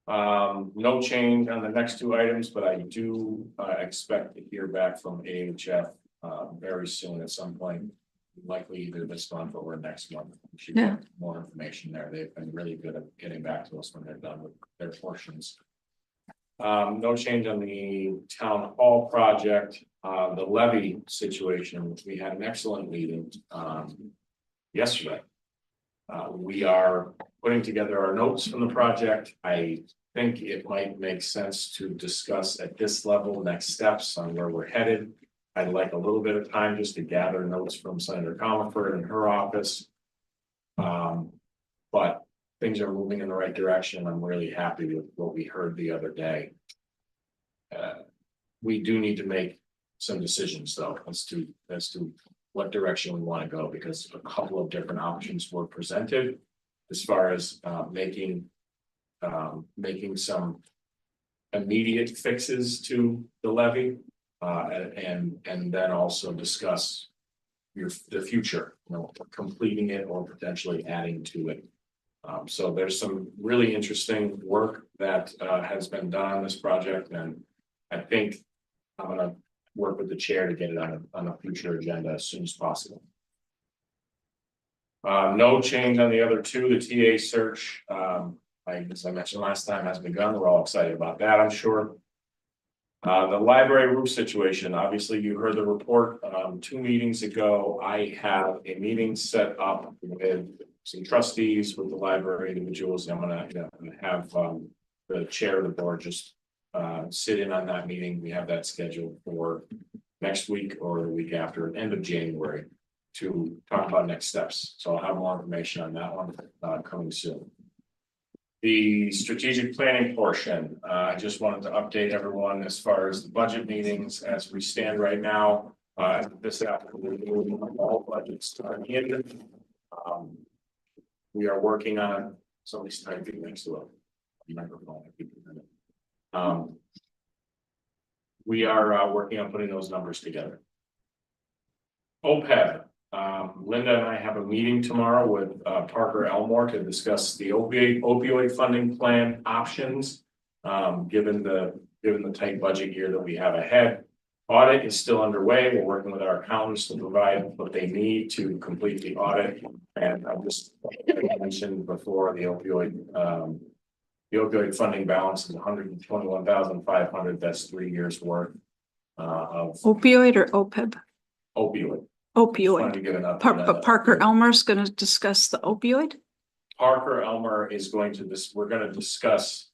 No change on the next two items, but I do expect to hear back from AHF very soon at some point. Likely either this month or next month. We should get more information there. They've been really good at getting back to us when they're done with their portions. No change on the town hall project, the levy situation, which we had an excellent meeting yesterday. We are putting together our notes from the project. I think it might make sense to discuss at this level next steps on where we're headed. I'd like a little bit of time just to gather notes from Senator Comerford and her office. But things are moving in the right direction. I'm really happy with what we heard the other day. We do need to make some decisions though, as to what direction we want to go, because a couple of different options were presented as far as making some immediate fixes to the levy, and then also discuss the future, completing it or potentially adding to it. So there's some really interesting work that has been done on this project, and I think I'm gonna work with the chair to get it on a future agenda as soon as possible. No change on the other two. The TA search, as I mentioned last time, has begun. We're all excited about that, I'm sure. The library roof situation, obviously you heard the report 2 meetings ago. I have a meeting set up with some trustees with the library individuals. I'm gonna have the chair of the board just sit in on that meeting. We have that scheduled for next week or the week after, end of January, to talk about next steps. So I'll have more information on that one coming soon. The strategic planning portion, I just wanted to update everyone as far as the budget meetings as we stand right now. This afternoon, all budgets are in. We are working on, somebody's typing next to a microphone. We are working on putting those numbers together. OPEB, Linda and I have a meeting tomorrow with Parker Elmore to discuss the opioid funding plan options. Given the tight budget year that we have ahead. Audit is still underway. We're working with our accountants to provide what they need to complete the audit. And I just mentioned before, the opioid funding balance is $121,500. That's 3 years worth of Opioid or OPEB? opioid. Wanted to get an update on that. Parker Elmer's going to discuss the opioid? Parker Elmer is going to we're going to discuss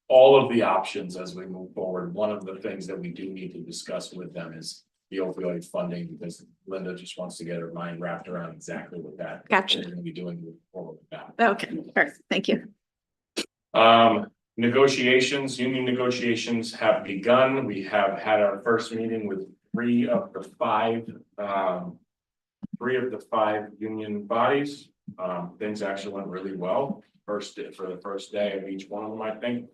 all of the options as we move forward. One of the things that we do need to discuss with them is the opioid funding, because Linda just wants to get her mind wrapped around exactly what that. Gotcha. We're going to be doing moving forward with that. Okay, all right, thank you. Negotiations, union negotiations have begun. We have had our first meeting with 3 of the 5 union bodies. Things actually went really well. For the first day of each one of them, I think.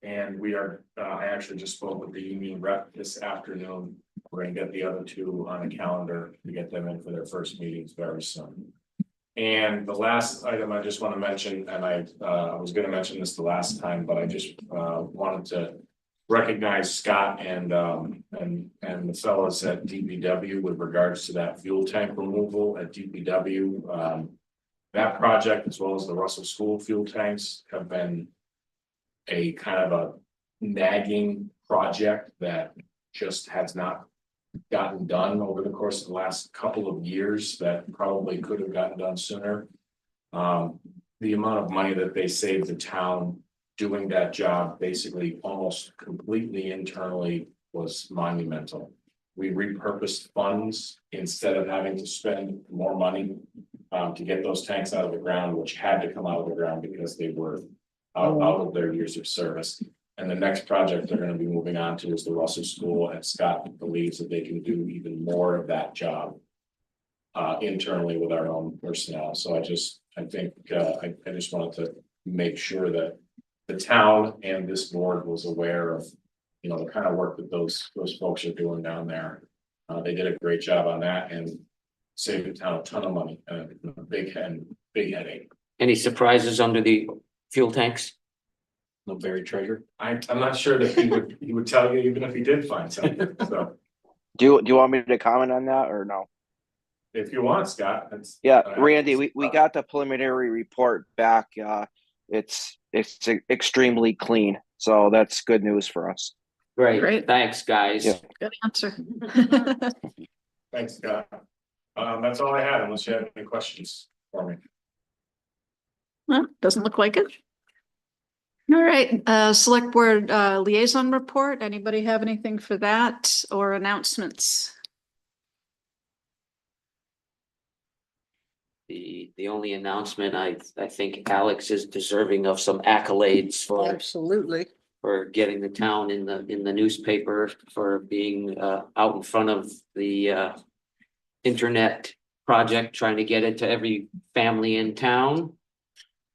And we are, I actually just spoke with the union rep this afternoon. We're gonna get the other 2 on the calendar to get them in for their first meetings very soon. And the last item I just want to mention, and I was going to mention this the last time, but I just wanted to recognize Scott and the fellows at DPW with regards to that fuel tank removal at DPW. That project, as well as the Russell School fuel tanks, have been a kind of a nagging project that just has not gotten done over the course of the last couple of years, that probably could have gotten done sooner. The amount of money that they saved the town doing that job, basically almost completely internally, was monumental. We repurposed funds instead of having to spend more money to get those tanks out of the ground, which had to come out of the ground because they were out of their years of service. And the next project they're going to be moving on to is the Russell School, and Scott believes that they can do even more of that job internally with our own personnel. So I just wanted to make sure that the town and this board was aware of, the kind of work that those folks are doing down there. They did a great job on that and saved the town a ton of money, and a big headache. Any surprises under the fuel tanks? No buried treasure. I'm not sure that he would tell you even if he did find something. So Do you want me to comment on that or no? if you want, Scott, Yeah, Randy, we got the preliminary report back. It's extremely clean, so that's good news for us. Great, thanks, guys. Yeah. Good answer. Thanks, Scott. That's all I had, unless you have any questions for me. Well, doesn't look like it. All right, select board liaison report. Anybody have anything for that or announcements? The only announcement, I think Alex is deserving of some accolades Absolutely. for getting the town in the newspaper, for being out in front of the internet project, trying to get it to every family in town.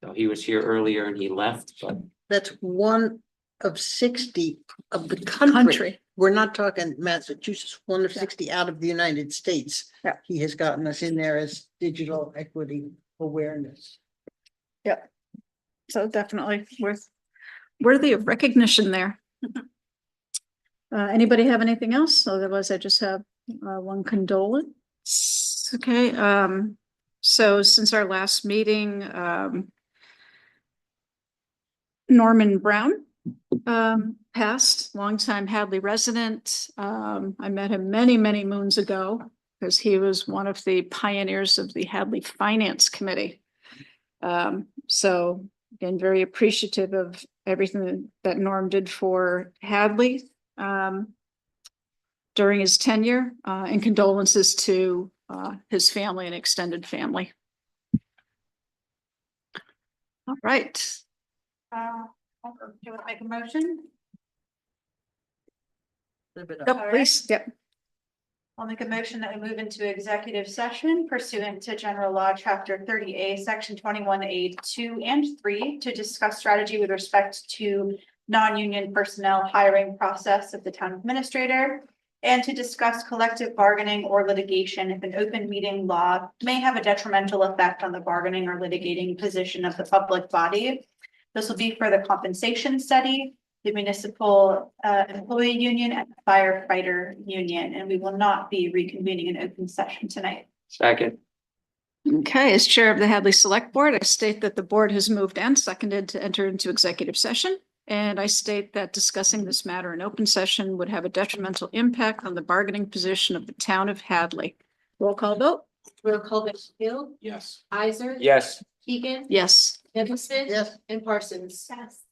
So he was here earlier and he left, but That's one of 60 of the country. We're not talking Massachusetts, one of 60 out of the United States. Yeah. He has gotten us in there as digital equity awareness. Yep. So definitely worthy of recognition there. Anybody have anything else? Otherwise, I just have one condolence. Okay, so since our last meeting, Norman Brown passed, longtime Hadley resident. I met him many, many moons ago because he was one of the pioneers of the Hadley Finance Committee. So again, very appreciative of everything that Norm did for Hadley during his tenure, and condolences to his family and extended family. All right. Do you want to make a motion? Yep, please. Yep. I'll make a motion that we move into executive session pursuant to General Law, Chapter 30A, Section 21A, 2 and 3 to discuss strategy with respect to non-union personnel hiring process of the town administrator and to discuss collective bargaining or litigation if an open meeting law may have a detrimental effect on the bargaining or litigating position of the public body. This will be for the compensation study, the municipal employee union and the firefighter union, and we will not be reconvening an open session tonight. second, Okay, as chair of the Hadley Select Board, I state that the board has moved and seconded to enter into executive session. And I state that discussing this matter in open session would have a detrimental impact on the bargaining position of the town of Hadley. Roll call vote? Roll call vote, Hill, Yes. Isaac. yes. Keegan. Yes. Nicholson. Yes. And Parsons. Yes.